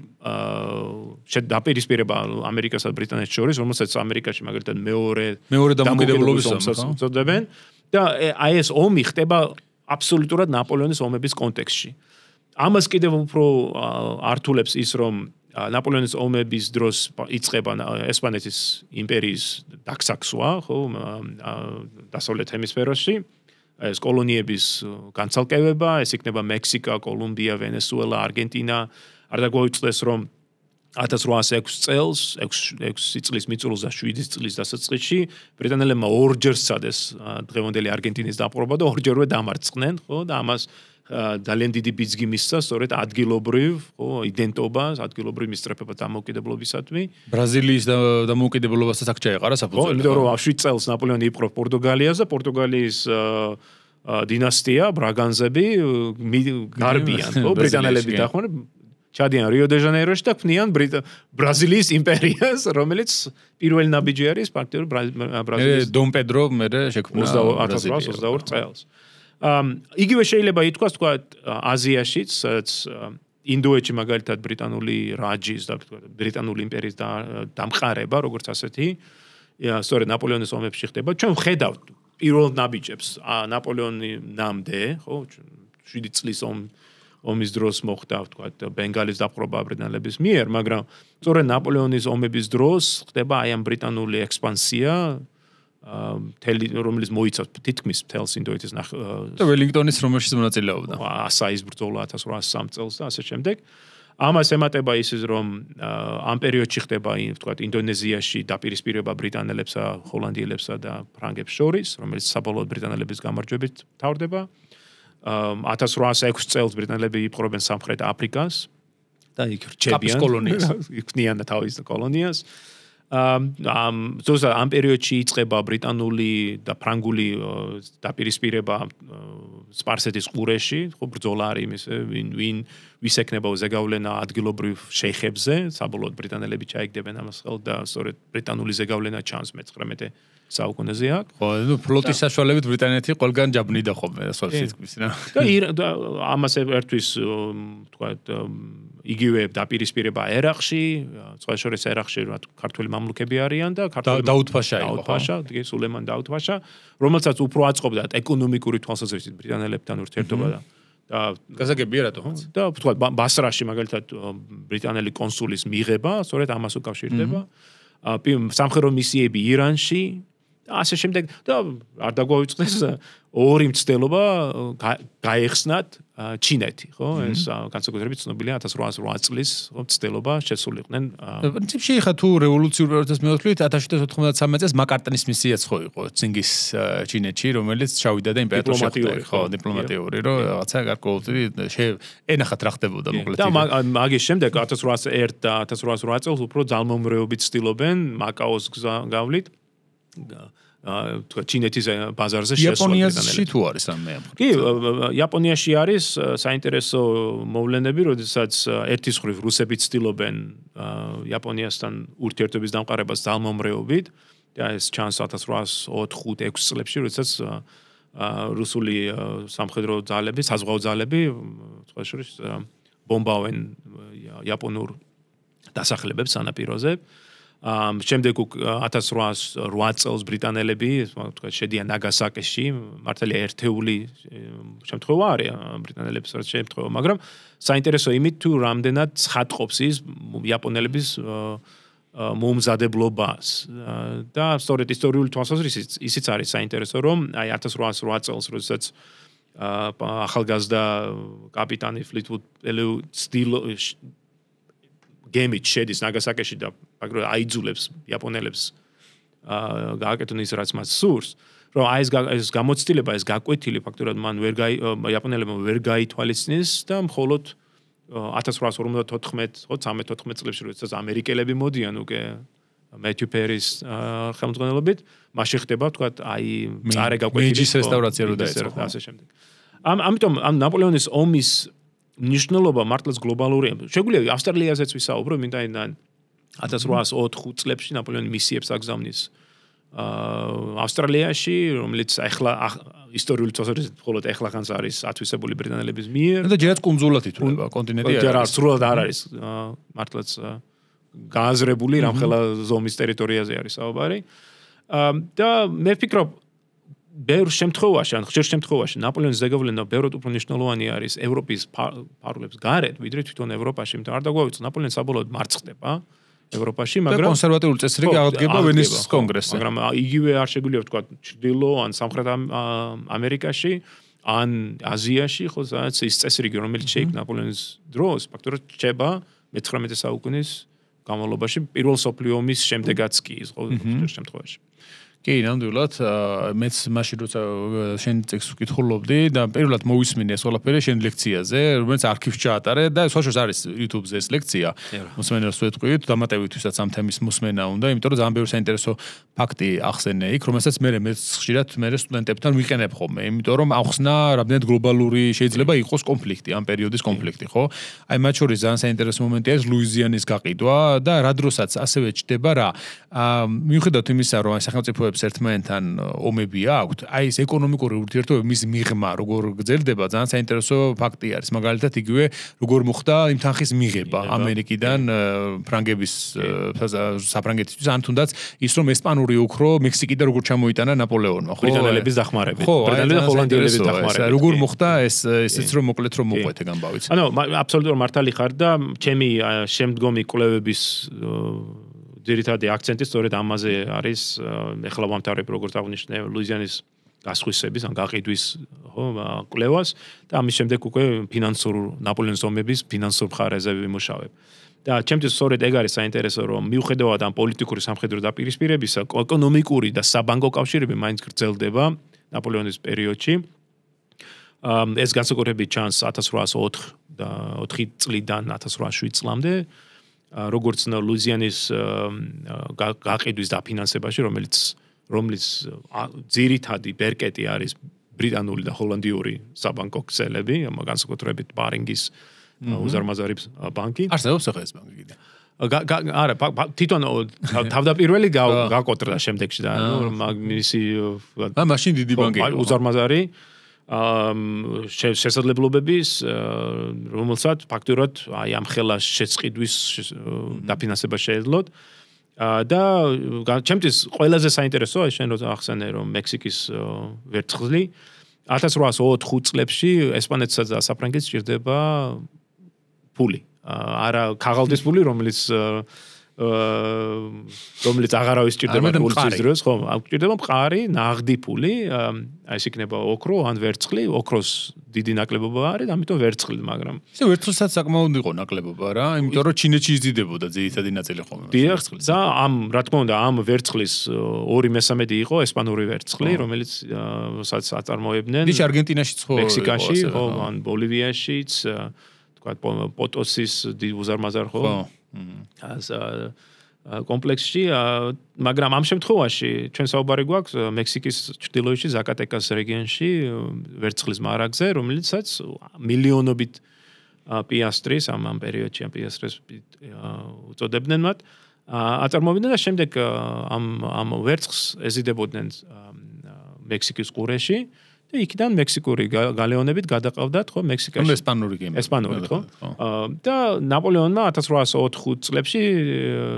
დაპირისპირება ამერიკასა და ბრიტანეთს შორის, რომელსაც ამერიკაში მაგალითად მეორე დამოკიდებულობის წოდებენ და აი ეს ომი ხდება აბსოლუტურად ნაპოლეონის ომების კონტექსტში. ამას კიდევ უფრო ართულებს ის რომ ნაპოლეონის ომების დროს იწყება ესპანეთის იმპერიის დაქსაქსვა, ხო, დასავლეთ ჰემისფეროში. ეს კოლონიების განცალკევება, ეს იქნება მექსიკა, კოლუმბია, ვენესუელა, არგენტინა. არ დაგვაიწყდეს რომ 1806 წელს, 6 წლის მიწურულს და 7 წლის დასაწყისში ბრიტანელებმა ორჯერ სცადეს დღევანდელი არგენტინის დაპყრობა და ორჯერვე დამარცხნენ, ხო, და ამას ძალიან დიდი ბიძგი მისცა სწორედ ადგილობრივ, ხო, იდენტობას, ადგილობრივ მისწრაფებას დამოუკიდებლობისადმი. ბრაზილიის დამოუკიდებლობასაც აქ ჩაეყარა საფუძველი. ხო, იმიტომ რომ 7 წელს ნაპოლეონი იპყრობს პორტუგალიას და პორტუგალიის დინასტია, ბრაგანზები გარბიან, ხო, ბრიტანელები დახმარება ჩადიან რიო-დე-ჟანეიროში და ქმნიან ბრაზილიის იმპერიას, რომელიც პირველი ნაბიჯი არის ფაქტობრივად ბრაზილიის დონ პედრო მერე შექმნა 1822 წელს. იგივე შეიძლება ითქვას თქვა აზიაშიც, ინდოეთში მაგალითად ბრიტანული რაჯის და ბრიტანული იმპერიის დამყარება, როგორც ასეთი, სწორედ ნაპოლეონის ომებში ხდება. ჩვენ ვხედავთ პირველ ნაბიჯებს ნაპოლეონამდე, ხო, 7 წლის ომის დროს მოხდა, თქვა, ბენგალის დაპყრობა ბრიტანელების მიერ, მაგრამ სწორედ ნაპოლეონის ომების დროს ხდება აი ამ ბრიტანული ექსპანსია რომელიც მოიცავს თითქმის მთელს ინდოეთის და ველინგტონის რომელშიც მონაწილეობდა. ასაის ბრძოლა 1803 წელს და ასე შემდეგ. ამას ემატება ისიც რომ ამ პერიოდში ხდება ვთქვათ ინდონეზიაში დაპირისპირება ბრიტანელებსა, ჰოლანდიელებსა და ფრანგებს შორის, რომელიც საბოლოოდ ბრიტანელების გამარჯვებით თავდება. 1806 წელს ბრიტანელები იპყრობენ სამხრეთ აფრიკას და იქ რჩებიან კოლონიას. იქნიან თავის კოლონიას. ამ პერიოდში იწყება ბრიტანული და ფრანგული დაპირისპირება სპარსეთის ყურეში, ხო ბრძოლა არის იმის ვინ ვისექნება ზეგავლენა ადგილობრივ შეიხებზე, საბოლოოდ ბრიტანელები ჩაიგდებენ ამას ხელ და სწორედ ბრიტანული ზეგავლენა ჩანს მე-19 საუკუნეზე აქ. ხო, ფლოტის საშუალებით ბრიტანეთი ყველგან ჯაბნიდა ხოლმე სხვა სიტყვის რა. და ამას ერთვის ვთქვათ იგივე დაპირისპირება ერაყში, სხვა შორის ერაყში ქართული მამლუქები არიან და დაუდ-ფაშა იყო. დაუდ-ფაშა, სულეიმან დაუდ-ფაშა, რომელსაც უფრო აწყობდა ეკონომიკური თვალსაზრისით ბრიტანელებთან ურთიერთობა და გასაგებია რატო? და ვთქვათ ბასრაში მაგალითად ბრიტანელი კონსულის მიღება, სწორედ ამას უკავშირდება. სამხედრო მისიები ირანში და ასე შემდეგ და არ დაგვავიწყდეს ორი მცდელობა გაეხსნათ ჩინეთი, ხო? ეს განსაკუთრებით ცნობილია 1808 წლის მცდელობა შესულიყვნენ. პრინციპში ხა თუ რევოლუციურ პროცესს მივხვდით 1793 წელს მაკარტნის მისიაც ხო იყო ცინგის ჩინეთში, რომელიც ჩავიდა და იმპერატორს შეხვდა, ხო, დიპლომატიური, რომ რაღაცა გარკვეული ენახათ რა ხდებოდა მოკლედ. და მაგის შემდეგ 1801 და 1808 წელს უფრო ძალმომრეობით ცდილობენ მაკაოს გავლით ჩინეთის ბაზარზე შესვლა. იაპონიაში თუ არის რამე ამ? კი, იაპონიაში არის საინტერესო მოვლენები, როდესაც ერთის მხრივ რუსები ცდილობენ იაპონიასთან ურთიერთობის დამყარებას ძალმომრეობით და ეს ჩანს 1804-6 წლებში, როდესაც რუსული სამხედრო ძალები, საზღვაო ძალები სხვა შორის ბომბავენ იაპონურ დასახლებებს სანაპიროზე. შემდეგ 1808 წელს ბრიტანელები ვთქვათ შედიან ნაგასაკიში, მართალია ერთეული შემთხვევა არის ბრიტანელების შემთხვევა, მაგრამ საინტერესო იმით თუ რამდენად ცხადყოფს ის იაპონელების მომზადებლობას და სწორედ ისტორიული თვალსაზრისით ისიც არის საინტერესო რომ აი 1808 წელს როდესაც ახალგაზრდა კაპიტანი ფლიტვუდ გემით შედის ნაგასაკიში და ფაქტობრივად აიძულებს იაპონელებს გააკეთონ ის რაც მას სურს, რომ აი ეს გამოცდილება, ეს გაკვეთილი ფაქტობრივად მან იაპონელებმა ვერ გაითვალისწინეს და მხოლოდ 1854-13 წლებში როდესაც ამერიკელები მოდიან უკვე მეთიუ პერის ხელმძღვანელობით, მაშინ ხდება ვთქვათ აი წარე გაკვეთილი მეჯის რესტავრაცია რო დაიწყო და ასე შემდეგ. ამიტომ ამ ნაპოლეონის ომის ნიშნულობა მართლაც გლობალურია. შეგვიძლია ავსტრალიაზეც ვისაუბრო, მინდა 1804 წლებში ნაპოლეონი მისიებს აგზავნის ავსტრალიაში, რომელიც ახლა ისტორიული თვალსაზრისით მხოლოდ ახლა ხანს არის ათვისებული ბრიტანელების მიერ. და ჯერაც კუნძულად ითვლება, კონტინენტი არ არის. სრულად არ არის. მართლაც გააზრებული რამხელა ზომის ტერიტორიაზე არის საუბარი. და მე ვფიქრობ ბევრ შემთხვევაში, ან ხშირ შემთხვევაში ნაპოლეონის ზეგავლენა ბევრად უფრო მნიშვნელოვანი არის ევროპის ფარგლებს გარეთ, ვიდრე თვითონ ევროპაში, იმიტომ არ დაგვავიწყო ნაპოლეონი საბოლოოდ მარცხდება ევროპაში, მაგრამ კონსერვატიული წესრიგი აღდგება ვენის კონგრესზე. მაგრამ იგივე არ შეგვიძლია ვთქვა ჩრდილო ან სამხრეთ ამერიკაში, ან აზიაში, ხო, სადაც ის წესრიგი, რომელიც შეიქმნა ნაპოლეონის დროს, ფაქტობრივად რჩება მე-19 საუკუნის განმავლობაში, პირველ მსოფლიო ომის შემდეგაც კი ის ხო შემთხვევაში. კი, ნამდვილად, მეც მაშინ როცა შენ ტექსტს ვკითხულობდი და პირველად მოვისმინე ეს ყველაფერი შენ ლექციაზე, რომელიც არქივში ჩაატარე და სხვა შორის არის YouTube-ზე ეს ლექცია. მოსმენელს ვეთქვით, დამატებითვისაც ამ თემის მოსმენა უნდა, იმიტომ რომ ძალიან ბევრი საინტერესო ფაქტი ახსენე იქ, რომელსაც მეც ხშირად სტუდენტებთან ვიყენებ ხოლმე, იმიტომ რომ ახსნა რამდენად გლობალური შეიძლება იყოს კონფლიქტი, ამ პერიოდის კონფლიქტი, ხო? აი მათ შორის ძალიან საინტერესო მომენტია ეს ლუიზიანის გაყიდვა და რა დროსაც ასევე ჩდება რა. მიუხედავად იმისა, რომ აი სახელმწიფო ერთმანეთთან ომები აქვთ, აი ეს ეკონომიკური ურთიერთობების მიღმა როგორ გრძელდება, ძალიან საინტერესო ფაქტი არის. მაგალითად, იგივე როგორ მოხდა იმ თანხის მიღება ამერიკიდან ფრანგების საფრანგეთისთვის, ან თუნდაც ის რომ ესპანური ოქრო მექსიკიდან როგორ ჩამოიტანა ნაპოლეონმა, ხო? ბრიტანელების დახმარებით. ბრიტანელები და ჰოლანდიელების დახმარებით. როგორ მოხდა ესეც რომ მოკლედ რომ მოყვეთე გამბავიც. ანუ აბსოლუტურად მართალი ხარ და ჩემი შემდგომი კვლევების ძირითადი აქცენტი სწორედ ამაზე არის, ეხლა ვამთავრებ როგორც აღნიშნე ლუიზიანის გასხვისების ან გაყიდვის ხო კვლევას და ამის შემდეგ უკვე ფინანსურ ნაპოლეონის ომების ფინანსურ მხარეზე ვიმუშავებ. და ჩემთვის სწორედ ეგ არის საინტერესო რომ მიუხედავად ამ პოლიტიკური სამხედრო დაპირისპირებისა, ეკონომიკური და საბანკო კავშირები მაინც გრძელდება ნაპოლეონის პერიოდში. ეს განსაკუთრებით ჩანს 1804 წლიდან 1807 წლამდე, როგორც ლუიზიანის გაყიდვის დაფინანსებაში, რომლის ძირითადი ბერკეტი არის ბრიტანული და ჰოლანდიური საბანკო ქსელები, განსაკუთრებით ბარინგის უზარმაზარი ბანკი. არსებობს ახლა ეს ბანკი კიდე. არა, თვითონ თავდაპირველი გაკოტრა შემდეგში და მისი მაშინ დიდი ბანკი უზარმაზარი შესაძლებლობების რომელსაც ფაქტურად აი ამ ხელა შეწყიდვის დაფინანსება შეეძლოთ და ჩემთვის ყველაზე საინტერესოა შენ რო ახსენე რომ მექსიკის ვერცხლი 1804 წლებში ესპანეთსა და საფრანგეთს სჭირდება ფული არა ქაღალდის ფული რომელიც აღარავის სჭირდება ფულის დროს ხო სჭირდება მყარი ნაღდი ფული აი ეს იქნება ოქრო ან ვერცხლი ოქროს დიდი ნაკლებობა არის ამიტომ ვერცხლი მაგრამ ისე ვერცხლსაც საკმაოდ იყო ნაკლებობა რა იმიტომ რომ ჩინეთში იზრდებოდა ძირითადი ნაწილი ხომ ვერცხლის და რა თქმა უნდა ამ ვერცხლის 2/3 იყო ესპანური ვერცხლი რომელიც სადაც აწარმოებდნენ ის არგენტინაშიც ხო მექსიკაში ხო ან ბოლივიაშიც თქვა პოტოსის უზარმაზარ ხო კომპლექსში მაგრამ ამ შემთხვევაში ჩვენ საუბარი გვაქვს მექსიკის ჩრდილოეთში ზაკატეკას რეგიონში ვერცხლის მარაგზე რომელიცაც მილიონობით პიასტრის ამ პერიოდში ამ პიასტრებს უწოდებდნენ მათ აწარმოებდნენ და შემდეგ ამ ვერცხლს ეზიდებოდნენ მექსიკის ყურეში და იქიდან მექსიკური გალეონებით გადაყავდათ ხო მექსიკაში ესპანური ხო და ნაპოლეონმა 1804 წლებში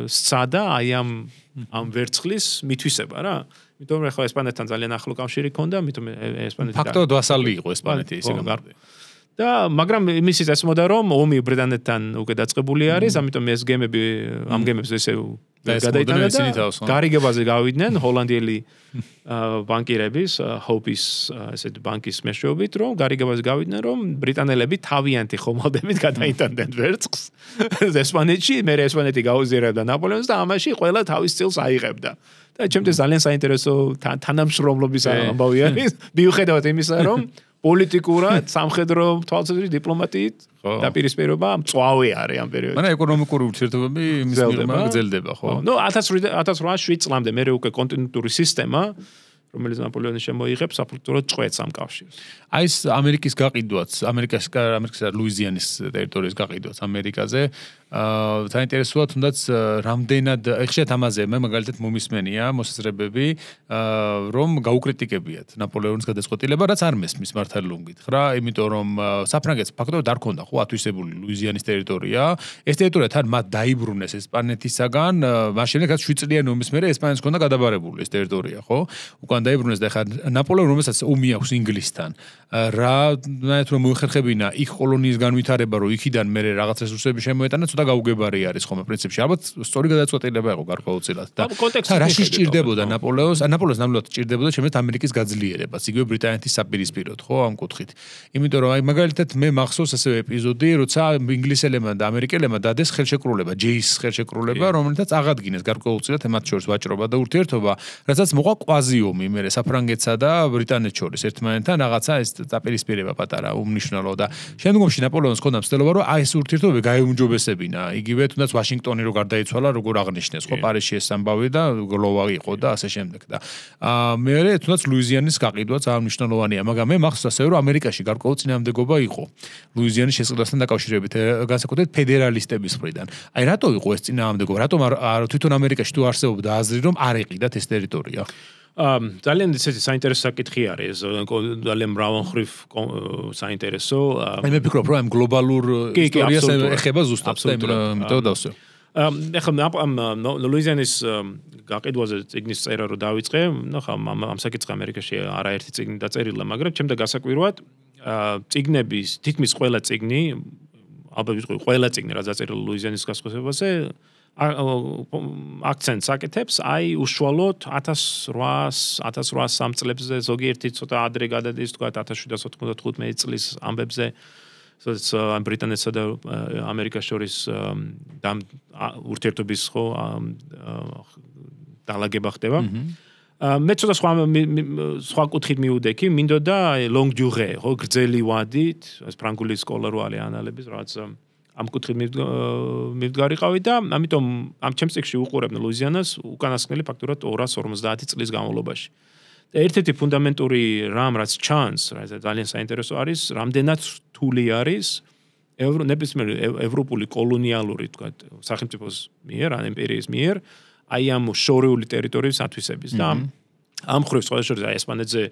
სცადა აი ამ ვერცხლის მითვისება რა იმიტომ რომ ახლა ესპანეთთან ძალიან ახლო კავშირი ჰქონდა ამიტომ ესპანეთი ფაქტობრივად ვასალი იყო ესპანეთი ისე გამარჯვე და მაგრამ იმის წესმოდა რომ ომი ბრიტანეთთან უკვე დაწყებული არის ამიტომ ეს გემები ამ გემებს ესე გადაიტანა და გარიგებაზე გავიდნენ ჰოლანდიელი ბანკირების ჰოპის ესეთ ბანკის მეშვეობით რომ გარიგებაზე გავიდნენ რომ ბრიტანელები თავიანთი ხომალდებით გადაიტანდნენ ვერცხლს ესპანეთში მე ესპანეთი გაუზიარებდა ნაპოლეონს და ამაში ყველა თავის წილს აიღებდა და ჩემთვის ძალიან საინტერესო თანამშრომლობის ამბავი არის მიუხედავად იმისა რომ პოლიტიკურად სამხედრო თვალსაზრისით დიპლომატიით დაპირისპირება მწვავე არის ამ პერიოდში. მაგრამ ეკონომიკური ურთიერთობები იმის მიღება გრძელდება, ხო? ნუ 1807 წლამდე მე უკვე კონტინენტური სისტემა რომელიც ნაპოლეონი შემოიღებს აბსოლუტურად წვეთს ამ კავშირს. აი ეს ამერიკის გაყიდვაც, ამერიკისა და ლუიზიანის ტერიტორიის გაყიდვაც ამერიკაზე საინტერესოა თუნდაც რამდენად ეხშეთ ამაზე მე მაგალითად მომისმენია მოსაზრებები რომ გაუკრიტიკებიათ ნაპოლეონის გადაწყვეტილება რაც არ მესმის მართალ გითხრა იმიტომ რომ საფრანგეთს ფაქტობრივად არ ქონდა ხო ათვისებული ლუიზიანის ტერიტორია ეს ტერიტორია თან მათ დაიბრუნეს ესპანეთისაგან მაშინ რაც 7 წლიანი ომის მერე ესპანეთს ქონდა გადაბარებული ეს ტერიტორია ხო უკან დაიბრუნეს და ხა ნაპოლეონი რომელსაც ომი აქვს ინგლისთან რა ნაირად რომ მოიხერხებინა იქ კოლონიის განვითარება რომ იქიდან მე რაღაც რესურსები შემოეტანა ცოტა გაუგებარი არის ხოლმე პრინციპში ალბათ სწორი გადაწყვეტილება იყო გარკვეულწილად და რაში სჭირდებოდა ნაპოლეონს ნამდვილად სჭირდებოდა შემეთ ამერიკის გაძლიერებას იგივე ბრიტანეთის საპირისპიროდ ხო ამ კუთხით იმიტომ რომ აი მაგალითად მე მახსოვს ასევე ეპიზოდი როცა ინგლისელებმა და ამერიკელებმა დადეს ხელშეკრულება ჯეის ხელშეკრულება რომელთაც აღადგინეს გარკვეულწილად მათ შორის ვაჭრობა და ურთიერთობა რასაც მოყვა კვაზი ომი მე საფრანგეთსა და ბრიტანეთს შორის ერთმანეთთან რაღაცა ეს დაპირისპირება პატარა უმნიშვნელო და შემდგომში ნაპოლეონს ჰქონდა მცდელობა რომ აი ეს ურთიერთობები გაეუმჯობესებინა იგივე თუნდაც ვაშინგტონი რო გარდაიცვალა როგორ აღნიშნეს ხო პარიზში ეს ამბავი და გლოვა იყო და ასე შემდეგ და მეორე თუნდაც ლუიზიანის გაყიდვაც აღნიშნულოვანია მაგრამ მე მახსოვს ასევე რომ ამერიკაში გარკვეულ წინააღმდეგობა იყო ლუიზიანის შესყიდვასთან დაკავშირებით განსაკუთრებით ფედერალისტების მხრიდან აი რატო იყო ეს წინააღმდეგობა რატომ თვითონ ამერიკაში თუ არსებობდა აზრი რომ არ ეყიდათ ეს ტერიტორია ძალიან ისეთი საინტერესო საკითხი არის ძალიან მრავალმხრივ საინტერესო მე ვფიქრობ რომ ამ გლობალურ ისტორიას ეხება ზუსტად იმიტომ დავსვე ეხლა ლუიზიანის გაყიდვაზე წიგნის წერა რო დავიწყე ნუ ხა ამ საკითხს ამერიკაში არაერთი წიგნი დაწერილა მაგრამ ჩემდა გასაკვირვად წიგნების თითქმის ყველა წიგნი ალბათ ვიტყვი ყველა წიგნი რაც დაწერილი ლუიზიანის გასხვისებაზე აქცენტს აკეთებს აი უშუალოდ 1803 წლებზე ზოგიერთი ცოტა ადრე გადადის თქვა 1795 წლის ამბებზე სადაც ბრიტანეთსა და ამერიკას შორის ურთიერთობის ხო დალაგება ხდება მე ცოტა სხვა კუთხით მივუდექი მინდოდა long durée ხო გრძელი ვადით ეს ფრანგული სკოლა რო არის ანალების რაც ამ კუთხით მივდგარიყავი და ამიტომ ამ ჩემს წიგნში უყურებდი ლუიზიანას უკანასკნელი ფაქტურად 250 წლის განმავლობაში. და ერთ-ერთი ფუნდამენტური რამ რაც ჩანს, რაც ძალიან საინტერესო არის, რამდენად რთული არის ნებისმიერ ევროპული კოლონიალური თქვა სახელმწიფოს მიერ, ან იმპერიის მიერ, აი ამ შორეული ტერიტორიის ათვისების და ამ ხრივ სხვა შორის აი ესპანეთზე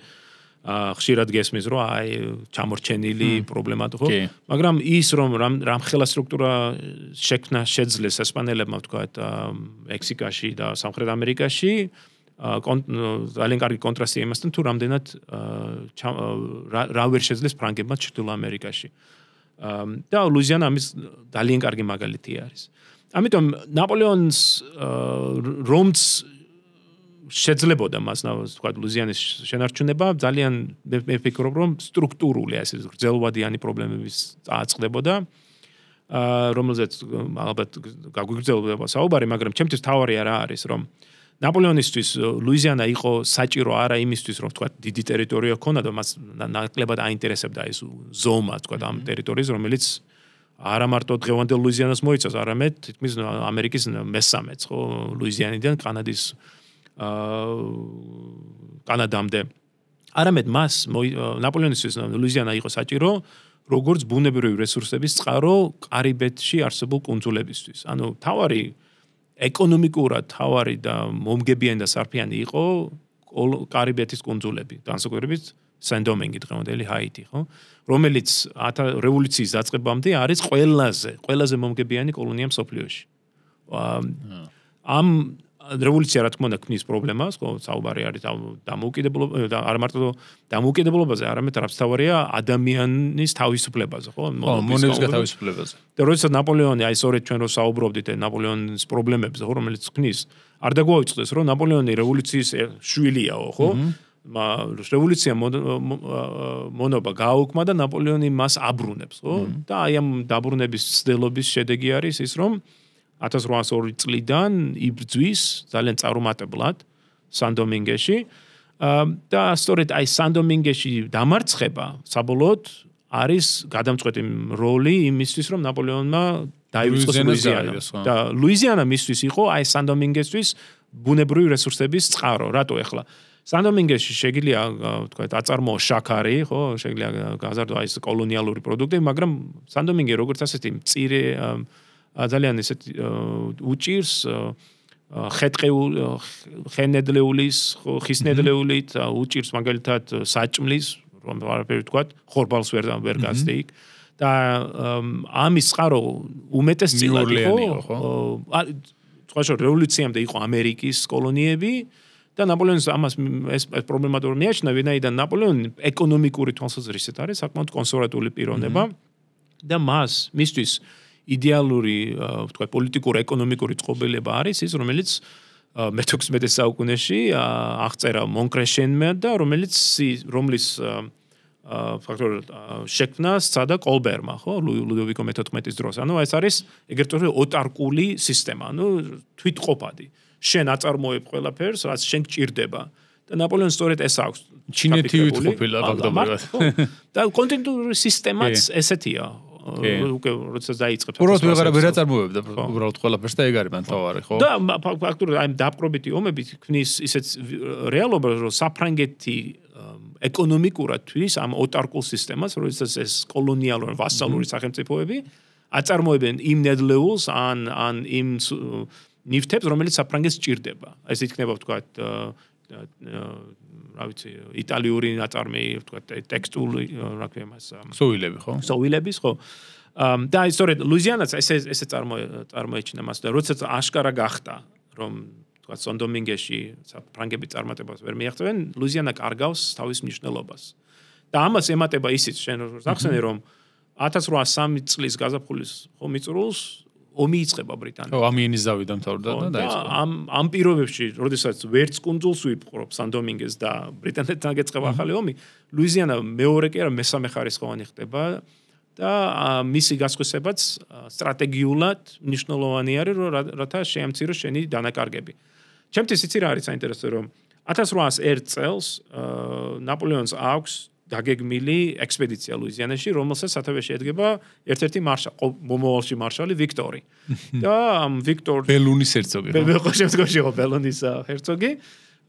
ხშირად გესმის რომ აი ჩამორჩენილი პრობლემად ხო მაგრამ ის რომ რამხელა სტრუქტურა შექმნა შეძლეს ესპანელებმა ვთქვათ მექსიკაში და სამხრეთ ამერიკაში ძალიან კარგი კონტრასტი იმასთან თუ რამდენად რა ვერ შეძლეს ფრანგებმა ჩრდილო ამერიკაში და ლუიზიანა ამის ძალიან კარგი მაგალითი არის ამიტომ ნაპოლეონს რომც შეძლებოდა მას თქვა ლუიზიანის შენარჩუნება ძალიან მე ვფიქრობ რომ სტრუქტურული ასე გრძელვადიანი პრობლემების წააწყდებოდა რომელზეც ალბათ გაგვიგრძელდება საუბარი მაგრამ ჩემთვის თავარი არა არის რომ ნაპოლეონისთვის ლუიზიანა იყო საჭირო არა იმისთვის რომ თქვა დიდი ტერიტორია ჰქონდა და მას ნაკლებად აინტერესებდა ეს ზომა თქვა ამ ტერიტორიის რომელიც არა მარტო დღევანდელ ლუიზიანას მოიცავს არამედ თითქმის ამერიკის მესამეც ხო ლუიზიანიდან კანადის კანადამდე არამედ მას ნაპოლეონისთვის ლუიზიანა იყო საჭირო როგორც ბუნებრივი რესურსების წყარო კარიბეთში არსებულ კუნძულებისთვის ანუ თავარი ეკონომიკურად თავარი და მომგებიანი და სარფიანი იყო კარიბეთის კუნძულები განსაკუთრებით სენ-დომინგი დღევანდელი ჰაიტი ხო რომელიც რევოლუციის დაწყებამდე არის ყველაზე მომგებიანი კოლონია მსოფლიოში ამ რევოლუცია რა თქმა უნდა ქმნის პრობლემას, ხო, საუბარი არის დამოუკიდებლობა და არ მარტო დამოუკიდებლობაზე, არამედ რაფთავარია ადამიანის თავისუფლებაზე, ხო? მონების თავისუფლებაზე. და როდესაც ნაპოლეონი აი სწორედ ჩვენ რო საუბრობდით ნაპოლეონის პრობლემებზე, ხო, რომელიც ქმნის, არ დაგვაუწყდეს, რომ ნაპოლეონი რევოლუციის შვილია, ხო? რევოლუცია მონობა გააუქმა და ნაპოლეონი მას აბრუნებს, ხო? და აი ამ დაბრუნების ცდილობის შედეგი არის ის, რომ 1802 წლიდან იბრძვის ძალიან წარუმატებლად სან-დომინგეში და სწორედ აი სან-დომინგეში დამარცხება საბოლოოდ არის გადამწყვეტი როლი იმისთვის რომ ნაპოლეონმა დაივიწყოს ლუიზიანა და ლუიზიანა მისთვის იყო აი სან-დომინგესთვის ბუნებრივი რესურსების წყარო რატო ახლა სან-დომინგეში შეგიძლია თქვა აწარმოო შაქარი ხო შეგიძლია გაზარდო აი ეს კოლონიალური პროდუქტები მაგრამ სან-დომინგე როგორც ასეთი მწირე ძალიან ესეთ უჭირს ხენედლეულის ხისნედლეულით უჭირს მაგალითად საჭმლის რომ არაფერი თქვა ხორბალს ვერ გასდე იქ და ამის წყარო უმეტესწილად იყო სხვა რევოლუციამდე იყო ამერიკის კოლონიები და ნაპოლეონს ამას ეს პრობლემა თუ მიაჩნდა ვინაიდან ნაპოლეონი ეკონომიკური თვალსაზრისით არის საკმაოდ კონსერვატული პიროვნება და მისთვის იდეალური თქვა პოლიტიკური ეკონომიკური წყობილება არის ის რომელიც მე-16 საუკუნეში აღწერა მონკრეშენმა და რომლის ფაქტორად შექმნა სცადა კოლბერმა ხო ლუდოვიკო მე-14-ის დროს ანუ ეს არის ეგრეთ წოდებული ოტარკული სისტემა ანუ თვითყოფადი შენ აწარმოებ ყველაფერს რაც შენ გჭირდება და ნაპოლეონს სწორედ ეს აქვს ჩინეთი ვითყოფილა ფაქტობრივად და კონტინენტური სისტემაც ესეთია უკვე როცა დაიწყებს უბრალოდ ვეღარ აწარმოებდა უბრალოდ ყველაფერს და ეგ არის მან თავარი ხო და ფაქტობრივად აი დაპყრობითი ომები ქმნის ისეთ რეალობას რომ საფრანგეთი ეკონომიკურად თვის ამ ოტარკულ სისტემას როდესაც ეს კოლონიალური ვასალური სახელმწიფოები აწარმოებენ იმ ნედლეულს ან იმ ნივთებს რომელიც საფრანგეთს ჭირდება ეს იქნება ვთქვათ რა ვიცი იტალიური ნაწარმი ვთქვათ ტექსტული რა ქვია მას სოვილები ხო სოვილების ხო და ისტორიად ლუიზიანაც ესე წარმოეჩინა მას და როდესაც აშკარა გახდა რომ ვთქვათ სან-დომინგეში ფრანგები წარმატებას ვერ მიაღწევენ ლუიზიანა კარგავს თავის მნიშვნელობას და ამას ემატება ისიც შენ ახსენე რომ 1803 წლის გაზაფხულის ხო მიწურულს ომი იწყება ბრიტანეთში. ამიენის ზავი დამთავრდა და დაიწყო. ამ პირობებში, როდესაც ვერც კუნძულს ვიპყრობ სან-დომინგეს და ბრიტანეთთან გეწყება ახალი ომი, ლუიზიანა მეორე კი არა მესამე ხარისხოვანი ხდება და მისი გასხვისებაც სტრატეგიულად მნიშვნელოვანი არის, რათა შეამციროს შენი დანაკარგები. ჩემთვის იცი რა არის საინტერესო, რომ 1801 წელს ნაპოლეონს აქვს დაგეგმილი ექსპედიცია ლუიზიანაში, რომელსაც სათავეში ედგება ერთ-ერთი მომავალში მარშალი ვიქტორი. და ვიქტორ ბელუნის ჰერცოგი. შემდგომში იყო ბელუნის ჰერცოგი.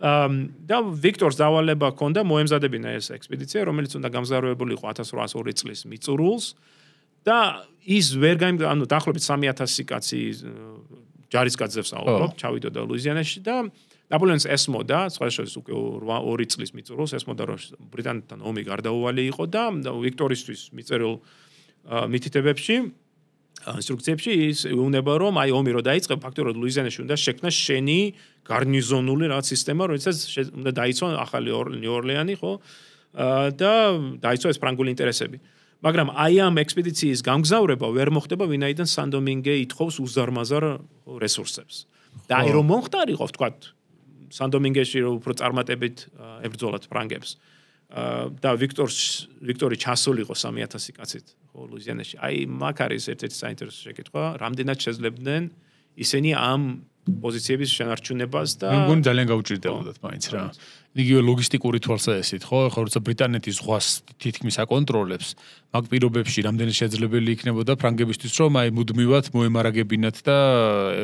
და ვიქტორს დავალება ჰქონდა მოემზადებინა ეს ექსპედიცია, რომელიც უნდა გამზაროებული იყო 1802 წლის მიწურულს და ის ვერ ანუ დაახლოებით 3000 კაცი ჯარისკაცებს აუბრობ, ჩავიდოდა ლუიზიანაში და ნაპოლეონს ესმოდა, სხვადასხვა უკვე 2 წლის მიწურულს ესმოდა, რომ ბრიტანეთთან ომი გარდაუვალი იყო და ვიქტორისთვის მიწერილ მითითებებში ინსტრუქციებში ის უნება რომ აი ომი რო დაიწყება ფაქტობრივად ლუიზიანაში უნდა შექმნას შენი გარნიზონული რაღაც სისტემა, რომელსაც უნდა დაიცვა ახალი ნიუ-ორლეანი, ხო? და დაიცვა ეს ფრანგული ინტერესები. მაგრამ აი ამ ექსპედიციის გამგზავრება ვერ მოხდება, ვინაიდან სან-დომინგე ითხოვს უზარმაზარ რესურსებს. და აი რომ მომხდარიყო, ვთქვათ, სან-დომინგეში რომ უფრო წარმატებით ებრძოლათ ფრანგებს. და ვიქტორი ჩასულიყო 3000 კაცით ხო ლუიზიანაში. აი მაგ არის ერთ-ერთი საინტერესო შეკითხვა, რამდენად შეძლებდნენ ისინი ამ პოზიციების შენარჩუნებას და მე მგონი ძალიან გაუჭირდებოდათ მაინც რა. იგივე ლოგისტიკური თვალსაზრისით, ხო, როცა ბრიტანეთი ზღვას თითქმის აკონტროლებს, მაგ პირობებში რამდენი შეძლებელი იქნებოდა ფრანგებისთვის, რომ აი მუდმივად მოემარაგებინათ და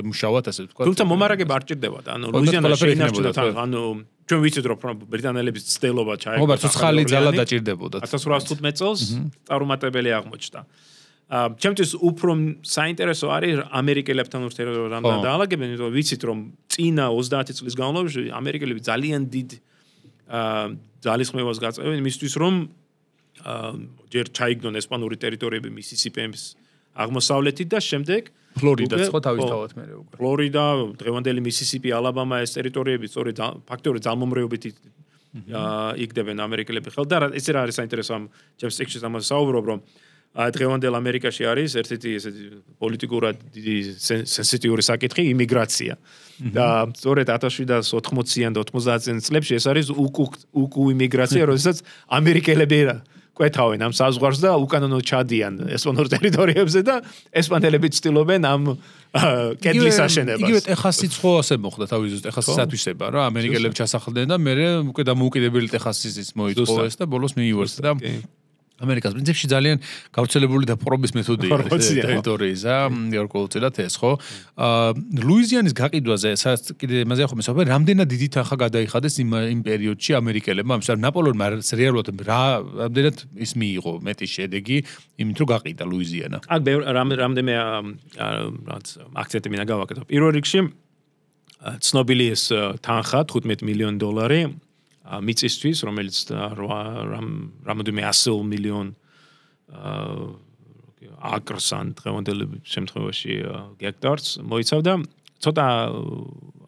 მუშაობთ ასე ვთქვათ. თუმცა მომარაგება არ ჭირდებოდა. ანუ ლუიზიანაში ინარჩუნებდა, ანუ ჩვენ ვიცით რომ ბრიტანელების ცდელობა ჩაიგდა. ხო, ცხალი ძალა დაჭირდებოდათ. 1815 წელს წარუმატებელი აღმოჩნდა. ჩემთვის უფრო საინტერესო არის ამერიკელებთან ურთიერთობა რამდენად დაალაგებენ, იმიტომ რომ ვიცით რომ წინა 30 წლის განმავლობაში ამერიკელები ძალიან დიდ ძალისხმევას გაწევენ იმისთვის რომ ჯერ ჩაიგდონ ესპანური ტერიტორიები მისისიპის აღმოსავლეთით და შემდეგ ფლორიდაც ხო თავისთავად მე უკვე. ფლორიდა, დღევანდელი მისისიპი, ალაბამა ეს ტერიტორიები სწორედ ფაქტობრივად ძალმომრეობით იგდებენ ამერიკელები ხელ და ეს რა არის საინტერესო ამ ჩემს ტექსტში ამაზე საუბრობ რომ დღევანდელ ამერიკაში არის ერთ-ერთი ესეთი პოლიტიკურად დიდი სენსიტიური საკითხი იმიგრაცია. და სწორედ 1780-იან და 90-იან წლებში ეს არის უკუ იმიგრაცია, როდესაც ამერიკელები კვეთავენ ამ საზღვარს და უკანონოდ ჩადიან ესპანურ ტერიტორიებზე და ესპანელები ცდილობენ ამ კედლის აშენებას. იგივე ტეხასიც ხო ასე მოხდა თავის ტეხასის ათვისება რა, ამერიკელები ჩასახლდნენ და მე უკვე დამოუკიდებელი ტეხასის მოიწყო ეს და ბოლოს მიივარდა და ამერიკას პრინციპში ძალიან გავრცელებული და პრობის მეთოდი არის ტერიტორიის გარკვეულწილად ეს ხო ლუიზიანის გაყიდვაზე სადაც კიდე იმაზე ახლა მესაუბრე რამდენად დიდი თანხა გადაიხადეს იმ პერიოდში ამერიკელებმა ამიტომ ნაპოლეონმა რეალურად რამდენად ის მიიღო მეტი შედეგი იმით რომ გაყიდა ლუიზიანა აქ რამდენიმე რაც აქცენტი მინდა გავაკეთო პირველ რიგში ცნობილი ეს თანხა $15 მილიონი მიწისთვის, რომელიც რამოდენიმე 100 მილიონ აკრს ან დღევანდელ შემთხვევაში გექტარს მოიცავდა, ცოტა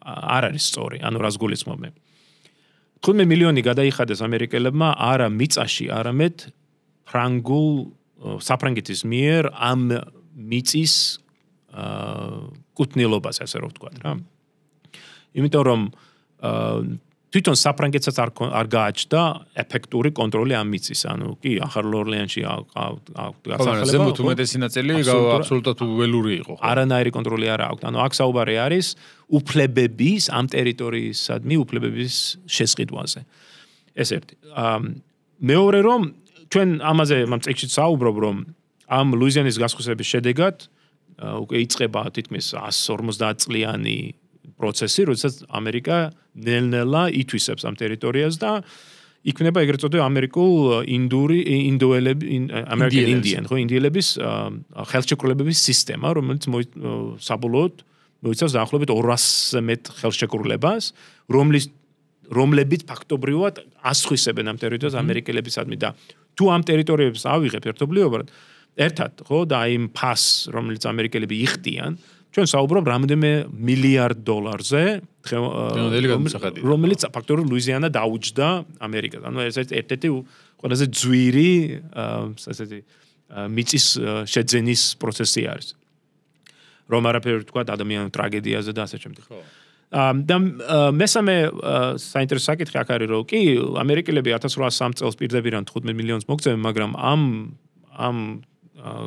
არ არის სწორი, ანუ რას გულისხმობენ. 15 მილიონი გადაიხადეს ამერიკელებმა არა მიწაში, არამედ საფრანგეთის მიერ ამ მიწის კუთვნილობას, ასე რომ ვთქვათ რა. იმიტომ რომ თვითონ საფრანგეთსაც არ გააჩნდა ეფექტური კონტროლი ამ მიწის, ანუ კი ახალ ორლეანში გასახლება. ზემოთ უმეტესი ნაწილი აბსოლუტურად ველური იყო. არანაირი კონტროლი არ აქვს. ანუ აქ საუბარი არის უფლებების ამ ტერიტორიისადმი უფლებების შესყიდვაზე. ეს ერთი. მეორე რომ ჩვენ ამაზე წექსში საუბრობ რომ ამ ლუიზიანის გასხვისების შედეგად უკვე იწყება თითქმის 150 წლიანი პროცესი, როდესაც ამერიკა ნელ-ნელა ითვისებს ამ ტერიტორიას და იქნება ეგრეთ წოდებული ინდიელების ხელშეკრულებების სისტემა, რომელიც საბოლოოდ მოიცავს დაახლოებით 200-ზე მეტ ხელშეკრულებას, რომლებიც ფაქტობრივად ასხვისებენ ამ ტერიტორიას ამერიკელებისადმი და თუ ამ ტერიტორიებს ავიღებ ერთობლიობად, ერთად, ხო, და იმ ფასს, რომელიც ამერიკელები იხდიან ჩვენ საუბრობ რამდენიმე $1 მილიარდზე, რომელიც ფაქტობრივად ლუიზიანა დაუჯდა ამერიკას. ანუ ეს ერთ-ერთი ყველაზე ძვირი ესეთი მიწის შეძენის პროცესი არის. რომ არაფერი თქვა ადამიანურ ტრაგედიაზე და ასე შემდეგ. და მესამე საინტერესო საკითხი აქ არის რომ კი ამერიკელები 1803 წელს პირდებიან 15 მილიონს მოგწევენ, მაგრამ ამ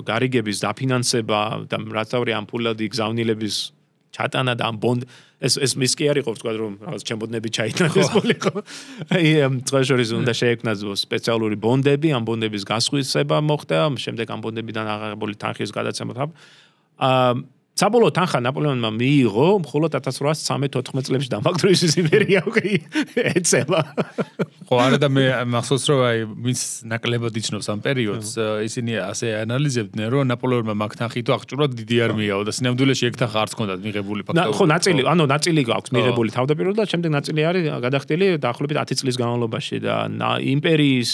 გარიგების დაფინანსება და რაც თავი ამ ფულადი გზავნილების ჩატანა და ამ ბონდ ეს მის კი არ იყო თქვა რომ რაღაც ჩემბოდნები ჩაიტანა ეს პოლიყო. აი წაშორის უნდა შეექმნას სპეციალური ბონდები, ამ ბონდების გასხვისება მოხდა, შემდეგ ამ ბონდებიდან აღებული თანხის გადაცემა. საბოლოო თანხა ნაპოლეონმა მიიღო მხოლოდ 1813-14 წლებში დამაგდროვის იმპერია უკვე ეცემა. ხო, არა და მე მახსოვს რომ აი ვინც ნაკლებად იცნობს ამ პერიოდს, ისინი ასე ანალიზებდნენ რომ ნაპოლეონმა მაგ თანხი თუ აღჭურვა დიდი არმიაო და სინამდვილეში ეგ თანხა არც ჰქონდათ მიღებული ფაქტობრივად. ხო, ნაწილი აქვს მიღებული თავდაპირველად და შემდეგ ნაწილი არის გადახდილი დაახლოებით 10 წლის განმავლობაში და იმპერიის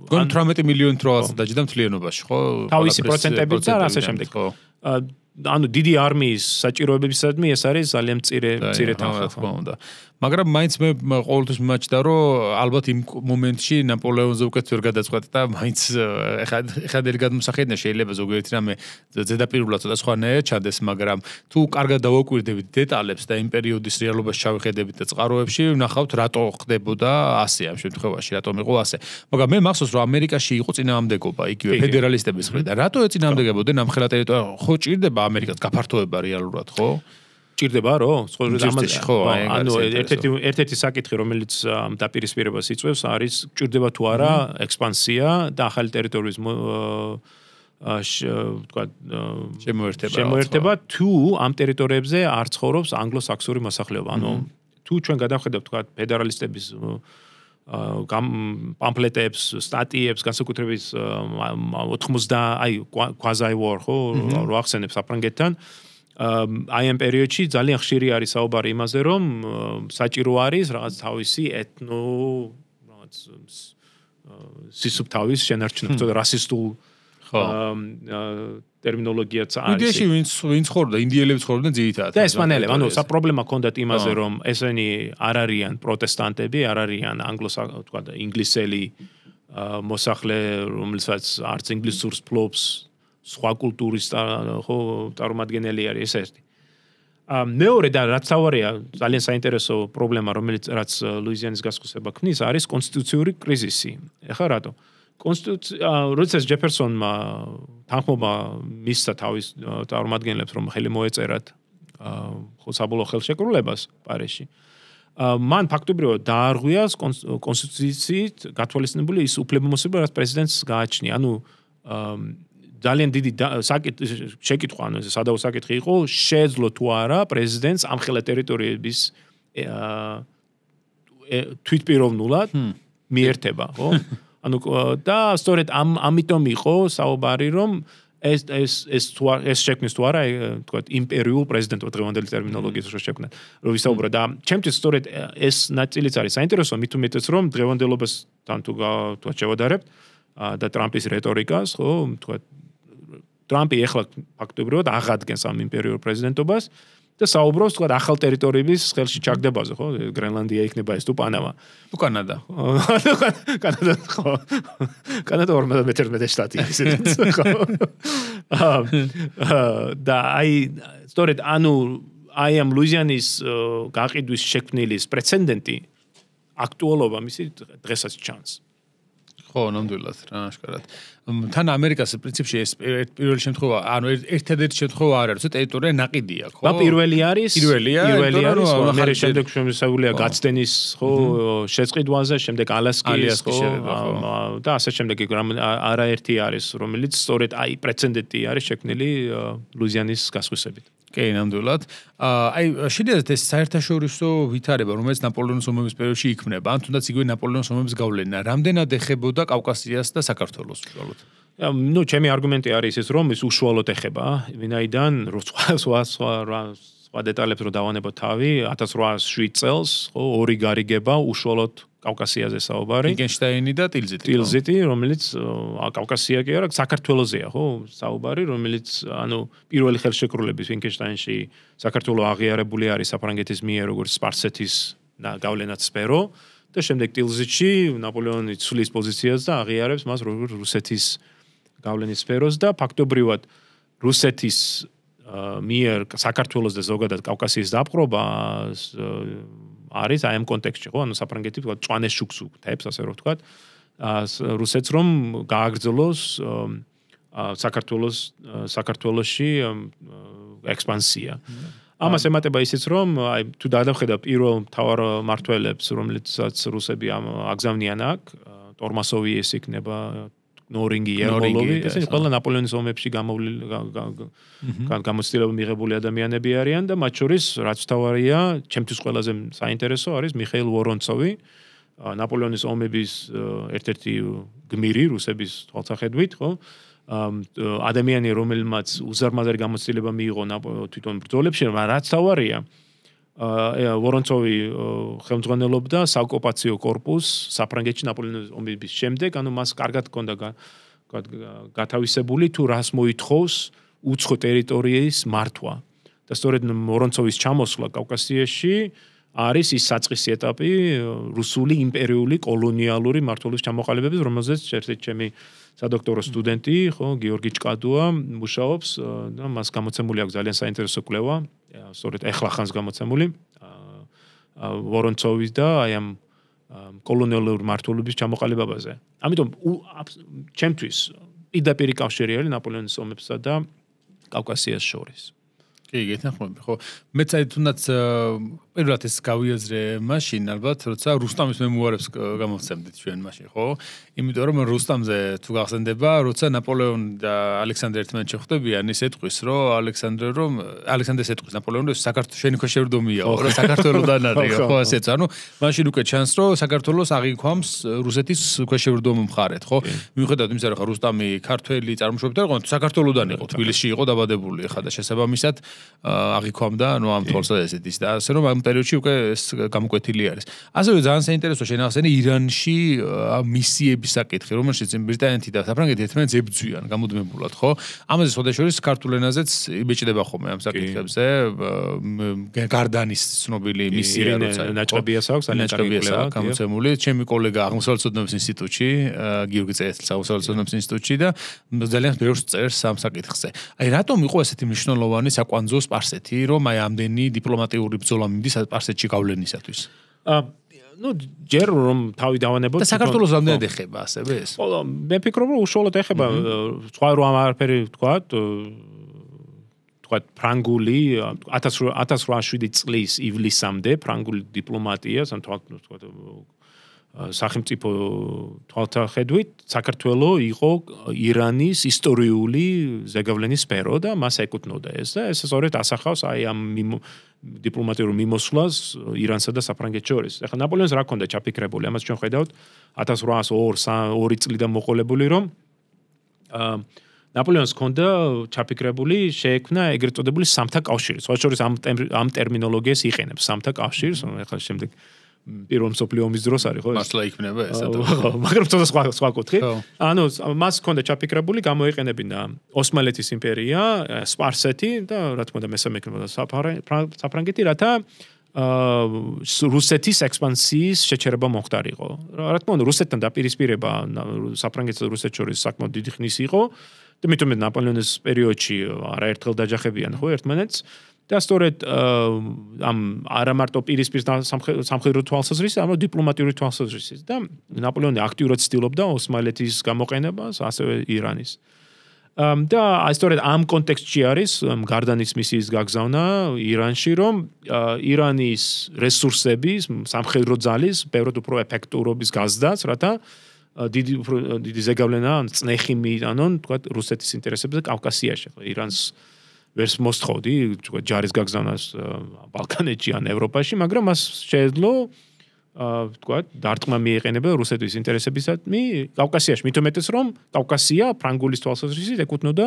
18 მილიონით რაღაც დაჯდა მთლიანობაში, ხო? თავისი პროცენტებით და ასე შემდეგ. ანუ დიდი არმიის საჭიროებებისადმი ეს არის ძალიან მცირე თანხა. თქმა უნდა. მაგრამ მაინც მე ყოველთვის მიმაჩნდა რომ ალბათ იმ მომენტში ნაპოლეონზე უკეთ ვერ გადაწყვეტ და მაინც ეხლა გადმოსახედნა შეიძლება ზოგიერთი რამე ზედაპირულად ცოტა სხვანაირად ჩანდეს, მაგრამ თუ კარგად დავაკვირდებით დეტალებს და იმ პერიოდის რეალობას ჩავიხედებით და წყაროებში ვნახავთ რატო ხდებოდა ასე ამ შემთხვევაში, რატომ იყო ასე. მაგრამ მე მახსოვს რომ ამერიკაში იყო წინააღმდეგობა იგივე ფედერალისტების მხრიდან. რატო ეწინააღმდეგებოდნენ ამ ხელა ტერიტორია? ხო ჭირდება ამერიკას გაფართოება რეალურად, ხო? ჭირდება რომ ამაში ხო ანუ ერთ-ერთი საკითხი რომელიც დაპირისპირებას იწვევს არის ჭირდება თუ არა ექსპანსია და ახალი ტერიტორიის თქვა შემოერთება თუ ამ ტერიტორიებზე არ ცხოვრობს ანგლო-საქსონური მოსახლეობა. ანუ თუ ჩვენ გადავხედავთ თქვა ფედერალისტების პამფლეტებს, სტატიებს, განსაკუთრებით 80 აი quasi war ხო რო ახსენებს საფრანგეთთან აი ამ პერიოდში ძალიან ხშირი არის საუბარი იმაზე, რომ საჭირო არის რაღაც თავისი ეთნო რაღაც სისუფთავის შენარჩუნა, თორე რასისტულ ტერმინოლოგიაც არის. იდეაში ვინც ხორდა, ინდიელები ხორდნენ ძირითადად. და ესპანელები, ანუ საპრობლემა ჰქონდათ იმაზე, რომ ესენი არ არიან პროტესტანტები, არ არიან თქვა ინგლისელი მოსახლე, რომელსაც არც ინგლისურს ფლობს, სხვა კულტურის ხო წარმომადგენელი არის ეს ერთი. მეორე და რაც თავარია ძალიან საინტერესო პრობლემა, რომელიც რაც ლუიზიანის გასხვისება ქმნის, არის კონსტიტუციური კრიზისი. ეხლა რატო? როდესაც ჯეფერსონმა თანხმობა მისცა თავის წარმომადგენლებს, რომ ხელი მოეწერათ ხო საბოლოო ხელშეკრულებას პარიზში. მან ფაქტობრივად დაარღვიას კონსტიტუციით გათვალისწინებული ის უფლებამოსილება, რაც პრეზიდენტს გააჩნია. ანუ ძალიან დიდი შეკითხვა, ანუ სადავო საკითხი იყო, შეეძლო თუ არა პრეზიდენტს ამ ხელა ტერიტორიების თვითპიროვნულად მიერთება, ხო? ანუ და სწორედ ამიტომ იყო საუბარი, რომ ეს შექმნის თუ არა, თქვა იმპერიულ პრეზიდენტად დღევანდელი ტერმინოლოგიის რო შექმნა, რომ ვისაუბრა და ჩემთვის სწორედ ეს ნაწილიც არის საინტერესო, მით უმეტეს რომ დღევანდელობასთან თუ შევადარებთ და ტრამპის რეტორიკას, ხო, თქვა ტრამპი ეხლა ფაქტობრივად აღადგენს ამ იმპერიურ პრეზიდენტობას და საუბრობს თქვა ახალ ტერიტორიების ხელში ჩაგდებაზე, ხო? გრენლანდია იქნება ეს თუ პანამა. თუ კანადა. კანადა ხო. კანადა 51 შტატია ისიც, ხო. და აი სწორედ ანუ აი ამ ლუიზიანის გაყიდვის შექმნილის პრეცედენტი აქტუალობა მისი დღესაც ჩანს. ხო, ნამდვილად, რა აშკარად. თან ამერიკას პრინციპში ეს პირველი შემთხვევა, ანუ ერთ-ერთი შემთხვევა არ არის, ტერიტორია ნაყიდია, ხო? პირველი არის, პირველია, მე შემდეგ შემოსავლია გაცდენის, ხო, შეწყიდვაზე, შემდეგ ალასკის, ხო, და ასე შემდეგ არაერთი არის, რომელიც სწორედ აი პრეცედენტი არის შექმნილი ლუიზიანის გასხვისებით. კი, ნამდვილად. აი, შეიძლება ეს საერთაშორისო ვითარება, რომელიც ნაპოლეონის ომების პერიოდში იქმნება, ან თუნდაც იგივე ნაპოლეონის ომების გავლენა, რამდენად ეხებოდა კავკასიას და საქართველოს უშუალოდ? ნუ, ჩემი არგუმენტი არის ის, რომ ის უშუალოდ ეხება, ვინაიდან სხვა დეტალებს რო დავანებო თავი, 1807 წელს, ხო, ორი გარიგება უშუალოდ კავკასიაზე საუბარი. ვინკენშტაინი და ტილზიტი, რომელიც კავკასია კი არა, საქართველოსია, ხო, საუბარი, რომელიც ანუ პირველი ხელშეკრულების ვინკენშტაინში საქართველოს აღიარებული არის საფრანგეთის მიერ როგორც სპარსეთის გავლენად სფერო და შემდეგ ტილზიტში ნაპოლეონი ცვლის პოზიციას და აღიარებს მას როგორც რუსეთის გავლენის სფეროს და ფაქტობრივად რუსეთის მიერ საქართველოს და ზოგადად კავკასიის დაპყრობა არის აი ამ კონტექსტში, ხო? ანუ საფრანგეთი თქვა წვანეს შუქს უგდებს, ასე რომ ვთქვა. რუსეთს რომ გააგრძელოს საქართველოში ექსპანსია. ამას ემატება ისიც რომ აი თუ დაადავხედა პირველ მთავარ მმართველებს, რომლითაც რუსები აგზავნიან აქ, ტორმასოვი ეს იქნება ნორინგი, ერმოლოვი, ესენი ყველა ნაპოლეონის ომებში გამოცდილება მიღებული ადამიანები არიან და მათ შორის რაც თავარია, ჩემთვის ყველაზე საინტერესო არის მიხეილ ვორონცოვი, ნაპოლეონის ომების ერთ-ერთი გმირი რუსების თვალსაჩინით, ხო? ადამიანი რომელმაც უზარმაზარი გამოცდილება მიიღო თვითონ ბრძოლებში, მაგრამ რაც თავარია, ვორონცოვი ხელმძღვანელობდა საოკუპაციო კორპუსს საფრანგეთში ნაპოლეონის ომების შემდეგ, ანუ მას კარგად ჰქონდა გათავისებული თუ რას მოითხოვს უცხო ტერიტორიის მართვა. და სწორედ ვორონცოვის ჩამოსვლა კავკასიაში არის ის საწყისი ეტაპი რუსული იმპერიული კოლონიალური მმართველობის ჩამოყალიბების, რომელზეც ერთ-ერთი ჩემი სადოქტორო სტუდენტი, ხო, გიორგი ჭკადუა მუშაობს და მას გამოცემული აქვს ძალიან საინტერესო კვლევა, სწორედ ეხლა ხანს გამოცემული ვორონცოვის და აი ამ კოლონიალური მმართველობის ჩამოყალიბებაზე. ამიტომ ჩემთვის პირდაპირი კავშირი არის ნაპოლეონის ომებსა და კავკასიას შორის. კი, გეთანხმები, ხო. მეც აი თუნდაც პირველად ეს გავიაზრე მაშინ ალბათ, როცა რუსტამის მემუარებს გამოვცემდით ჩვენ მაშინ, ხო? იმიტომ რომ რუსტამზე თუ გახსენდება, როცა ნაპოლეონი და ალექსანდრე ერთმანეთს შეხვდებიან, ის ეთყვის, რომ ალექსანდრეს ეთყვის ნაპოლეონი, რომ საქართველოს შენი ქვეშევრდომიაო, რომ საქართველოსდან არისო, ხო, ასეც. ანუ მაშინ უკვე ჩანს, რომ საქართველოს აღიქვამს რუსეთის ქვეშევრდომი მხარეთ, ხო? მიუხედავად იმისა, რომ რუსტამი ქართველი წარმოშობით არ იყო, საქართველოსდან იყო, თბილისში იყო დაბადებული, ხა და შესაბამისად აღიქვამდა, ანუ ამ თვალსაზრისით ის და ასე რომ ამ პერიოდში უკვე ეს გამოკვეთილი არის. ასევე ძალიან საინტერესო შენახსენე ირანში მისიების საკითხი, რომელშიც ბრიტანეთი და საფრანგეთი ერთმანეთს ებრძვიან გამუდმებულად, ხო? ამაზე შესაძლოა ქართულ ენაზეც იბეჭდება ხოლმე ამ საკითხებზე. გარდანის ცნობილი მისია როცა ნაჭრებიას აქვს, ნაჭრებიას გამოცემული. ჩემი კოლეგა აღმოსავლეთ ცოდნების ინსტიტუტში, გიორგი წერეთლის აღმოსავლეთ ცოდნების ინსტიტუტში და ძალიან ბევრს წერს ამ საკითხზე. აი რატომ იყო ესეთი მნიშვნელოვანი საკვანძო სპარსეთი, რომ აი ამდენი დიპლომატიური ბრძოლა მიდის სპარსეთში გავლენისათვის? ну ჯერ რომ თავი დავანებოთ და საქართველოს რამდენად ეხება ასევე ეს? ხო, მე ფიქრობ რომ უშუალოდ ეხება, სხვა რომ ამარაფერი ვთქვათ, ფრანგული 1807 წლის ივლისამდე ფრანგული დიპლომატია, ვთქვათ სახელმწიფო თვალსაჩინით საქართველოს იყო ირანის ისტორიული ზეგავლენის სფერო და მას ეკუთვნოდა ეს და ეს სწორედ ასახავს აი ამ დიპლომატიურ მიმოსვლას ირანსა და საფრანგეთს შორის. ეხლა ნაპოლეონს რა ქონდა ჩაფიქრებული, ამას ჩვენ ხედავთ 1802 წლიდან მოყოლებული რომ ნაპოლეონს ქონდა ჩაფიქრებული შეექმნა ეგრეთ წოდებული სამთა კავშირი. სხვა შორის ამ ტერმინოლოგიას იყენებს სამთა კავშირს, ეხლა შემდეგ პირველ მსოფლიო ომის დროს არის ხო ეს? მართლა იქნება ეს მაგრამ ცოტა სხვა კუთხით. ანუ მას ჰქონდა ჩაფიქრებული გამოიყენებინა ოსმალეთის იმპერია, სპარსეთი და რა თქმა უნდა მესამე იქნება საფრანგეთი, რათა რუსეთის ექსპანსიის შეჩერება მოხდარიყო. რა თქმა უნდა რუსეთთან დაპირისპირება საფრანგეთსა და რუსეთს შორის საკმაოდ დიდი ხნის იყო და მithume ნაპოლეონის პერიოდში არაერთხელ დაჯახებიან ხო ერთმანეთს. და სწორედ ამ არა მარტო პირისპირ სამხედრო თვალსაზრისით, არამედ დიპლომატიური თვალსაზრისით და ნაპოლეონი აქტიურად ცდილობდა ოსმალეთის გამოყენებას, ასევე ირანის. და სწორედ ამ კონტექსტში არის გარდანის მისიის გაგზავნა ირანში, რომ ირანის რესურსების, სამხედრო ძალის ბევრად უფრო ეფექტურობის გაზრდაც, რათა დიდი ზეგავლენა, წნეხი მიიტანონ, თქვა რუსეთის ინტერესებზე კავკასიაში, ირანს ვერს მოსთხოვდი, თქვა ჯარის გაგზავნას ბალკანეთში ან ევროპაში, მაგრამ მას შეეძლო თქვა დარტყმა მიეყენება რუსეთის ინტერესებისადმი კავკასიაში, მით უმეტეს რომ კავკასია ფრანგულის თვალსაზრისით ეკუთვნოდა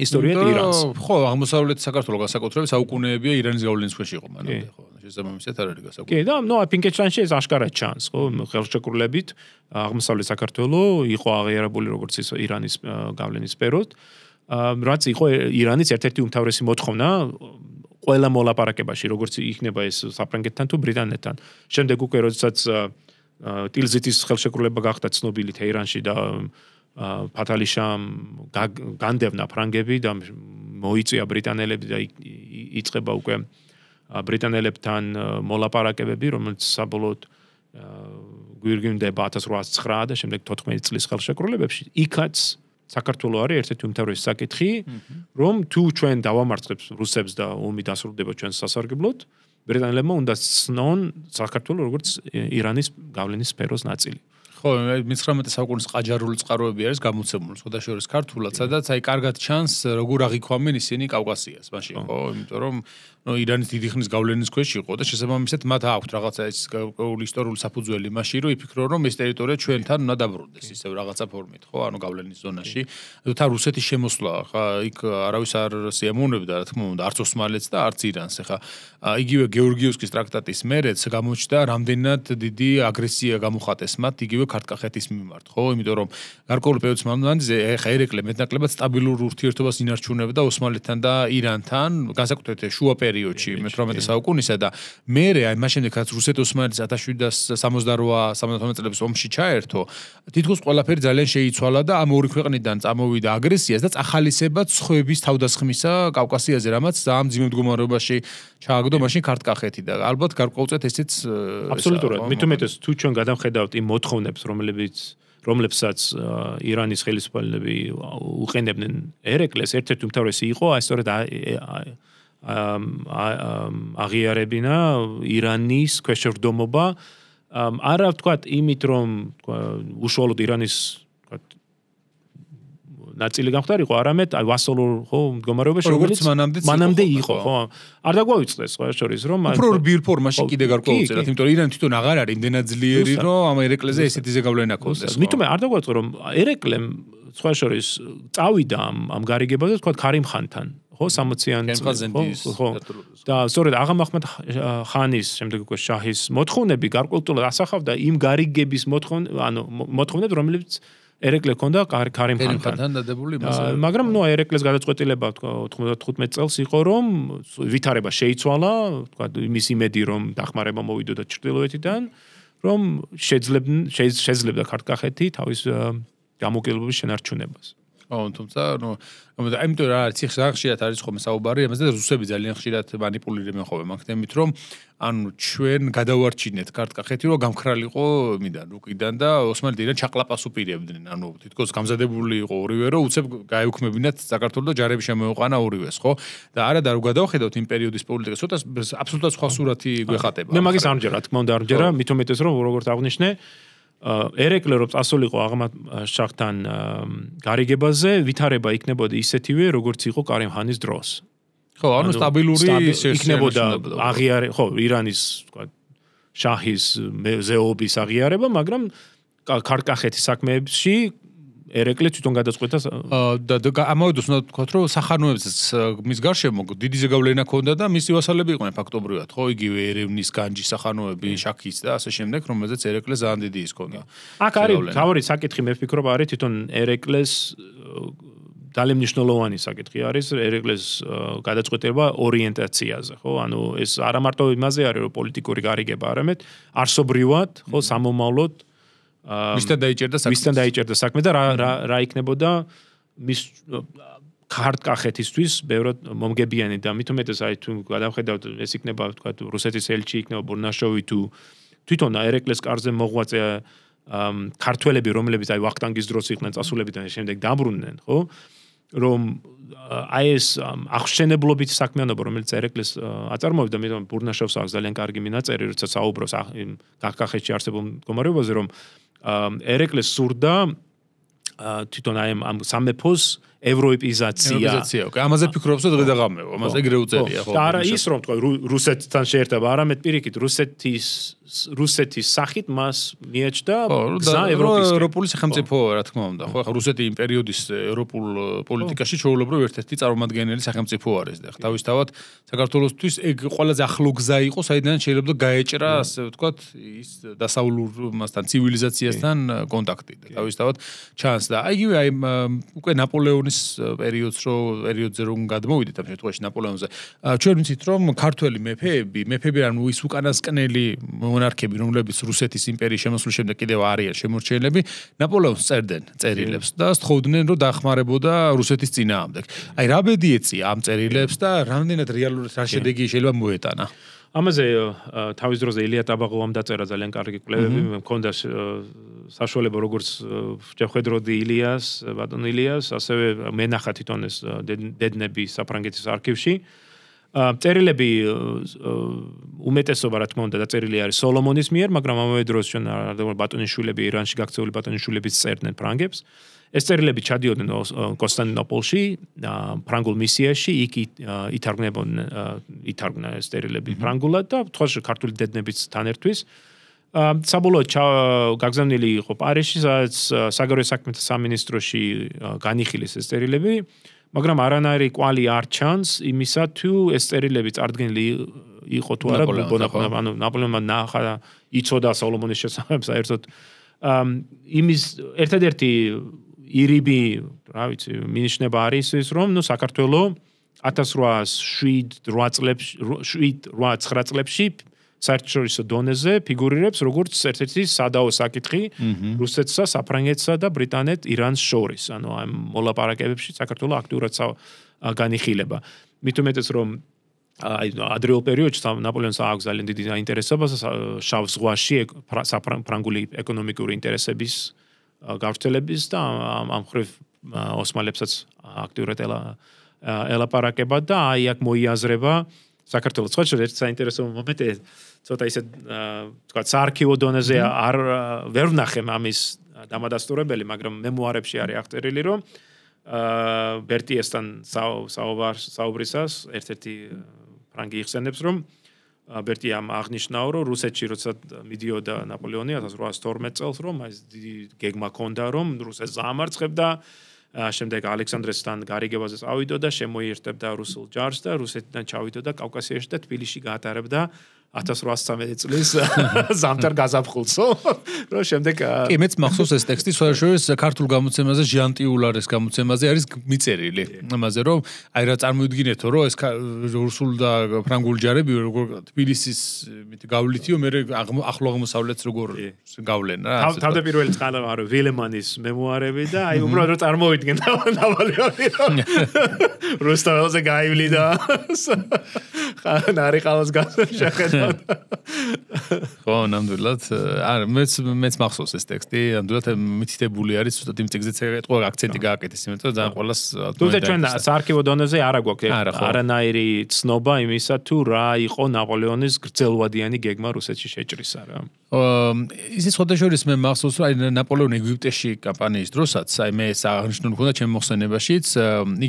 ისტორიად ირანს. ხო, აღმოსავლეთ საქართველოს განსაკუთრებით საუკუნეებია ირანის გავლენის ქვეშ იყო მანამდე, ხო, შესაბამისად არ არის განსაკუთრებით. კი, და ნუ პინკეჩანში ეს აშკარად ჩანს, ხო, ხელშეკრულებით აღმოსავლეთ საქართველოს იყო აღიარებული როგორც ის ირანის გავლენის სფეროდ. რაც იყო ირანის ერთ-ერთი უმთავრესი მოთხოვნა ყველა მოლაპარაკებაში, როგორც იქნება ეს საფრანგეთთან თუ ბრიტანეთთან. შემდეგ უკვე როდესაც ტილზიტის ხელშეკრულება გახდა ცნობილი თეირანში და ფათალიშამ განდევნა ფრანგები და მოიწვია ბრიტანელები და იწყება უკვე ბრიტანელებთან მოლაპარაკებები, რომელიც საბოლოოდ გვირგვინდება 1809 და შემდეგ 14 წლის ხელშეკრულებებში. იქაც საქართველოს არის ერთ-ერთი უმთავრესი საკითხი, რომ თუ ჩვენ დავამარცხებთ რუსებს და ომი დასრულდება ჩვენს სასარგებლოდ, ბრიტანელებმა უნდა ცნონ საქართველოს როგორც ირანის გავლენის სფეროს ნაწილი. ხო, 19 საუკუნის ყაჯარული წყაროები არის გამოცემული სხვადასხვა ქართულად, სადაც აი კარგად ჩანს როგორ აღიქვამენ ისინი კავკასიას, მაშინ ხო, იმიტომ რომ ირანის დიდი ხნის გავლენის ქვეშ იყო და შესაბამისად მათ აქვთ რაღაცა ის ისტორიული საფუძველი მაშინ რომ იფიქრონ რომ ეს ტერიტორია ჩვენთან უნდა დაბრუნდეს ისევ რაღაცა ფორმით, ხო, ანუ გავლენის ზონაში. და რუსეთის შემოსვლა, ხა, იქ არავის არ სიამოვნებდა, რა თქმა უნდა, არც ოსმალეთს და არც ირანს, ხა. იგივე გეორგიევსკის ტრაქტატის მერეც გამოჩნდა რამდენად დიდი აგრესია გამოხატეს მათ იგივე ქართკახეთის მიმართ, ხო? იმიტომ რომ გარკვეული პერიოდის მანძილზე ხა ერეკლე მეტნაკლებად სტაბილურ ურთიერთობას ინარჩუნებდა ოსმალეთთან და ირანთან, განსაკუთრებით შუა პერიოდში 18 საუკუნისა და მერე აი მას შემდეგ რაც რუსეთ-ოსმალეთის 1778 წლების ომში ჩაერთო, თითქოს ყველაფერი ძალიან შეიცვალა და ამ ორი ქვეყნიდან წამოვიდა აგრესიას და წახალისება ცხოების თავდასხმისა კავკასიაზე, რამაც ძალიან მძიმე მდგომარეობაში ჩააგდო მაშინ ქართკახეთი და ალბათ გარკვეულწილად ესეც აბსოლუტურად. მით უმეტეს თუ ჩვენ გადავხედავთ იმ მოთხოვნებს, რომლებსაც ირანის ხელისუფლებები უყენებდნენ ერეკლეს, ერთ-ერთი უმთავრესი იყო აი სწორედ აღიარებინა ირანის ქვეშევრდომობა. არა ვთქვათ იმით, რომ უშუალოდ ირანის ნაწილი გამხდარიყო, არამედ აი ვასალურ ხო მდგომარეობაში როგორც მანამდე იყო, ხო. არ დაგვაუწყდეს სხვა შორის რომ უფრო ბირ ფორმაში კიდე გარკვეულწილად, იმიტომ რომ ირანი თვითონ აღარ არის იმდენად ძლიერი, რომ ამ ერეკლეზე ესეთი ზეგავლენა ქონდეს. მithume არ დაგვაუწყო რომ ერეკლემ სხვა შორის წავიდა ამ გარიგებაზე, თქვა ქარიმ ხანთან, ხო 60-იან წლებში, ხო. და სწორედ აღა-მაჰმად ხანის, შემდეგ უკვე შაჰის მოთხოვნები გარკვეულწილად ასახავდა იმ გარიგების მოთხოვნებს, რომლებიც ერეკლე ქონდა ქარიმ ხანთან დადებული მაგრამ ნუ ერეკლეს გადაწყვეტილება 95 წელს იყო რომ ვითარება შეიცვალა, თქვა იმის იმედი რომ დახმარება მოვიდოდა ჩრდილოეთიდან, რომ შეძლებდა ქართკახეთი თავის გამოკვლევის შენარჩუნებას. თუმცა იმიტომ რა არის ხშირად არის ხოლმე საუბარი ამაზე და რუსები ძალიან ხშირად მანიპულირებენ ხოლმე მაგ თემით რომ ანუ ჩვენ გადავარჩინეთ ქართკახეთი რომ გამქრალიყო იმიდან რუკიდან და ოსმალეთიდან ჩაყლაპას უპირებდნენ ანუ თითქოს გამზადებული იყო ორივე რომ უცებ გაეუქმებინათ საქართველოს და ჯარები შემოეყვანა ორივეს ხო და არა და რო გადავხედოთ იმ პერიოდის პოლიტიკას ცოტა აბსოლუტურად სხვა სურათი გვეხატება მე მაგის არ მჯერა რა თქმა უნდა არ მჯერა მით უმეტეს რომ როგორც აღნიშნე ერეკლე რომ წასულიყო აღმად შახთან გარიგებაზე ვითარება იქნებოდა ისეთივე როგორც იყო კარიმ ხანის დროს. ხო, ანუ სტაბილური იქნებოდა აღიარე, ხო, ირანის თქვა შაჰის ზეობის აღიარება, მაგრამ ქართკახეთის საქმეებში ერეკლე თვითონ გადაწყვეტა და ამავე დროს უნდა ვთქვათ რომ სახანოებზეც მის გარშემო დიდი ზეგავლენა ჰქონდა და მისი ვასალები იყვნენ ფაქტობრივად ხო იგივე ერევნის განჯის სახანოები შაქის და ასე შემდეგ რომელზეც ერეკლე ძალიან დიდი ის ჰქონდა აქ არის თავი საკითხი მე ვფიქრობ არის თვითონ ერეკლეს ძალიან მნიშვნელოვანი საკითხი არის ერეკლეს გადაწყვეტილება ორიენტაციაზე ხო ანუ ეს არა მარტო იმაზე არის რომ პოლიტიკური გარიგება არამედ არსობრივად ხო სამომავლოდ მისთან დაიჭერდა საქმე და რა იქნებოდა მის ქართკახეთისთვის ბევრად მომგებიანი და მით უმეტეს აი თუ გადავხედავთ ეს იქნება თქვა რუსეთის ელჩი იქნება ბურნაშოვი თუ თვითონ ერეკლეს კარზე მოღვაწე ქართველები რომლებიც აი ვახტანგის დროს იყვნენ წასულები და შემდეგ დაბრუნდნენ ხო რომ აი ეს აღშენებლობით საქმიანობა რომელიც ერეკლეს აწარმოებდა მე ბურნაშოვს აქვს ძალიან კარგი მინაწერი როცა საუბრობს ქართკახეთში არსებულ მდგომარეობაზე რომ ერეკლეს სურდა თვითონ აი ამ სამეფოს ევროეპიზაცია. ამაზე ფიქრობს დღე და ღამეო, ამაზე ეგრე უწერია ხო. და არა ის რომ თქვა რუსეთთან შეერთება, არამედ პირიქით რუსეთის სახით მას მიეჭდა გზა ევროპული სახელმწიფოა რა თქმა უნდა. ხო, რუსეთი იმ პერიოდის ევროპულ პოლიტიკაში ჩვეულებრივ ერთ-ერთი წარმომადგენელი სახელმწიფო არის და თავისთავად საქართველოსთვის ეგ ყველაზე ახლო გზა იყო, საიდან შეიძლება გაეჭრა ასე ვთქვათ ის დასავლურმასთან ცივილიზაციასთან კონტაქტი და თავისთავად ჩანს და იგივე აი უკვე ნაპოლეონის ნაპოლეონის პერიოდზე რომ გადმოვიდეთ ამ შემთხვევაში ნაპოლეონზე. ჩვენ ვიცით რომ ქართველი მეფეები ანუ ის უკანასკნელი მონარქები რომლებიც რუსეთის იმპერიის შემოსვლის შემდეგ კიდევ არიან შემორჩენილები ნაპოლეონს წერდნენ წერილებს და სთხოვდნენ რომ დახმარებოდა რუსეთის წინააღმდეგ. აი რა ბედი ეწია ამ წერილებს და რამდენად რეალურად რა შედეგი შეიძლება მოეტანა. ამაზე თავის დროზე ილია ტაბაღოვამ დაწერა ძალიან კარგი კვლევები, მქონდა საშუალება როგორც შეხვედროდი ილიას, ბატონ ილიას, ასევე მენახა თვითონ ეს დედნები საფრანგეთის არქივში. წერილები უმეტესობა რა თქმა უნდა დაწერილი არის სოლომონის მიერ, მაგრამ ამავე დროს ჩვენ ბატონიშვილები ირანში გაქცეული ბატონიშვილებიც წერდნენ ფრანგებს. ეს წერილები ჩადიოდნენ კონსტანტინოპოლში, ფრანგულ მისიაში, იქ ითარგმნა ეს წერილები ფრანგულად და თვალში ქართული დედნებიც თან ერთვის. საბოლოოდ გაგზავნილი იყო პარიზში, სადაც საგარეო საქმეთა სამინისტროში განიხილეს ეს წერილები, მაგრამ არანაირი კვალი არ ჩანს იმისა თუ ეს წერილები წარდგენილი იყო თუ არა, ანუ ნაპოლეონმა ნახა იცოდა სოლომონის შესახებ საერთოდ იმის ერთადერთი ირიბი, რა ვიცი, მინიშნება არის ის, რომ საქართველოს 1807-8 წლებში საერთაშორისო დონეზე ფიგურირებს როგორც ერთ-ერთი სადაო საკითხი რუსეთსა, საფრანგეთსა და ბრიტანეთ ირანს შორის. ანუ ამ მოლაპარაკებებში საქართველოს აქტიურად განიხილება. მით უმეტეს რომ ადრეულ პერიოდში ნაპოლეონს აქვს ძალიან დიდი დაინტერესება შავ ზღვაში ფრანგული ეკონომიკური ინტერესების გავრცელების და ამ მხრივ ოსმალებსაც აქტიურად ელაპარაკება და აი აქ მოიაზრება საქართველოს სხვა ერთ საინტერესო მომენტი ცოტა ისე თქვა საარქივო დონეზე ვერ ვნახე ამის დამადასტურებელი, მაგრამ მემუარებში არის აღწერილი რომ ბერტიესთან საუბრისას ერთ-ერთი ფრანგი იხსენებს რომ ბერტი ამ აღნიშნაო რომ რუსეთში როცა მიდიოდა ნაპოლეონი 1812 წელს რომ ეს დიდი გეგმა ჰქონდა რომ რუსეთს აამარცხებდა შემდეგ ალექსანდრესთან გარიგებაზე წავიდოდა შემოიერთებდა რუსულ ჯარს და რუსეთიდან ჩავიდოდა კავკასიაში და თბილისში გაატარებდა 1813 წლის ზამთარ გაზაფხულსო რომ შემდეგ კი მეც მახსოვს ეს ტექსტი სწორედ ქართულ გამოცემაზე ჟანტიულარის გამოცემაზე არის მიწერილი ამაზე რომ აი რა წარმოიდგინეთო რომ ეს რუსულ და ფრანგული ჯარები როგორ თბილისის გავლითიო მე ახლო აღმოსავლეთს როგორ გავლენ რა თავდაპირველი წყალა არის ვილემანის მემუარები და აი უბრალოდ რომ წარმოიდგენ ნაპოლეონი რუსთაველზე გაივლიდა ნარი ყავს გასაშეხეთ ხო, ნამდვილად. არ მეც მახსოვს ეს ტექსტი, ნამდვილად მითითებული არის, უბრალოდ იმ ტექსტზე ეთყვა აქცენტი გააკეთეს, იმიტომ რომ ძალიან ყველას თუმცა ჩვენ საარქივო დონეზე არ აგვაქვს არანაირი ცნობა იმისა თუ რა იყო ნაპოლეონის გრძელვადიანი გეგმა რუსეთში შეჭრისა რა. ისიც ხოდაშორის მე მახსოვს რომ აი ნაპოლეონი ეგვიპტეში კამპანიის დროსაც აი მე ეს აღნიშნული მქონდა ჩემ მოხსენებაშიც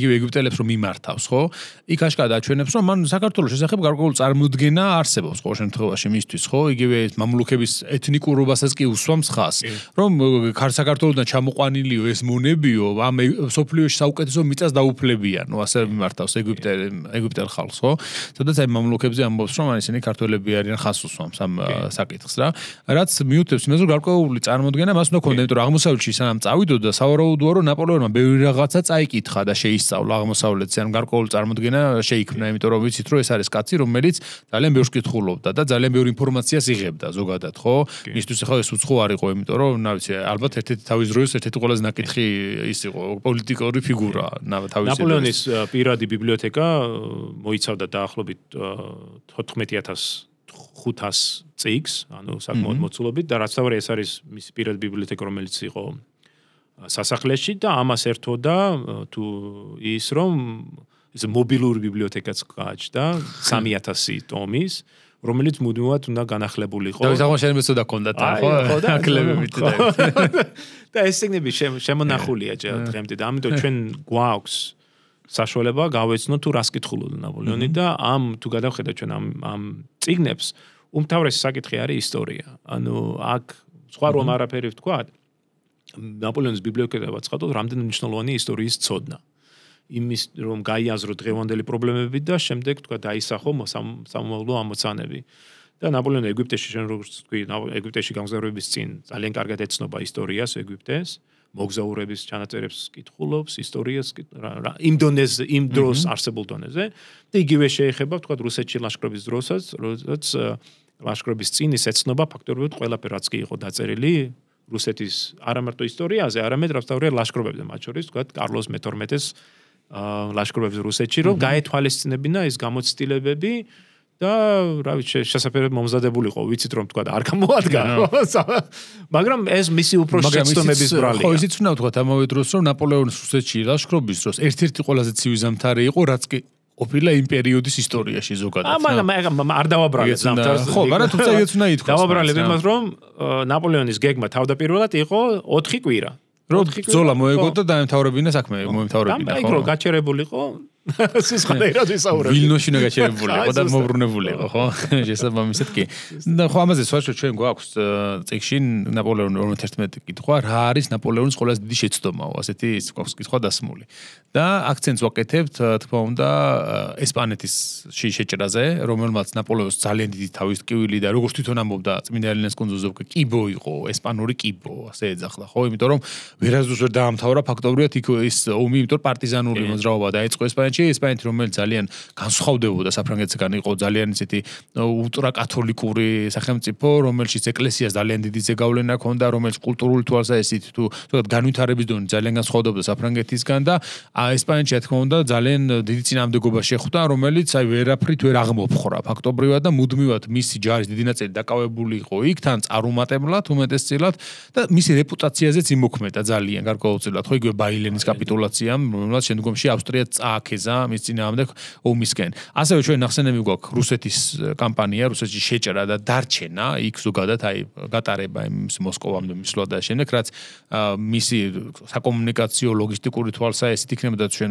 იგივე ეგვიპტელებს რომ მიმართავს ხო იქ აშკარად აჩვენებს რომ მან საქართველოს შესახებ გარკვეული წარმოდგენა არსებობს ყოველ შემთხვევაში მისთვის ხო იგივე მამლუქების ეთნიკურობასაც კი უსვამს ხას რომ საქართველოსთან ჩამოყვანილიო ეს მონებიო ამ სოფლიოში საუკეთესო მიწას დაუფლებიანო ასე მიმართავს ეგვიპტელ ხალხს ხო სადაც აი მამლუქებზე ამბობს რომ ისინი ქართველები არიან ხას უსვამს ამ საკითხს რა რაც მიუთებს იმას რომ გარკვეული წარმოდგენა მას უნდა ქონდა იმიტომ რომ აღმოსავლეთში სანამ წავიდოდა სავარაუდოა რომ ნაპოლეონმა ბევრი რაღაცა წაიკითხა და შეისწავლა აღმოსავლეთზე ან გარკვეული წარმოდგენა შეიქმნა იმიტომ რომ ვიცით რომ ეს არის კაცი რომელიც ძალიან ბევრს კითხულობდა და ძალიან ბევრი ინფორმაციას იღებდა ზოგადად ხო მისთვის ახლა ეს უცხო არ იყო იმიტომ რომ რა ვიცი ალბათ ერთ-ერთი თავის დროის ერთ-ერთი ყველაზე ნაკითხი ის იყო პოლიტიკური ფიგურა თავის ნაპოლეონის პირადი ბიბლიოთეკა მოიცავდა დაახლოებით 14500 წიგნს, ანუ საკმაოდ მოცულობით და რაც თავი ეს არის მისი პირადი ბიბლიოთეკა, რომელიც იყო სასახლეში და ამას ერთოდა თუ ის რომ ეს მობილური ბიბლიოთეკაც გააჩნდა 3000 ტომის, რომელიც მუდმივად უნდა განახლებულიყო. და აღმოჩენებიც უნდა ქონდათ, ხო? აკლებებით და ეს წიგნები შემონახულია დღემდე და ამიტომ ჩვენ გვაქვს საშუალება გავეცნოთ თუ რას კითხულობდა ნაპოლეონი და ამ თუ გადავხედოთ ჩვენ ამ წიგნებს უმთავრესი საკითხი არის ისტორია. ანუ აქ სხვა რომ არაფერი ვთქვათ ნაპოლეონის ბიბლიოთეკა ცხადოთ რამდენი მნიშვნელოვანი ისტორიის ცოდნა. იმის რომ გაიაზრო დღევანდელი პრობლემები და შემდეგ თქვა დაისახო სამომავლო ამოცანები. და ნაპოლეონი ეგვიპტეში შენ როგორც თქვი ეგვიპტეში გამგზავრების წინ ძალიან კარგად ეცნობა ისტორიას ეგვიპტეს. მოგზაურების ჩანაწერებს კითხულობს, ისტორიას იმ დონეზე, იმ დროს არსებულ დონეზე და იგივე შეეხება თქვა რუსეთში ლაშქრობის დროსაც, როდესაც ლაშქრობის წინ ის ეცნობა ფაქტობრივად ყველაფერი რაც კი იყო დაწერილი რუსეთის არამარტო ისტორიაზე, არამედ რასთავარია ლაშქრობებზე, მათ შორის თქვა კარლოს მე-12-ის ლაშქრობებზე რუსეთში, რომ გაეთვალისწინებინა ის გამოცდილებები და რა ვიცი შესაძლებლად მომზადებულიყო, ვიცით რომ თქვა არ გამოადგა, მაგრამ ეს მისი უფრო შეცდომების ბრალი. ხო, ისიც უნდა ვთქვა ამავე დროს რომ ნაპოლეონის რუსეთში ლაშქრობის დროს ერთ-ერთი ყველაზე ცივი ზამთარი იყო, რაც კი ყოფილა იმ პერიოდის ისტორიაში ზოგადად. მაგრამ არ დავაბრალებ ზამთარს. ხო, მაგრამ თუმცა ის უნდა ითქვას. დავაბრალებ იმას რომ ნაპოლეონის გეგმა თავდაპირველად იყო 4 კვირა. რომ ბრძოლა მოეგო და დაემთავრებინა საქმე, მოემთავრებინა, ხო? აი, გაჩერებულიყო სისხლიერად ვისაუბრებ. ვილნოში უნდა გაჩერებულიყო და მოbrunებულიყო, ხო? შესაბამისად კი. და ხო ამაზე სვაშო ჩვენ გვაქვს წიგნში ნაპოლეონის 11 კითხვა, რა არის ნაპოლეონის ყველაზე დიდი შეცდომაო, ასეთი ის გვაქვს კითხვა დასმული. და აქცენტს ვაკეთებთ, თქმა უნდა, ესპანეთის შეჭრაზე, რომელმაც ნაპოლეონს ძალიან დიდი თავის ტკივილი და როგორც თვითონ ამბობდა წმინდა ელენეს კუნძულზე კიბო იყო, ესპანური კიბო, ასე ეძახლა, ხო? იმიტომ რომ ვერასდროს ვერ დაამთავრა ფაქტობრივად იქ ის ომი, იმიტომ რომ პარტიზანული მოძრაობა დაიწყო ესპანეთში, რომელიც ძალიან განსხვავდებოდა საფრანგეთსგან, იყო ძალიან ისეთი ულტრაკათოლიკური სახელმწიფო, რომელშიც ეკლესიას ძალიან დიდი ზეგავლენა ჰქონდა, რომელიც კულტურული თვალსაზრისით თუ თქვათ განვითარების დონე ძალიან განსხვავდებოდა საფრანგეთისგან და ესპანეთში რა თქმა უნდა ძალიან დიდი წინააღმდეგობა შეხვდა, რომელიც აი ვერაფრით ვერ აღმოფხვრა ფაქტობრივად და მუდმივად მისი ჯარის დიდი ნაწილი დაკავებული იყო იქ თან წარუმატებლად, უმეტესწილად და მისი რეპუტაციაზეც იმოქმედა ძალიან გარკვეულწილად, ხო იგივე ბაილენის კაპიტულაციამ, რომელსაც შემდგომში ავსტრია წააქეზა მის წინააღმდეგ ომისკენ. ასევე ჩვენ ნახსენები გვაქვს რუსეთის კამპანია, რუსეთში შეჭრა და დარჩენა იქ ზოგადად აი გატარება იმის მოსკოვამდე მისვლა და შემდეგ, რაც მისი საკომუნიკაციო ლოგისტიკური თვალსაზრისით იქნებოდა ჩვენ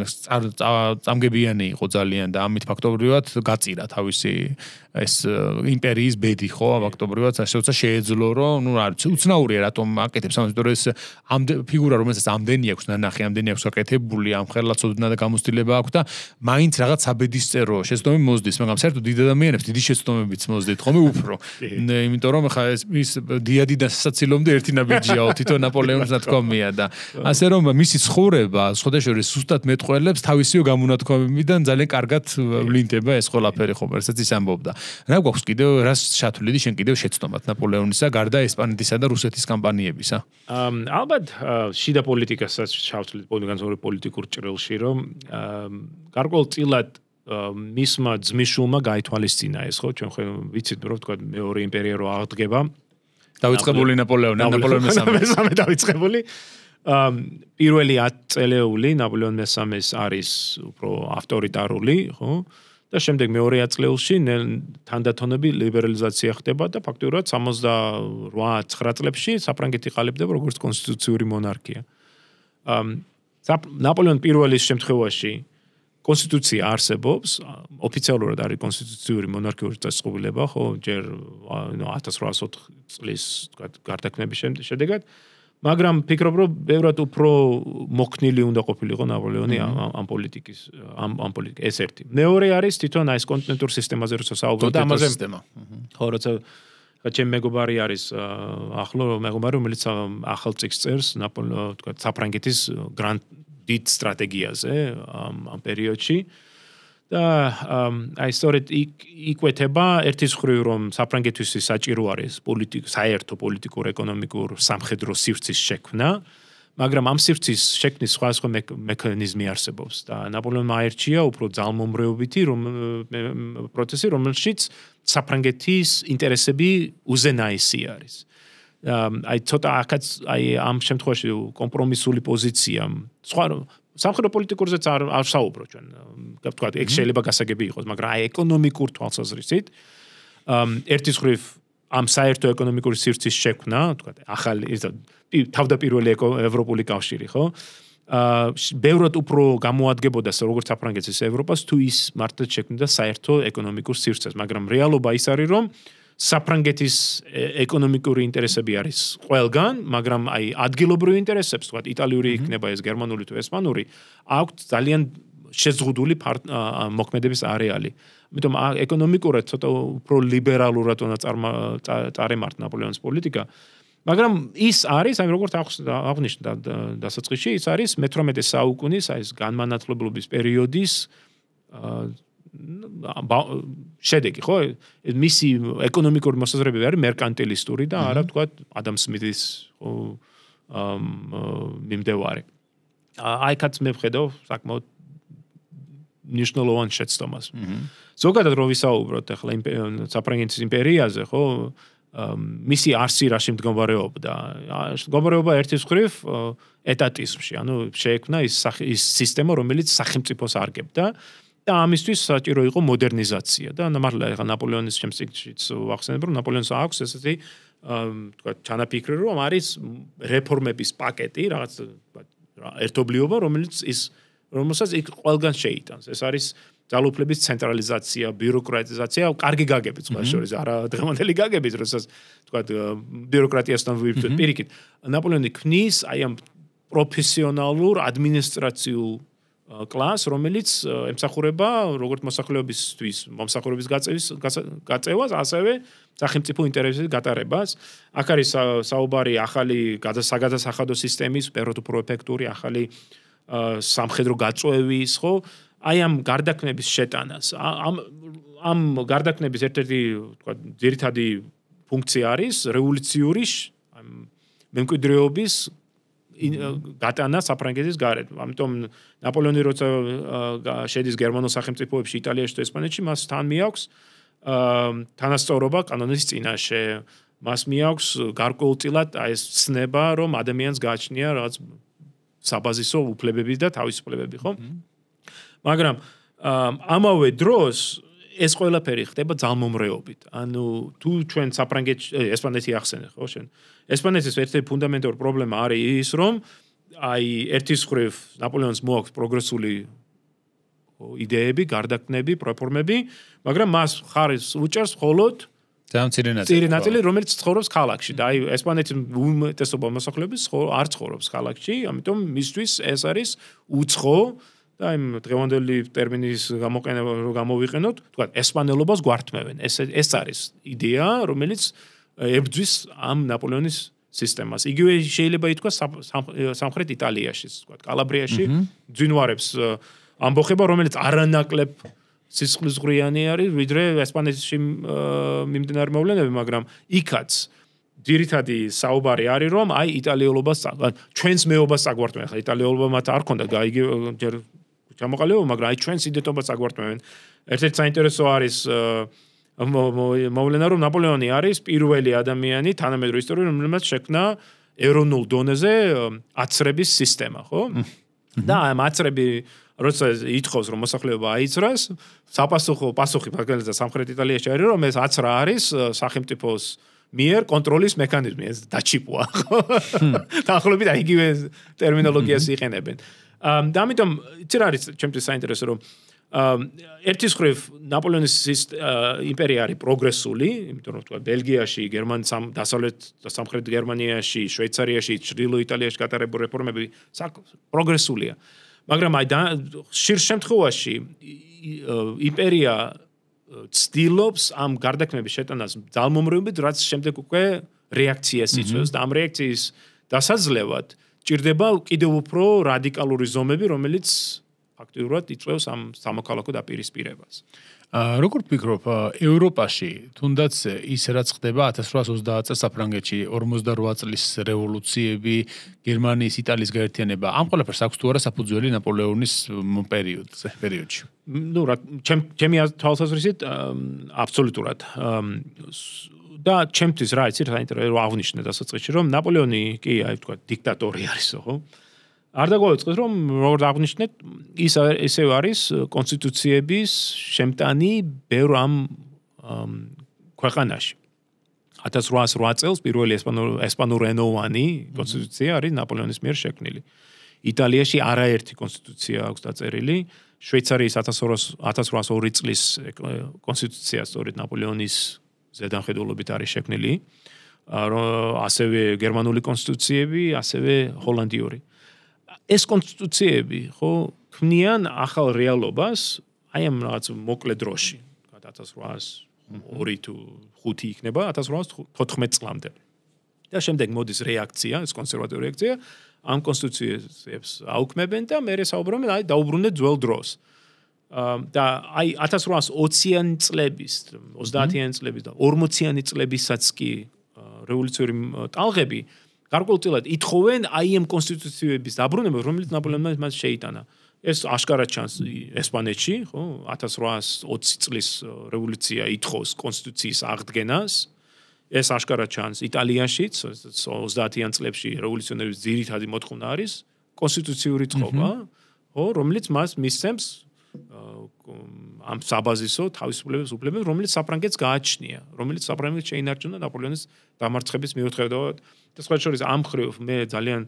წამგებიანი იყო ძალიან და ამით ფაქტობრივად გაწირა თავისი ეს იმპერიის ბედი ხო ფაქტობრივად ასე შეეძლო რომ ნუ არ უცნაურია რატომ აკეთებს ამას იმიტომ რომ ეს ფიგურა რომელსაც ამდენი აქვს ნანახი ამდენი აქვს აკეთებული ამ ხელნაწოდნა და გამოცდილება აქვს და მაინც რაღაც საბედისწერო შეცდომები მოსდის მაგრამ საერთოდ დიდ ადამიანებს დიდი შეცდომებიც მოსდით ხომ უფრო იმიტომ რომ ხა ის დიადი და სასაცილომდე ერთი ნაბიჯიაო თვითონ ნაპოლეონის ნათქვამია და ასე რომ მისი ცხოვრება სხვადასხვა სუსტად მეტყველებს თავისივე გამონათქვამებიდან ძალიან კარგად ვლინდება ეს ყველაფერი ხომ რასაც ის ამბობდა რა გვაქვს კიდევ რას შათვლიდი შენ კიდევ შეცდომად ნაპოლეონისა გარდა ესპანეთისა და რუსეთის კამპანიებისა ალბათ შიდა პოლიტიკასაც შავთვლით პოლიტიკურ ჭრილში რომ გარკვეულწილად მისმა ძმისშვილმა გაითვალისწინა ეს ხო ჩვენ ვიცით რომ თქვა მეორე იმპერია რო აღდგება დაიწყებული ნაპოლეონის მესამე დაიწყებული პირველი 10 წელეული ნაპოლეონ მესამეს არის უფრო ავტორიტარული ხო და შემდეგ მეორე 10 წელში თანდათანობით ლიბერალიზაცია ხდება და ფაქტობრივად 68-9 წლებში საფრანგეთი ყალიბდება როგორც კონსტიტუციური მონარქია ნაპოლეონ პირველის შემთხვევაში კონსტიტუცია არსებობს ოფიციალურად არის კონსტიტუციური მონარქიული წესწყობილება ხო ჯერ 1804 წლის გარდაქმნების შედეგად მაგრამ ფიქრობ რომ ბევრად უფრო მოქნილი უნდა ყოფილიყო ნაპოლეონი ამ პოლიტიკის ამ პოლიტიკა ეს ერთი მეორე არის თვითონ აი ეს კონტინენტურ სისტემაზე როცა საუბრობ და ამაზე ხო როცა ჩემ მეგობარი არის ახლო მეგობარი რომელიც ახალ წიგნს წერს თქვა საფრანგეთის გრანდ დიდ სტრატეგიაზე ამ პერიოდში და აი სწორედ იკვეთება ერთის მხრივ რომ საფრანგეთის საჭირო არის საერთო პოლიტიკურ ეკონომიკურ სამხედრო სივრცის შექმნა მაგრამ ამ სივრცის შექმნის სხვადასხვა მექანიზმი არსებობს და ნაპოლეონმა აერჩია უფრო ძალმომრეობითი პროცესი რომელშიც საფრანგეთის ინტერესები უზენაესი არის აი ცოტა აქაც აი ამ შემთხვევაში კომპრომისული პოზიცია სხვა სამხედრო პოლიტიკურზეც არ საუბრო ჩვენ ვთქვათ ეგ შეიძლება გასაგები იყოს მაგრამ აი ეკონომიკურ თვალსაზრისით ერთის მხრივ ამ საერთო ეკონომიკური სივრცის შექმნა ვთქვათ ახალი თავდაპირველი ევროპული კავშირი ხო ბევრად უფრო გამოადგებოდა როგორც საფრანგეთის ევროპას თუ ის მართლაც შექმნიდა საერთო ეკონომიკურ სივრცეს მაგრამ რეალობა ის არის რომ საფრანგეთის ეკონომიკური ინტერესები არის ყველგან, მაგრამ აი ადგილობრივი ინტერესებს, თქვა იტალიური იქნება ეს გერმანული თუ ესპანური, აქვს ძალიან შეზღუდული მოქმედების არეალი. ამიტომ ეკონომიკურად ცოტა უფრო ლიბერალურად უნდა წარემართ ნაპოლეონის პოლიტიკა. მაგრამ ის არის, აი როგორც აღნიშნდა დასაწყისში, ის არის მე-18 საუკუნის აი ეს განმანათლებლობის პერიოდის შედეგი, ხო? მისი ეკონომიკური მოსაზრებები არის მერკანტილისტური და არა ვთქვათ ადამ სმითის მიმდევარი. აიქაც მე ვხედავ საკმაოდ მნიშვნელოვან შეცდომას. ზოგადად რო ვისაუბროთ ახლა საფრანგეთის იმპერიაზე, ხო? მისი არსი რაში მდგომარეობდა. მდგომარეობა ერთის მხრივ ეტატიზმში, ანუ შეექმნა ის სისტემა, რომელიც სახელმწიფოს არგებდა და ამისთვის საჭირო იყო მოდერნიზაცია და მართლა ახლა ნაპოლეონის შემსწრეშიც ვახსენებ, რომ ნაპოლეონს აქვს ესეთი თქვა ჩანაფიქრი, რომ არის რეფორმების პაკეტი, რაღაც ერთობლიობა, რომელსაც იქ ყველგან შეიტანს. ეს არის ძალაუფლების ცენტრალიზაცია, ბიუროკრატიზაცია, კარგი გაგებით სხვა შორის, არა დღევანდელი გაგებით, როდესაც თქვა ბიუროკრატიასთან ვირთვით პირიქით. ნაპოლეონი ქმნის აი ამ პროფესიონალურ ადმინისტრაციულ კლასს, რომელიც ემსახურება როგორც მოსახლეობისთვის მომსახურების გაწევას, ასევე სახელმწიფო ინტერესების გატარებას. აქ არის საუბარი ახალი საგადასახადო სისტემის, პეროტუ პროფექტური, ახალი სამხედრო გაწვევის, ხო? აი ამ გარდაქმნების შეტანას. ამ გარდაქმნების ერთ-ერთი, თქვა, ძირითადი ფუნქცია არის რევოლუციური მემკვიდრეობის გატანა საფრანგეთის გარეთ. ამიტომ ნაპოლეონი როცა შედის გერმანულ სახელმწიფოებში, იტალიაში და ესპანეთში, მას თან მიაქვს თანასწორობა კანონის წინაშე. მას მიაქვს გარკვეულწილად აი ეს ცნება, რომ ადამიანს გააჩნია რაღაც საბაზისო უფლებები და თავისუფლებები, ხო? მაგრამ ამავე დროს ეს ყველაფერი ხდება ძალმომრეობით. ანუ თუ ჩვენ ესპანეთი ახსენე, ხო, შენ? ესპანეთის ერთ-ერთი ფუნდამენტური პრობლემა არის ის, რომ აი ერთის მხრივ ნაპოლეონს მოაქვს პროგრესული იდეები, გარდაქმნები, რეფორმები, მაგრამ მას ხარეს უჭერს მხოლოდ ძამცირე ნაწილი, რომელიც ცხოვრობს ქალაქში და აი ესპანეთის უმეტესობა მოსახლეობის არ ცხოვრობს ქალაქში, ამიტომ მისთვის ეს არის უცხო და იმ დღევანდელი ტერმინის გამოყენება რომ გამოვიყენოთ, თქვა ესპანელობას გვართმევენ. ეს არის იდეა, რომელიც ებრძვის ამ ნაპოლეონის სისტემას. იგივე შეიძლება ითქვას სამხრეთ იტალიაშიც, თქვა კალაბრიაში ძინვარებს ამბოხება, რომელიც არანაკლებ სისხლისღვრიანი არის, ვიდრე ესპანეთში მიმდინარე მოვლენები, მაგრამ იქაც ძირითადი საუბარი არის, რომ აი იტალიელობას ჩვენს მეობას წაგვართმევენ. ხა იტალიელობა მათ არ ქონდა, ჯერ ჩამოყალიბება, მაგრამ აი ჩვენს იდენტობას წაგვართმევენ. ერთ-ერთი საინტერესო არის მოვლენა, რომ ნაპოლეონი არის პირველი ადამიანი თანამედროვე ისტორიაში, რომელმაც შექმნა ეროვნულ დონეზე აცრების სისტემა, ხო? და ამ აცრები როცა ითხოვს, რომ მოსახლეობა აიცრას, პასუხი მაგალითად სამხრეთ იტალიაში არის, რომ ეს აცრა არის სახელმწიფოს მიერ კონტროლის მექანიზმი, ეს დაჩიპოა, ხო? დაახლოებით აი იგივე ტერმინოლოგიას იყენებენ. და ამიტომ იცი რა არის ჩემთვის საინტერესო, რომ ერთის მხრივ ნაპოლეონის იმპერია არის პროგრესული, იმიტომ რომ თქვა ბელგიაში, დასავლეთ და სამხრეთ გერმანიაში, შვეიცარიაში, ჩრდილო იტალიაში გატარებული რეფორმები პროგრესულია. მაგრამ აი ხშირ შემთხვევაში იმპერია ცდილობს ამ გარდაქმნების შეტანას ძალმომრეობით, რაც შემდეგ უკვე რეაქციას იწვევს და ამ რეაქციის დასაძლევად ჭირდება კიდევ უფრო რადიკალური ზომები, რომელიც ფაქტიურად იწვევს ამ სამოქალაქო დაპირისპირებას. როგორ ვფიქრობ, ევროპაში თუნდაც ის რაც ხდება 1830 წელს საფრანგეთში 48 წლის რევოლუციები, გერმანიის, იტალიის გაერთიანება, ამ ყველაფერს აქვს თუ არა საფუძველი ნაპოლეონის პერიოდში? ნუ რა, ჩემი თვალსაზრისით აბსოლუტურად. და ჩემთვის რა იცი, საინტერესო რომ აღნიშნე დასაწყისში, რომ ნაპოლეონი კი აი თქვა დიქტატორი არისო, ხო? არ დაგვაუწყეს, რომ როგორც აღნიშნეთ, ისევ არის კონსტიტუციების შემტანი ბევრ ამ ქვეყანაში. 1808 წელს პირველი ესპანურენოვანი კონსტიტუცია არის ნაპოლეონის მიერ შექმნილი. იტალიაში არაერთი კონსტიტუცია აქვს დაწერილი. შვეიცარიის 1802 წლის კონსტიტუცია სწორედ ნაპოლეონის ზედამხედველობით არის შექმნილი. ასევე გერმანული კონსტიტუციები, ასევე ჰოლანდიური. ეს კონსტიტუციები, ხო, ქმნიან ახალ რეალობას, აი ამ რაღაც მოკლე დროში, 1802 თუ 5 იქნება 1814 წლამდე. და შემდეგ მოდის რეაქცია, ეს კონსერვატიული რეაქცია, ამ კონსტიტუციებს აუქმებენ და მე საუბრობენ, აი დაუბრუნდეთ ძველ დროს. და აი 1820-იანი წლების, 30-იანი წლების და 40-იანი წლებისაც კი რევოლუციური ტალღები გარკვეულწილად ითხოვენ აი ამ კონსტიტუციების დაბრუნება, რომელიც ნაპოლეონმა მას შეიტანა. ეს აშკარად ჩანს ესპანეთში, ხო, 1820 წლის რევოლუცია ითხოვს კონსტიტუციის აღდგენას. ეს აშკარად ჩანს იტალიაშიც, 30-იან წლებში რევოლუციონერების ძირითადი მოთხოვნა არის კონსტიტუციური წყობა, ხო, რომელიც მას მისცემს ამ საბაზისო თავისუფლების უფლებებს, რომელიც საფრანგეთს გააჩნია, რომელიც საფრანგეთს შეინარჩუნა ნაპოლეონის დამარცხების მიუხედავად. და სხვა შორის ამ ხრივ მე ძალიან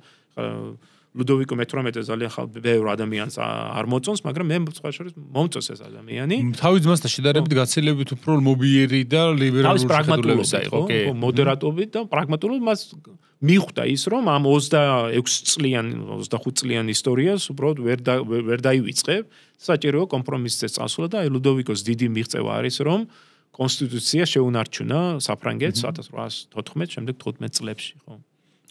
ლუდოვიკო მე-18 ძალიან ბევრ ადამიანს არ მოწონს, მაგრამ მე სხვა შორის მომწონს ეს ადამიანი. თავის ძმასთან შედარებით გაცილებით უფრო მობიერი და ლიბერალური შეხედულებისა იყო, მოდერატობით და პრაგმატულად მას მიხვდა ის, რომ ამ 26 წლიან, 25 წლიან ისტორიას უბრალოდ ვერ დაივიწყებ. საჭიროა კომპრომისზე წასვლა და ლუდოვიკოს დიდი მიღწევა არის, რომ კონსტიტუცია შეუნარჩუნა საფრანგეთს 1814 შემდეგ 15 წლებში, ხო?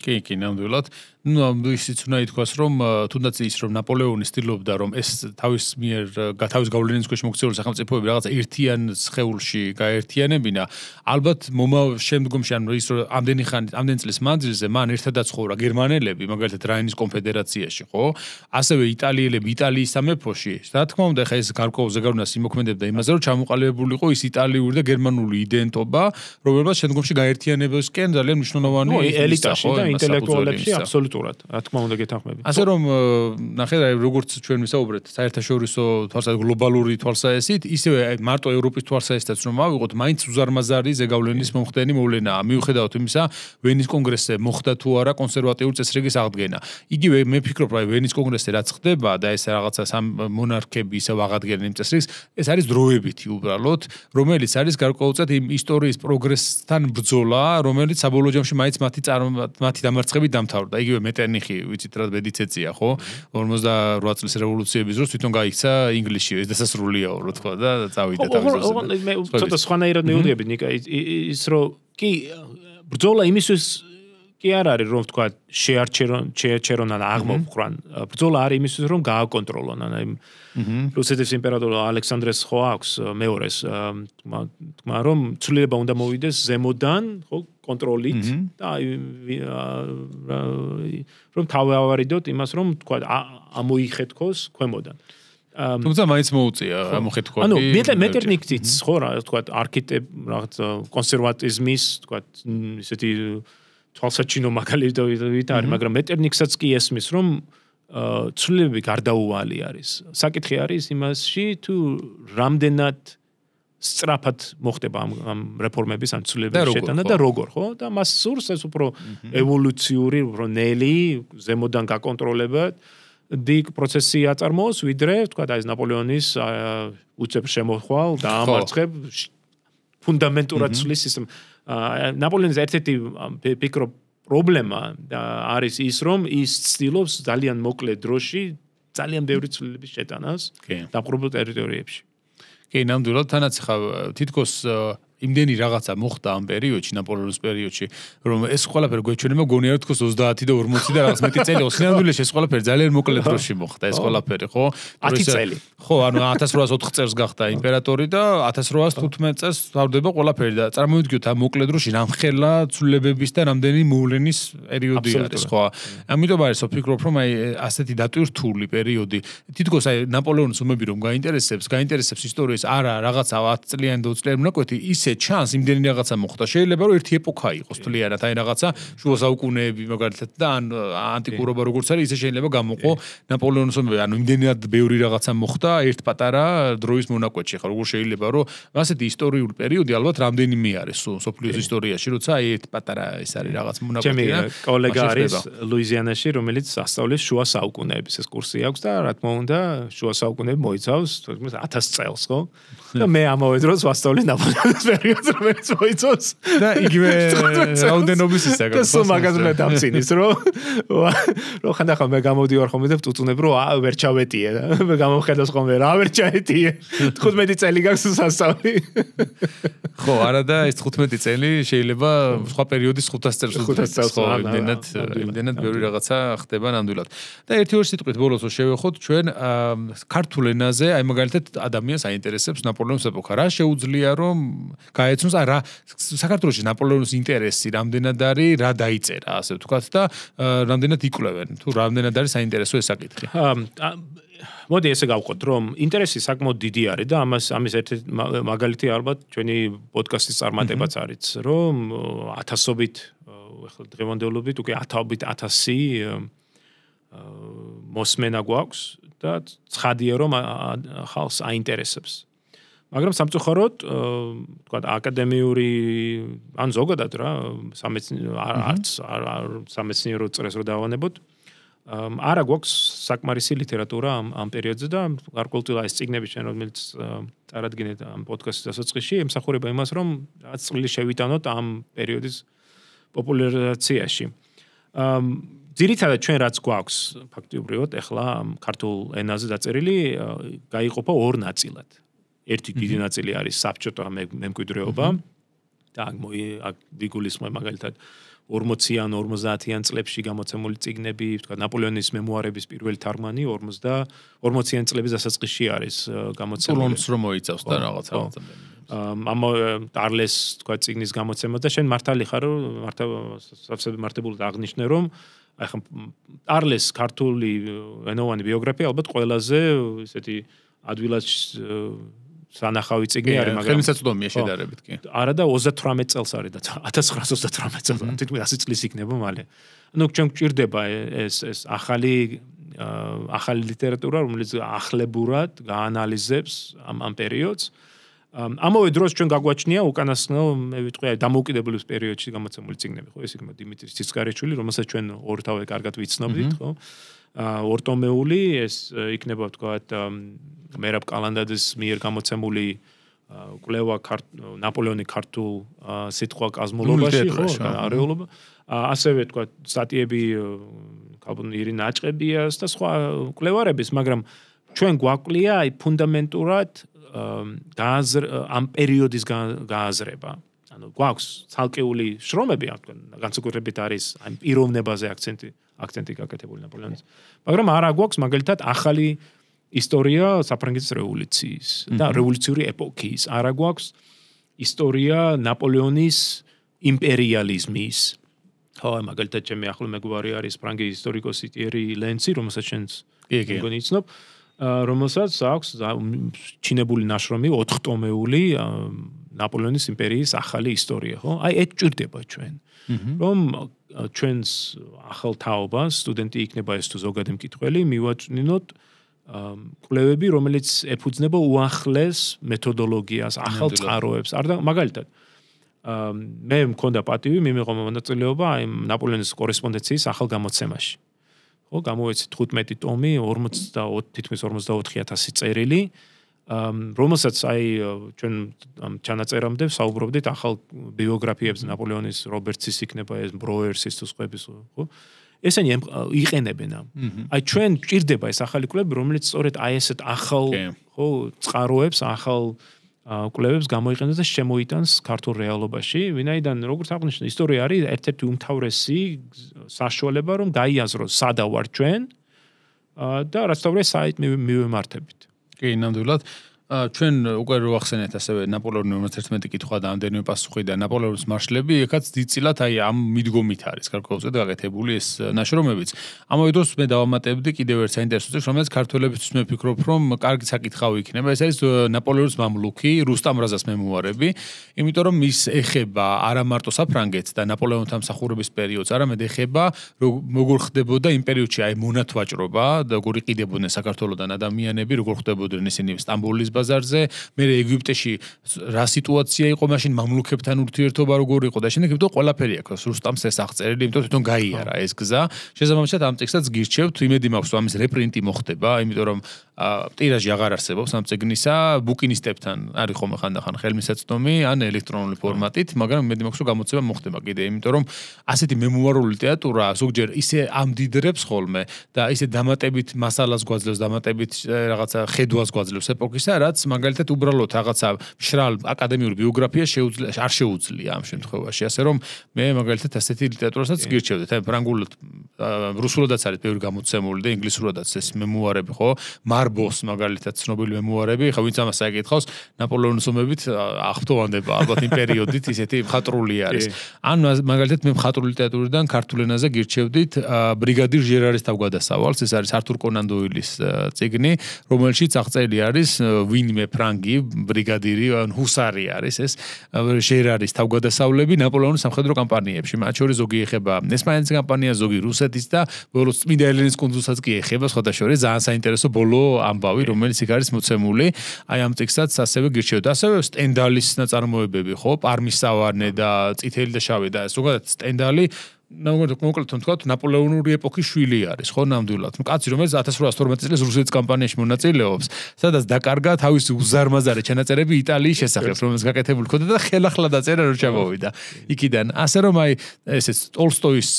კი, ნამდვილად. ისიც უნდა ითქვას, რომ თუნდაც ის რომ ნაპოლეონი ცდილობდა, რომ ეს თავის მიერ თავის გავლენის ქვეშ მოქცეული სახელმწიფოები რაღაც ერთიან სხეულში გაერთიანებინა, ალბათ შემდგომში ან ის რომ ამდენი წლის მანძილზე მან ერთადაც ხოვრა გერმანელები, მაგალითად რაინის კონფედერაციაში, ხო? ასევე იტალიელები იტალიის სამეფოში. რა თქმა უნდა, ხა ეს გარკვეულ ზეგავლენას იმოქმედებდა იმაზე, რომ ჩამოყალიბებული იყო ის იტალიური და გერმანული იდენტობა, რომელსაც შემდგომში გაერთიანებისკენ ძალიან მნიშვნელოვანი ელიტაში და ინტელექტუალებში აბსოლუტურად. რა თქმა უნდა გეთანხმები. ასე რომ ნახეთ, როგორც ჩვენ ვისაუბრეთ, საერთაშორისო თვალსაზრისით, გლობალური თვალსაზრისით, ისევე მარტო ევროპის თვალსაზრისითაც რომ ავიღოთ, მაინც უზარმაზარი ზეგავლენის მომხდენი მოვლენაა. მიუხედავად იმისა, ვენის კონგრესზე მოხდა თუ არა კონსერვატიული წესრიგის აღდგენა. იგივე მე ვფიქრობ, რომ ვენის კონგრესზე რაც ხდება და ეს რაღაცა მონარქები ისევ აღადგენენ იმ წესრიგს, ეს არის დროებითი უბრალოდ, რომელიც არის გარკვეულწილად იმ ისტორიის პროგრესთან ბრძოლა, რომელიც საბოლოო ჯამში მაინც მათი დამარცხებით დამთავრდა. იგივე მეტერნიხი, ვიცით რა ბედიცეცია, ხო? 58 წლის რევოლუციების დროს თვითონ გაიქცა ინგლისში, ეს დასასრულიაო, რო თქვა და წავიდა თავის. მე ცოტა სხვანაირად მივუძიები ნიკა ის რომ კი ბრძოლა იმისთვის კი არ არის რომ თქვა შეაჩერონ ან აღმოფხრან. ბრძოლა არის იმისთვის რომ გააკონტროლონ ან აი რუსეთის იმპერატორ ალექსანდრეს ხო აქვს მეორეს თქმა რომ ცვლილება უნდა მოვიდეს ზემოდან ხო კონტროლით და რომ თავავარიდოთ იმას რომ თქვა ამოიხეთქოს ქვემოდან. თუმცა მაინც მოუწია ამოხეთქვა. ანუ მეტერნიხიც ხო რა თქვა რაღაც კონსერვატიზმის თქვა ისეთი თვალსაჩინო მაგალითად არის, მაგრამ მეტერნიხსაც კი ესმის რომ ცვლილებები გარდაუვალი არის. საკითხი არის იმასში თუ რამდენად სწრაფად მოხდება ამ რეფორმების ან ცვლილებების შეტანა და როგორ, ხო? და მას სურს ეს უფრო ევოლუციური, უფრო ნელი, ზემოდან გაკონტროლებად დიდ პროცესი აწარმოოს, ვიდრე თქვა და ეს ნაპოლეონის უწევ შემოხვალ და ამარცხებ ფუნდამენტურად ცვლის სისტემა. ნაპოლეონის ერთ-ერთი ფიქრობ პრობლემა არის ის, რომ ის ცდილობს ძალიან მოკლე დროში ძალიან ბევრი ცვლილების შეტანას დაპყრობილ ტერიტორიებში. კი, ნამდვილად, თანაც ხა თითქოს იმდენი რაღაცა მოხდა ამ პერიოდში, ნაპოლეონის პერიოდში, რომ ეს ყველაფერი გვეჩვენება გონია რომ თქოს 30 და 40 და რაღაც მეტი წელი ოსნიანდვილეში ეს ყველაფერი ძალიან მოკლე დროში მოხდა ეს ყველაფერი, ხო? 10 წელი. ხო, ანუ 1804 წელს გახდა იმპერატორი და 1815 წელს თავდება ყველაფერი და წარმოვიდგინოთ ამ მოკლე დროში რამხელა ცვლილებების და რამდენი მოვლენის პერიოდი არის, ხო? ამიტომ არის ვფიქრობ, რომ აი ასეთი დატვირთული პერიოდი თითქოს აი ნაპოლეონის ომები რომ გაინტერესებს ისტორიის არა რაღაცა 10 წლიანი 20 წლიანი მონაკვეთი ისე ჩანს იმდენი რაღაცა მოხდა. შეიძლება რომ ერთი ეპოქა იყოს თლიანად, აი რაღაცა შუა საუკუნეები მაგალითად და ან ანტიკურობა როგორც არის, ისე შეიძლება გამოყო ნაპოლეონის ომები, ანუ იმდენად ბევრი რაღაცა მოხდა ერთ პატარა დროის მონაკვეთში. ხა როგორ შეიძლება რომ ასეთი ისტორიული პერიოდი ალბათ რამდენიმე არის სოფლიოს ისტორიაში, როცა აი ერთ პატარა ეს არის რაღაც მონაკვეთი. ჩემი კოლეგა არის ლუიზიანაში, რომელიც ასწავლის შუა საუკუნეების ეს კურსი აქვს და რა თქმა უნდა შუა საუკუნეები მოიცავს 1000 წელს, ხო? და მე ამავე დროს ვასწავლე ნაპოლეონის პერიოდს რომელიც მოიწონს და იგივე რაოდენობის ისაა. და სულ მაგაზრად დამცინის რომ ხანდახან მე გამოდივარ ხოლმე და ვწუწუნებ რომ ვერ ჩავეტიე და მე გამომხედავს ხოლმე რა ვერ ჩაეტიე 15 წელი გაქვს სასწავლი. ხო, არა და ეს 15 წელი შეიძლება სხვა პერიოდის 500 წელს ხო იმდენად ბევრი რაღაცა ხდება ნამდვილად. და ერთი-ორი სიტყვით ბოლოს შევეხოთ ჩვენ ქართულ ენაზე, აი მაგალითად ადამიანს აინტერესებს ნაპოლეონის ეპოქა. რა შეუძლია რომ გაეცნოს, რა საქართველოში ნაპოლეონის ინტერესი რამდენად არის, რა დაიწერა, ასე ვთქვათ და რამდენად იკვლევენ, თუ რამდენად არის საინტერესო ეს საკითხი. მოდი ესე გავყოთ, რომ ინტერესი საკმაოდ დიდი არის და ამის ერთი მაგალითი ალბათ ჩვენი პოდკასტის წარმატებაც არის, რომ ათასობით ახლა დღევანდელობით უკვე 1000 მოსმენა გვაქვს და ცხადია რომ ხალხს აინტერესებს. მაგრამ სამწუხაროდ, თქვა აკადემიური ან ზოგადად რა, სამეცნიერო წრეს რო დავანებოთ, არა გვაქვს საკმარისი ლიტერატურა ამ პერიოდზე და გარკვეულწილად ეს წიგნები ჩვენ რომელიც წარადგენთ ამ პოდკასტის დასაწყისში, ემსახურება იმას, რომ რაც წვლილი შევიტანოთ ამ პერიოდის პოპულარიზაციაში. ძირითადად ჩვენ რაც გვაქვს ფაქტიურად ახლა ქართულ ენაზე დაწერილი გაიყოფა ორ ნაწილად. ერთი დიდი ნაწილი არის საბჭოთა მემკვიდრეობა და აქ ვიგულისხმებ მაგალითად 40-იან 50-იან წლებში გამოცემული წიგნები, თქვა ნაპოლეონის მემუარების პირველი თარგმანი 40-იან წლების დასაწყისში არის გამოცემული. სულონს რომ მოიცავს და რაღაცა. ამ ტარლეს თქვა წიგნის გამოცემა და შენ მართალი ხარ მართებულად აღნიშნე რომ აი ხა ტარლეს ქართული ენოვანი ბიოგრაფია ალბათ ყველაზე ისეთი ადვილად სანახავი წიგნი არის, მაგრამ ხელმისაწვდომია შედარებით კი. არა და 38 წელს არის და 1938 წელს, თითქმის 100 წლის იქნება მალე. ანუ ჩვენ გვჭირდება ეს ახალი ლიტერატურა, რომელიც ახლებურად გაანალიზებს ამ პერიოდს. ამავე დროს ჩვენ გაგვაჩნია უკანასკნელ, მე ვიტყვი, დამოუკიდებლობის პერიოდში გამოცემული წიგნები, ხო, ეს იქნება დიმიტრი ციცქარიშვილი, რომელსაც ჩვენ ორთავე კარგად ვიცნობთ, ხო? ორტომეული ეს იქნება თქვათ მერაბ კალანდაძის მიერ გამოცემული კვლევა ნაპოლეონი ქართულ სიტყვა კაზმოლობაში, ხო, არეულობა. ასევე თქვათ სტატიები კაბუნირი ნაჭყებიას და სხვა კვლევარების, მაგრამ ჩვენ გვაკლია აი ფუნდამენტურად ამ პერიოდის გააზრება. ანუ გვაქვს ცალკეული შრომები, განსაკუთრებით არის აი პიროვნებაზე აქცენტი გაკეთებული ნაპოლეონის. მაგრამ არა გვაქვს მაგალითად ახალი ისტორია საფრანგეთის რევოლუციის და რევოლუციური ეპოქის. არა გვაქვს ისტორია ნაპოლეონის იმპერიალიზმის. ხო, მაგალითად ჩემი ახლო მეგობარი არის ფრანგი ისტორიკოსი ტიერი ლენცი, რომელსაც შენც მეგონი იცნობ, რომელსაც აქვს ჩინებული ნაშრომი 4 ტომეული ნაპოლეონის იმპერიის ახალი ისტორია, ხო? აი ეს ჭირდება ჩვენ. რომ ჩვენს ახალ თაობას სტუდენტი იქნება ეს თუ ზოგადი მკითხველი მივაჩნინოთ კვლევები, რომელიც ეფუძნება უახლეს მეთოდოლოგიას, ახალ წყაროებს. არა მაგალითად მე მქონდა პატივი მიმიღო მონაწილეობა აი ნაპოლეონის კორესპონდენციის ახალ გამოცემაში. ხო, გამოეცი 15 ტომი, 40 44000 წერილი, რომელსაც აი ჩვენ ჩანაწერამდე საუბრობდით ახალ ბიოგრაფიებზე ნაპოლეონის რობერტსის იქნება ეს ბროერსის თუ სხვების, ხო? ესენი იყენებენ ამ. აი ჩვენ გვჭირდება ეს ახალი კვლევები, რომელიც სწორედ აი ესეთ ახალ, ხო, წყაროებს, ახალ კვლევებს გამოიყენებს და შემოიტანს ქართულ რეალობაში, ვინაიდან როგორც აღნიშნე, ისტორია არის ერთ-ერთი უმთავრესი საშუალება, რომ დაიაზროს სადა ვარ ჩვენ და რაც თავრე საით მივემართებით. კი, ნამდვილად. ჩვენ უკვე რო ახსენეთ ასევე ნაპოლეონის 11 კითხვა და ამდენივე პასუხი და ნაპოლეონის მარშლები, ეხაც დიდწილად აი ამ მიდგომით არის გარკვეულწილად გაკეთებული ეს ნაშრომებიც. ამავე დროს მე დავამატებდი კიდევ ერთ საინტერესო წიგნს, რომელიც ქართველებისთვის მე ვფიქრობ, რომ კარგი საკითხავი იქნება. ეს არის ნაპოლეონის მამლუქი, რუსტამ რაზას მემუარები, იმიტომ რომ ის ეხება არა მარტო საფრანგეთს და ნაპოლეონთან მსახურების პერიოდს, არამედ ეხება როგორ ხდებოდა იმ პერიოდში აი მონათვაჭრობა და როგორ იყიდებოდნენ საქართველოსთან ადამიანები, როგორ ხდებოდნენ ისინი სტამბოლის ბაზარზე, მე ეგვიპტეში რა სიტუაცია იყო, მაშინ მამლუქებთან ურთიერთობა როგორ იყო და შემდეგ იმიტომ ყველაფერი აქვს რუსტამს ეს აღწერილი, იმიტომ თვითონ გაიარა ეს გზა. შესაბამისად ამ ტექსტსაც გირჩევთ, იმედი მაქვს რომ ამის რეპრინტი მოხდება, იმიტომ რომ ტირაჟი აღარ არსებობს ამ წიგნისა, ბუკინისტებთან არის ხომ ხანდახან ხელმისაწვდომი ან ელექტრონული ფორმატით, მაგრამ იმედი მაქვს რომ გამოცემა მოხდება კიდე, იმიტომ რომ ასეთი მემუარული ლიტერატურა ზოგჯერ ისე ამდიდრებს ხოლმე და ისე დამატებით მასალას გვაძლევს, დამატებით რაღაცა ხედვას გვაძლევს ეპოქისა, რაც მაგალითად უბრალოდ რაღაცა მშრალ აკადემიური ბიოგრაფია არ შეუძლია ამ შემთხვევაში, ასე რომ მე მაგალითად ასეთი ლიტერატურასაც გირჩევდით, აი ფრანგულად, რუსულადაც არის ბევრი გამოცემული და ინგლისურადაც ეს მემუარები, ხო? მარბოს მაგალითად ცნობილი მემუარები, ხო ვინც ამას აიკითხავს, ნაპოლეონის ომებით აღფრთოვანდება ალბათ იმ პერიოდით ისეთი მხატვრული არის. ან მაგალითად მე მხატვრული ლიტერატურიდან ქართულ ენაზე გირჩევდით ბრიგადირ ჟერარის თავგადასავალს, ეს არის ართურ კონან დოილის წიგნი, რომელშიც აღწერილი არის ვინმე ფრანგი ბრიგადირი ან ჰუსარი არის ეს ჟერარის თავგადასავლები ნაპოლეონის სამხედრო კამპანიებში, მათ შორის ზოგი ეხება ესპანეთის კამპანიას, ზოგი რუსეთის და ბოლოს წმინდა ელენის კუნძულსაც კი ეხება, სხვათა შორის ძალიან საინტერესო ბოლო ამბავი, რომელიც იქ არის მოცემული. აი ამ ტექსტსაც ასევე გირჩევთ. ასევე სტენდალის ნაწარმოებები, ხო, პარმის სავარნე და წითელი და შავი და ზოგადად სტენდალი მოკლედ თქვათ ნაპოლეონური ეპოქის შვილი არის, ხო, ნამდვილად. კაცი, რომელიც 1812 წელს რუსეთის კამპანიაში მონაწილეობს, სადაც დაკარგა თავისი უზარმაზარი ჩანაწერები იტალიის შესახებ, რომელიც გაკეთებული ჰქონდა და ხელახლა დაწერა რომ ჩამოვიდა იქიდან. ასე რომ აი ესეც ტოლსტოის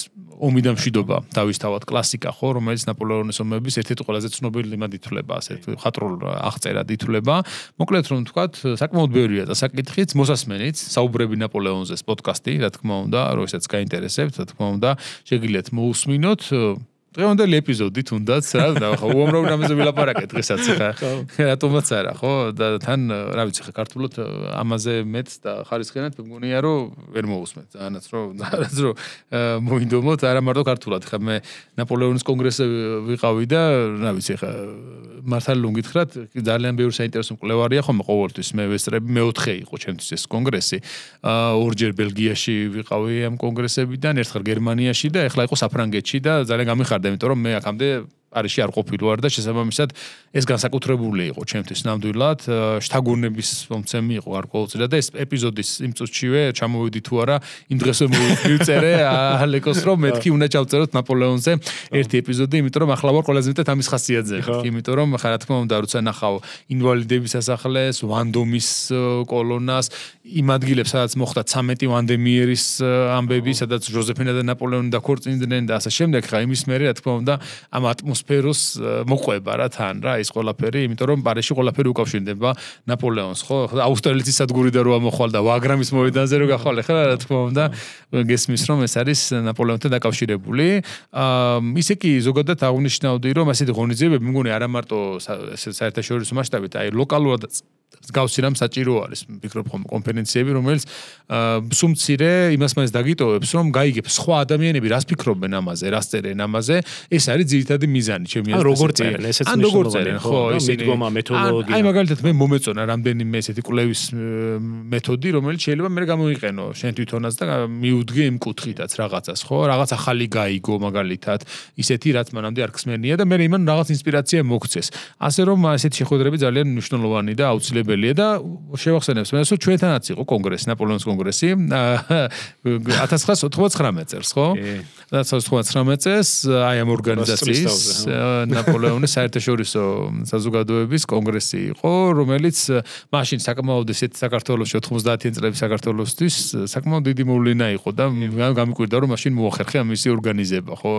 ომი და მშვიდობა თავისთავად კლასიკა, ხო, რომელიც ნაპოლეონის ომების ერთ-ერთი ყველაზე ცნობილი იმად ითვლება, ასეთ მხატვრულ აღწერად ითვლება. მოკლედ რომ ვთქვათ, საკმაოდ ბევრია და საკითხიც, მოსასმენიც, საუბრები ნაპოლეონზე პოდკასტი, რა თქმა უნდა, როდესაც გაინტერესებთ, რა თქმა უნდა, შეგიძლიათ მოусმინოთ. დღევანდელი ეპიზოდი თუნდაც რა ხო უამრავ რამეზე ვილაპარაკეთ დღესაც ხა რატომაც არა ხო და თან რა ვიცი ხა ქართულად ამაზე მეც და ხარისხენად მგონია რომ ვერ მოусმენთ ძალიანაც რომ მოინდომოთ არა მარტო ქართულად ხა მე ნაპოლეონის კონგრესზე ვიყავი და რა ვიცი ხა მართალი რომ გითხრათ ძალიან ბევრი საინტერესო მკვლევარია ხომ ყოველთვის მე ვესწრები მეოთხე იყო ჩემთვის ეს კონგრესი ორჯერ ბელგიაში ვიყავი ამ კონგრესებიდან ერთხელ გერმანიაში და ეხლა იყო საფრანგეთში და ძალიან გამიხარდა იმიტომ რომ მე აქამდე პარიზში არ ყოფილვარ და შესაბამისად ეს განსაკუთრებული იყო ჩემთვის ნამდვილად შთაგონების მომცემი იყო გარკვეულწილად და ეს ეპიზოდის იმ წუთშივე ჩამოვიდი თუ არა იმ დღესვე მივწერე ალეკოს რომ მეთქი უნდა ჩავწეროთ ნაპოლეონზე ერთი ეპიზოდი იმიტომ რომ ახლა ვარ ყველაზე მეტად ამის ხასიათზე იმიტომ რომ ხა რა თქმა უნდა როცა ნახავ ინვალიდების სასახლეს ვანდომის კოლონას იმ ადგილებს სადაც მოხდა 13 ვანდემიერის ამბები სადაც ჟოზეფინა და ნაპოლეონი დაქორწინდნენ და ასე შემდეგ ხა იმის მერე რა თქმა უნდა ამ ატმოსფეროს მოყვება რა თან რა ის ყველაფერი იმიტომ რომ პარიზში ყველაფერი უკავშირდება ნაპოლეონს ხო აუსტერლიცის სადგური და რო ამოხვალ და ვაგრამის მოედანზე რო გახვალ ხა რა თქმა უნდა გესმის რომ ეს არის ნაპოლეონთან დაკავშირებული ისე კი ზოგადად აღნიშნავდი რომ ასეთი ღონისძიებები მგონი არა მარტო საერთაშორისო მასშტაბით აი ლოკალურად გავს რამ საჭირო არის ვფიქრობ ხომ კონფერენციები რომელიც სუმცირე იმას მას დაგიტოვებს რომ გაიგებს სხვა ადამიანები რას ფიქრობენ ამაზე რას წერენ ამაზე ეს არის ძირითადი მიზანი ჩემი აზრით როგორ წერენ ესეც მნიშვნელოვანია ხო მიდგომა მეთოდოლოგია აი მაგალითად მე მომეწონა რამდენიმე ესეთი კვლევის მეთოდი რომელიც შეიძლება მე გამოიყენო შენ თვითონაც და მიუდგე იმ კუთხითაც რაღაცას ხო რაღაც ახალი გაიგო მაგალითად ისეთი რაც მანამდე არ ხსმენია და მე იმან რაღაც ინსპირაცია მოგცეს ასე რომ ესეთი შეხვედრები ძალიან მნიშვნელოვანი და აუცილებელია და შევახსენებს მე რომ ჩვენთანაც იყო კონგრესი ნაპოლეონის კონგრესი 1999 წელს ხო 1999 წელს აი ამ ორგანიზაციის ნაპოლეონის საერთაშორისო საზოგადოების კონგრესი იყო რომელიც მაშინ საკმაოდ ესეთ საქართველოს 90-იან წლების საქართველოსთვის საკმაოდ დიდი მოვლენა იყო და გამიკვირდა რომ მაშინ მოახერხე მისი ორგანიზება ხო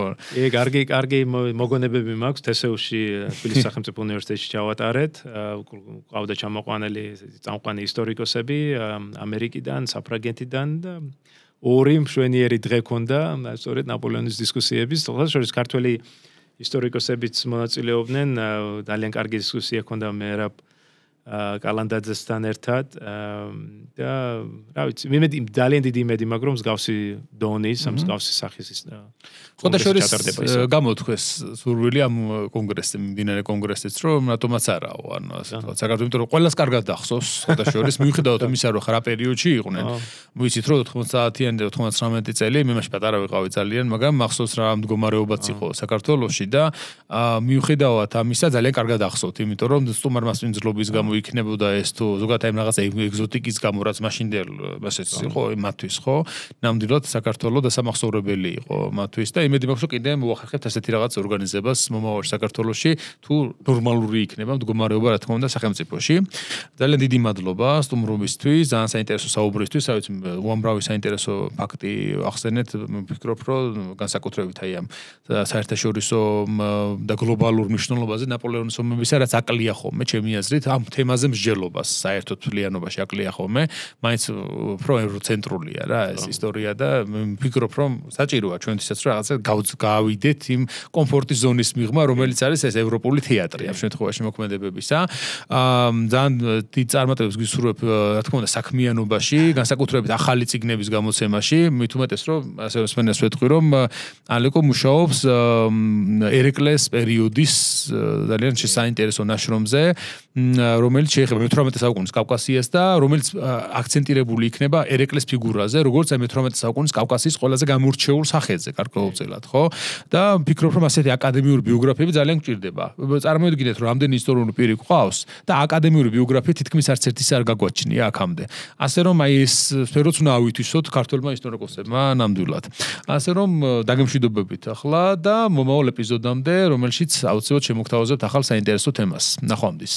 კარგი მოგონებები მაქვს თესეუში თბილისის სახელმწიფო უნივერსიტეტში ჩავატარეთ ყავდა ჩამოყვანილი წამყვანი ისტორიკოსები ამერიკიდან საფრანგეთიდან და ორი მშვენიერი დღე ქონდა სწორედ ნაპოლეონის დისკუსიების თუმცა შორის ქართველი ისტორიკოსებიც მონაწილეობდნენ ძალიან კარგი დისკუსია ქონდა მერაბ კალანდაძესთან ერთად და რა ვიცი მე ძალიან დიდი იმედი მაქვს რომ მსგავსი დონის მსგავსი სახის ხოდა შორის გამოთქვეს სურვილი ამ კონგრესზე მიმდინარე კონგრესზეც რომ რატომაც არაო ანუ ასე ვთქვათ საქართველოს იმიტომ რომ ყველას კარგად ახსოვს ხოდა შორის მიუხედავად იმისა რომ ხარა პერიოდში იყვნენ ვიცით რომ 90-იანი და 99 წელი მე მაშინ პატარა ვიყავი ძალიან მაგრამ მახსოვს რა მდგომარეობაც იყო საქართველოში და მიუხედავად ამისა ძალიან კარგად ახსოვთ იმიტომ რომ სტუმარ მასპინძლობის გამო იქნებოდა ეს თუ ზოგადად აი რაღაც ეგზოტიკის გამო რაც მაშინდელ ასეც იყო მათთვის ხო ნამდვილად საქართველოს დასამახსოვრებელი იყო მათთვის და იმედი მაქვს რომ კიდე მოახერხებთ ასეთი რაღაც ორგანიზებას მომავალ საქართველოში თუ ნორმალური იქნება მდგომარეობა რა თქმა უნდა სახელმწიფოში ძალიან დიდი მადლობა სტუმრობისთვის ძალიან საინტერესო საუბრისთვის რა ვიცი უამრავი საინტერესო ფაქტი ახსენეთ ვფიქრობ რომ განსაკუთრებით აი ამ საერთაშორისო და გლობალურ მნიშვნელობაზე ნაპოლეონის ომებისა რაც აკლია ხოლმე ჩემი აზრით ამ თემაზე მსჯელობას საერთოდ მთლიანობაში აკლია ხოლმე მაინც უფრო ევროცენტრულია რა ეს ისტორია და ვფიქრობ რომ საჭიროა ჩვენთვისაც რომ რაღაცა გავავიდეთ იმ კომფორტის ზონის მიღმა რომელიც არის ეს ევროპული თეატრი ამ შემთხვევაში მოქმედებებისა ძალიან დიდ წარმატებებს გისურვებ რა თქმა უნდა საქმიანობაში განსაკუთრებით ახალი წიგნების გამოცემაში მით უმეტეს რომ ასე მოსმენას ვეთქვი რომ ალეკო მუშაობს ერეკლეს პერიოდის ძალიან საინტერესო ნაშრომზე რომელიც შეეხება მე-18 საუკუნის კავკასიას და რომელიც აქცენტირებული იქნება ერეკლეს ფიგურაზე როგორც მე-18 საუკუნის კავკასიის ყველაზე გამორჩეულ სახეზე გარკვეულწილად ხო და ვფიქრობ რომ ასეთი აკადემიური ბიოგრაფიები ძალიან გვჭირდება წარმოიდგინეთ რომ ამდენი ისტორიული პირი გვყავს და აკადემიური ბიოგრაფია თითქმის არც ერთის არ გაგვაჩნია აქამდე ასე რომ აი ეს სფეროც უნდა ავითვისოთ ქართველმა ისტორიკოსებმა ნამდვილად ასე რომ დაგემშვიდობებით ახლა და მომავალ ეპიზოდამდე რომელშიც აუცილებლად შემოგთავაზებთ ახალ საინტერესო თემას ნახვამდის